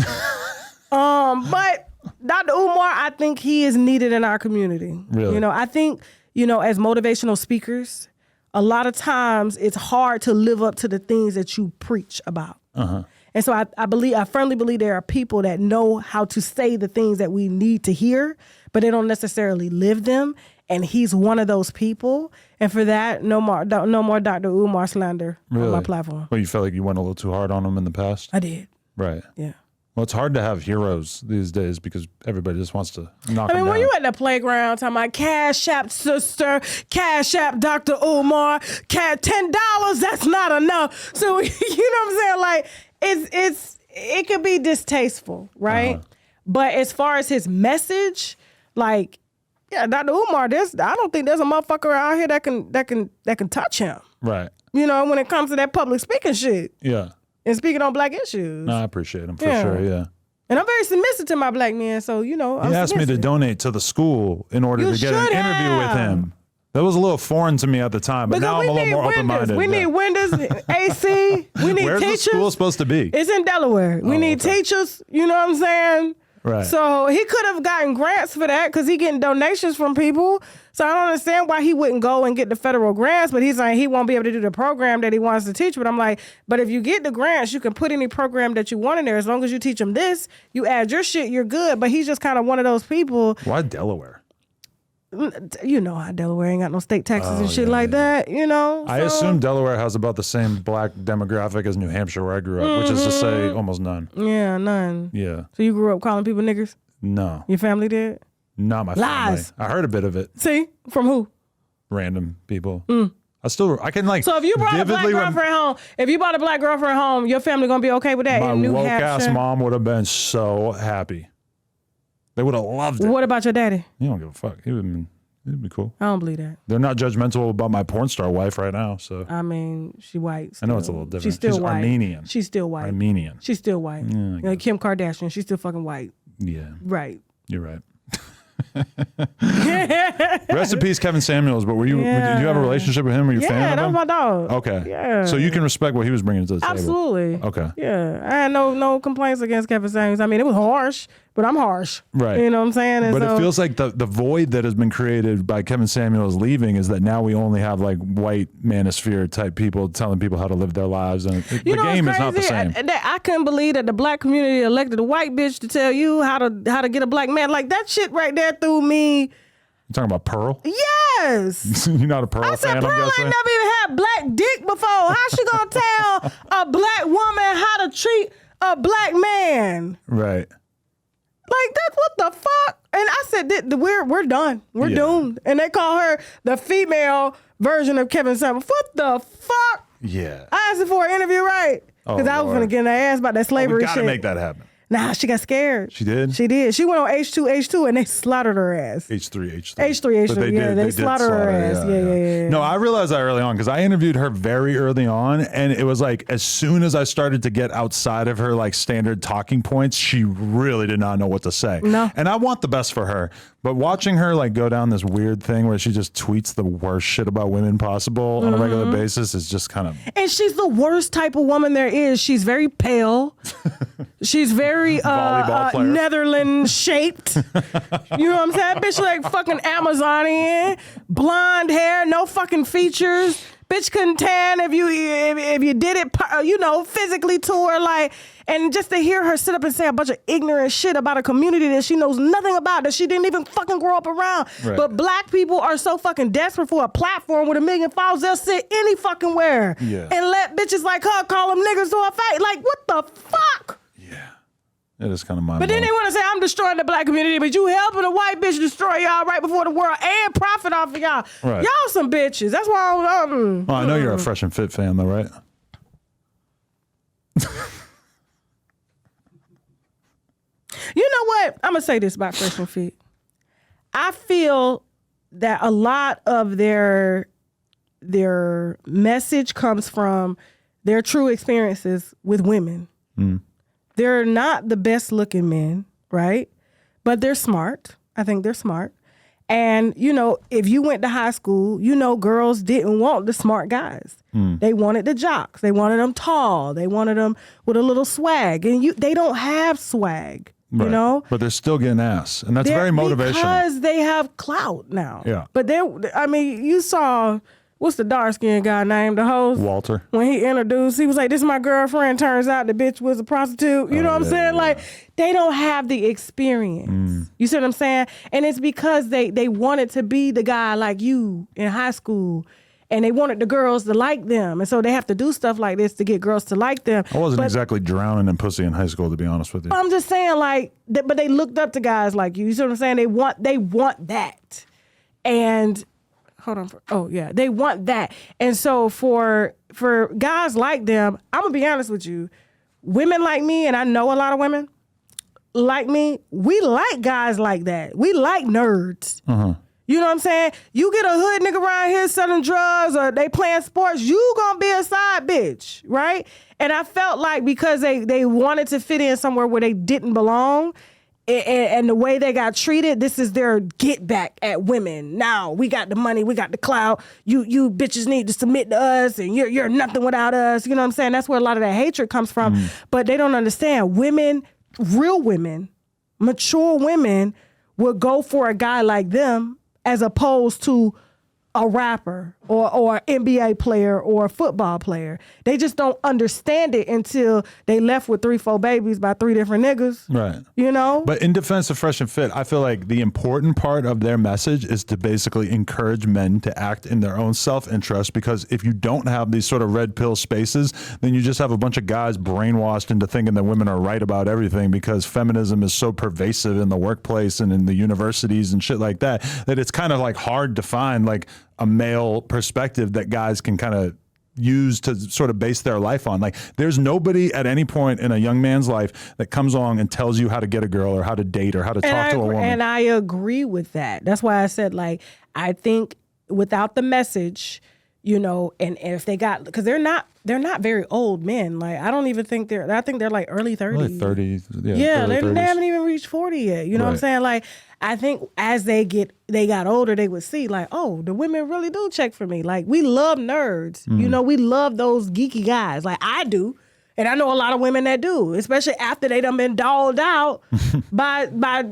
But Dr. Umar, I think he is needed in our community. Really? You know, I think, you know, as motivational speakers, a lot of times it's hard to live up to the things that you preach about. Uh-huh. And so I firmly believe there are people that know how to say the things that we need to hear, but they don't necessarily live them. And he's one of those people. And for that, no more Dr. Umar slander on my platform. Well, you felt like you went a little too hard on him in the past? I did. Right. Yeah. Well, it's hard to have heroes these days because everybody just wants to knock them down. When you at the playground talking about Cash App sister, Cash App Dr. Umar, $10, that's not enough. So, you know what I'm saying? Like, it could be distasteful, right? Uh-huh. But as far as his message, like, yeah, Dr. Umar, I don't think there's a motherfucker out here that can touch him. Right. You know, when it comes to that public speaking shit. Yeah. And speaking on black issues. No, I appreciate him for sure, yeah. And I'm very submissive to my black men, so, you know, He asked me to donate to the school in order to get an interview with him. That was a little foreign to me at the time, but now I'm a little more open-minded. We need windows, AC, we need Where's teachers. Where's the school supposed to be? It's in Delaware. We need teachers, you know what I'm saying? Right. So he could have gotten grants for that because he getting donations from people. So I don't understand why he wouldn't go and get the federal grants, but he's saying he won't be able to do the program that he wants to teach. But I'm like, but if you get the grants, you can put any program that you want in there. As long as you teach them this, you add your shit, you're good. But he's just kind of one of those people. Why Delaware? You know how Delaware ain't got no state taxes and shit like that, you know? I assume Delaware has about the same black demographic as New Hampshire where I grew up, which is to say almost none. Yeah, none. Yeah. So you grew up calling people niggers? No. Your family did? Not my Lies. family. I heard a bit of it. See? From who? Random people. I can like. So if you brought a black girlfriend home, your family gonna be okay with that my in New woke Hampshire? ass mom would have been so happy. They would have loved it. What about your daddy? You don't give a fuck. It'd be cool. I don't believe that. They're not judgmental about my porn star wife right now, so. I mean, she white. Still. I know it's a little different. She's still white. Armenian. She's still white. Armenian. She's still white. Yeah, like Kim Kardashian, she's still fucking white. Yeah. Right. You're right. Rest in peace, Kevin Samuels. But did you have a relationship with him? Were you a fan of him? Yeah, that was my dog. Okay. Yeah. So you can respect what he was bringing to the table. Absolutely. Okay. Yeah. I had no complaints against Kevin Samuels. I mean, it was harsh, but I'm harsh. Right. You know what I'm saying? And but it feels like the void that has been created by Kevin Samuels leaving is that now we only have like white manosphere type people telling people how to live their lives, and the game is not the same. I couldn't believe that the black community elected a white bitch to tell you how to get a black man. Like that shit right there threw me. You talking about Pearl? Yes. You're not a Pearl I said fan, Pearl I'm guessing? ain't never even had black dick before. How she gonna tell a black woman how to treat a black man? Right. Like that's what the fuck. And I said, we're done. We're doomed. And they call her the female version of Kevin Samuels. What the fuck? Yeah. I asked her for an interview, right? Because I was gonna get in her ass about that slavery we gotta shit. make that happen. Nah, she got scared. She did? She did. She went on H2, and they slaughtered her ass. H3. They slaughtered her ass. Yeah. No, I realized that early on because I interviewed her very early on, and it was like as soon as I started to get outside of her like standard talking points, she really did not know what to say. No. And I want the best for her. But watching her like go down this weird thing where she just tweets the worst shit about women possible on a regular basis is just kind of. And she's the worst type of woman there is. She's very pale. She's very Netherlands shaped. You know what I'm saying? Bitch like fucking Amazonian, blonde hair, no fucking features. Bitch couldn't tan if you did it, physically to her, like, and just to hear her sit up and say a bunch of ignorant shit about a community that she knows nothing about, that she didn't even fucking grow up around. Right. But black people are so fucking desperate for a platform with 1 million followers, they'll sit any fucking where and let bitches like her call them niggas to a face. Like, what the fuck? Yeah. It is kind of mind-blowing. But then they want to say, I'm destroying the black community, but you helping a white bitch destroy y'all right before the world and profit off of y'all. Right. Y'all some bitches. That's why I know you're a FreshnFit fan though, right? You know what? I'm going to say this about FreshnFit. I feel that a lot of their message comes from their true experiences with women. They're not the best looking men, right? But they're smart. I think they're smart. And, you know, if you went to high school, you know, girls didn't want the smart guys. They wanted the jocks. They wanted them tall. They wanted them with a little swag. And they don't have swag, you know? But they're still getting ass. And that's very motivational. Because they have clout now. Yeah. But you saw, what's the dark-skinned guy named, the host? Walter. When he introduced, he was like, this is my girlfriend. Turns out the bitch was a prostitute. You know what I'm saying? Like, they don't have the experience. You see what I'm saying? And it's because they wanted to be the guy like you in high school. And they wanted the girls to like them. And so they have to do stuff like this to get girls to like them. I wasn't exactly drowning in pussy in high school, to be honest with you. I'm just saying, like, but they looked up to guys like you. You see what I'm saying? They want that. And hold on. They want that. And so for guys like them, I'm going to be honest with you. Women like me, and I know a lot of women like me, we like guys like that. We like nerds. You know what I'm saying? You get a hood nigga around here selling drugs or they playing sports, you gonna be a side bitch, right? And I felt like because they wanted to fit in somewhere where they didn't belong, and the way they got treated, this is their get back at women. Now we got the money, we got the clout. You bitches need to submit to us, and you're nothing without us. You know what I'm saying? That's where a lot of that hatred comes from. But they don't understand. Women, real women, mature women, will go for a guy like them as opposed to a rapper or NBA player or a football player. They just don't understand it until they left with 3-4 babies by 3 different niggas. Right. You know? But in defense of Fresh and Fit, I feel like the important part of their message is to basically encourage men to act in their own self-interest, because if you don't have these sort of red pill spaces, then you just have a bunch of guys brainwashed into thinking that women are right about everything, because feminism is so pervasive in the workplace and in the universities and shit like that, that it's kind of like hard to find like a male perspective that guys can kind of use to sort of base their life on. Like, there's nobody at any point in a young man's life that comes along and tells you how to get a girl or how to date or how to talk to a woman. And I agree with that. That's why I said, like, I think without the message, you know, and if they got, because they're not very old men. Like, I don't even think I think they're like early 30s. Early 30s. Yeah, they haven't even reached 40 yet. You know what I'm saying? Like, I think as they got older, they would see like, oh, the women really do check for me. Like, we love nerds. You know, we love those geeky guys. Like, I do. And I know a lot of women that do, especially after they done been dolled out by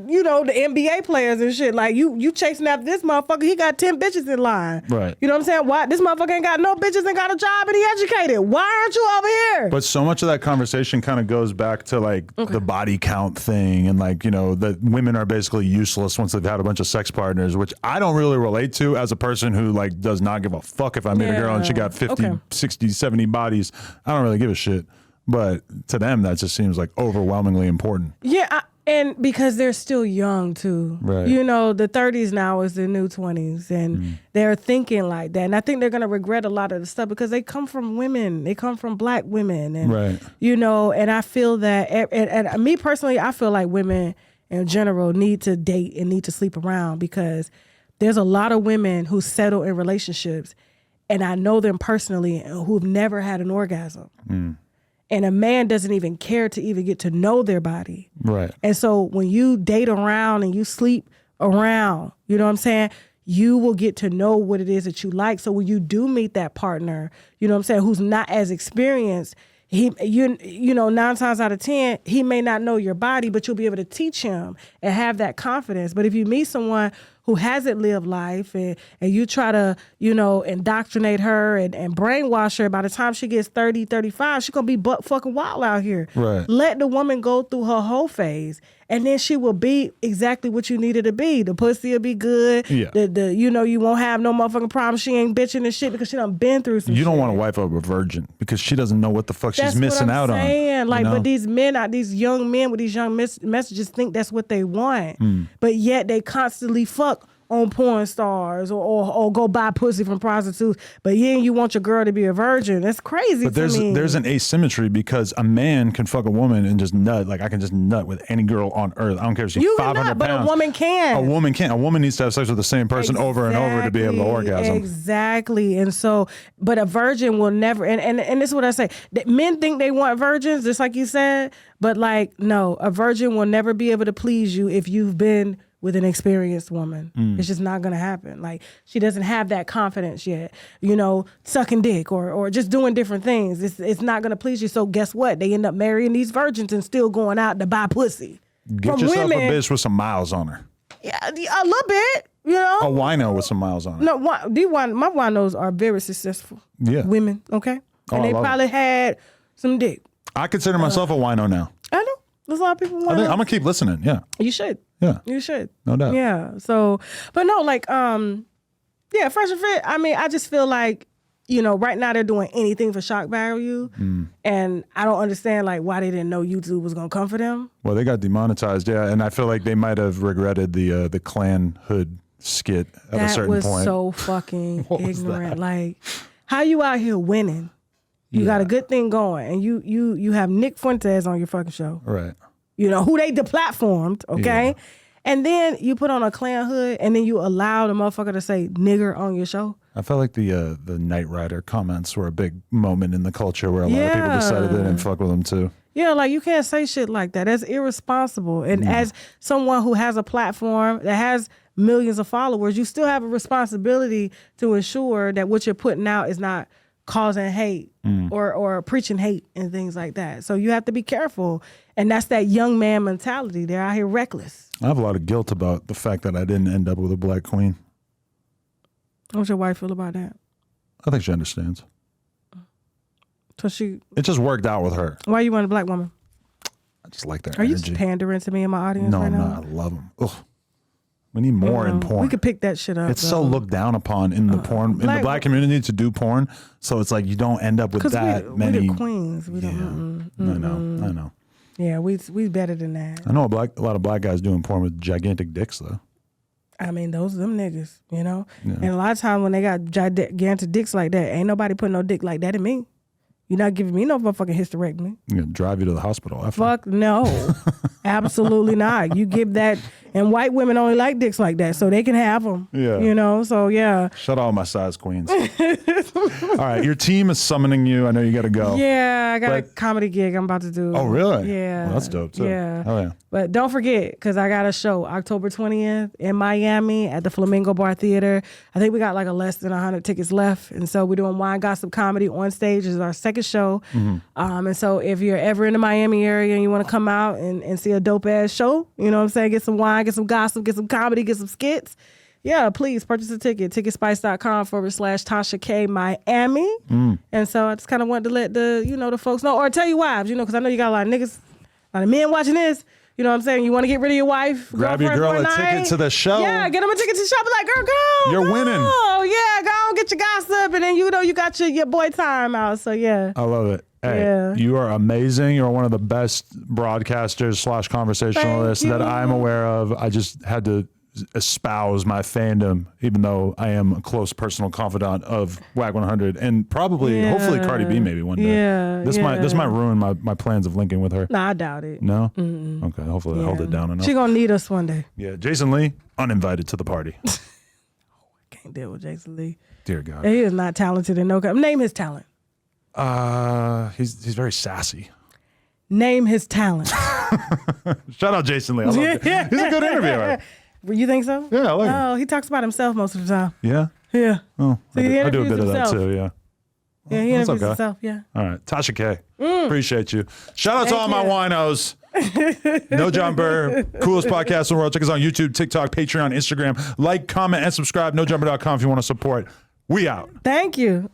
you know, the NBA players and shit. Like, you chasing after this motherfucker, he got 10 bitches in line. Right. You know what I'm saying? Why this motherfucker ain't got no bitches and got a job and he educated? Why aren't you over here? But so much of that conversation kind of goes back to like the body count thing, and like, you know, that women are basically useless once they've had a bunch of sex partners, which I don't really relate to as a person who like does not give a fuck if I meet a girl and she got 50, 60, 70 bodies. I don't really give a shit. But to them, that just seems like overwhelmingly important. Yeah, and because they're still young, too. Right. You know, the 30s now is the new 20s, and they're thinking like that. And I think they're going to regret a lot of the stuff because they come from women. They come from black women. And, you know, and I feel that, and me personally, I feel like women in general need to date and need to sleep around, because there's a lot of women who settle in relationships, and I know them personally, who've never had an orgasm. And a man doesn't even care to even get to know their body. Right. And so when you date around and you sleep around, you know what I'm saying, you will get to know what it is that you like. So when you do meet that partner, you know what I'm saying, who's not as experienced, you know, 9 times out of 10, he may not know your body, but you'll be able to teach him and have that confidence. But if you meet someone who hasn't lived life and you try to, you know, indoctrinate her and brainwash her, by the time she gets 30, 35, she's going to be butt fucking wild out here. Right. Let the woman go through her whole phase, and then she will be exactly what you need her to be. The pussy will be good. Yeah. The you know, you won't have no motherfucking problem. She ain't bitching and shit because she done been through some shit. You don't want to wife up a virgin because she doesn't know what the fuck she's missing out on. That's what I'm saying. Like, you know? But these men, these young men with these young messages think that's what they want. But yet they constantly fuck on porn stars or go buy pussy from prostitutes, but you want your girl to be a virgin. That's crazy. But there's an asymmetry, because a man can fuck a woman and just nut. Like, I can just nut with any girl on earth. I don't care if she's 500 pounds. But a woman can. A woman can't. A woman needs to have sex with the same person over and over to be able to orgasm. Exactly. And so, but a virgin will never, and this is what I say, that men think they want virgins, just like you said, but like, no, a virgin will never be able to please you if you've been with an experienced woman. It's just not gonna happen. Like, she doesn't have that confidence yet. You know, sucking dick or just doing different things. It's not gonna please you. So guess what? They end up marrying these virgins and still going out to buy pussy. Get yourself a bitch with some miles on her. Yeah, a little bit. You know, a wino with some miles on it. No, my winos are very successful. Yeah, women. Okay, and they probably had some dick. I consider myself a wino now. I know. There's a lot of people. I think I'm gonna keep listening. Yeah, you should. Yeah, you should. No doubt. Yeah. So, but no, like, yeah, FreshnFit. I mean, I just feel like, you know, right now they're doing anything for shock value, and I don't understand like why they didn't know YouTube was gonna come for them. Well, they got demonetized, yeah, and I feel like they might have regretted the Klan hood skit at a certain point. That was so fucking ignorant. Like, how you out here winning? You got a good thing going, and you have Nick Fuentes on your fucking show, right? You know who they deplatformed, okay? Yeah. And then you put on a Klan hood, and then you allow the motherfucker to say nigger on your show. I felt like the Knight Rider comments were a big moment in the culture where a lot of people decided they didn't fuck with them too. Yeah, like, you can't say shit like that. That's irresponsible. And as someone who has a platform that has millions of followers, you still have a responsibility to ensure that what you're putting out is not causing hate or preaching hate and things like that. So you have to be careful. And that's that young man mentality. They're out here reckless. I have a lot of guilt about the fact that I didn't end up with a black queen. How's your wife feel about that? I think she understands. So it just worked out with her. Why you want a black woman? I just like that Are energy. You just pandering to me in my audience right now? No, I love them. Ugh. We need more in porn. We could pick that shit up. It's so looked down upon in the porn, in the black community to do porn. So it's like you don't end up with that many. We're the queens. We don't. I know. Yeah, we better than that. I know a lot of black guys doing porn with gigantic dicks though. I mean, those are them niggas, you know? Yeah. And a lot of times when they got gigantic dicks like that, ain't nobody putting no dick like that in me. You're not giving me no motherfucking hysterectomy. I'm gonna drive you to the hospital after. Fuck no. Absolutely not. You give that, and white women only like dicks like that, so they can have them. Yeah. You know, so yeah. Shut all my size queens. All right, your team is summoning you. I know you got to go. Yeah, I got a comedy gig I'm about to do. Oh, really? Yeah. Well, that's dope, too. Yeah. Oh, yeah. But don't forget, because I got a show October 20th in Miami at the Flamingo Bar Theater. I think we got like less than 100 tickets left. And so we're doing Wine Gossip Comedy on stage. This is our second show. And so if you're ever in the Miami area and you want to come out and see a dope ass show, you know what I'm saying? Get some wine, get some gossip, get some comedy, get some skits. Yeah, please purchase a ticket. Ticketspice.com/Tasha K Miami. And so I just kind of wanted to let the folks know, or tell your wives, because I know you got a lot of niggas, a lot of men watching this. You know what I'm saying? You want to get rid of your wife? Grab your girl a ticket to the show. Yeah, get them a ticket to the show. Be like, girl, you're winning. Oh, yeah, go on, get your gossip. And then you got your boy time out. So, yeah. I love it. Hey, you are amazing. You're one of the best broadcasters / conversationalists that I'm aware of. I just had to espouse my fandom, even though I am a close personal confidant of Wack100 and probably, hopefully, Cardi B maybe one day. Yeah, this might ruin my plans of linking with her. Nah, I doubt it. No? Mm-mm. Okay, hopefully I hold it down enough. She gonna need us one day. Yeah, Jason Lee, uninvited to the party. I can't deal with Jason Lee. Dear God. He is not talented in no name his talent. He's very sassy. Name his talent. Shout out Jason Lee. I love it. He's a good interviewer. You think so? Yeah, I like him. Oh, he talks about himself most of the time. Yeah? Yeah. Oh, So I do a bit of that too, yeah. Yeah, he interviews himself, yeah. All right. Tasha K. Appreciate you. Shout out to all my winos. No Jumper, coolest podcast in the world. Check us out on YouTube, TikTok, Patreon, Instagram. Like, comment, and subscribe. NoJumper.com if you want to support. We out. Thank you.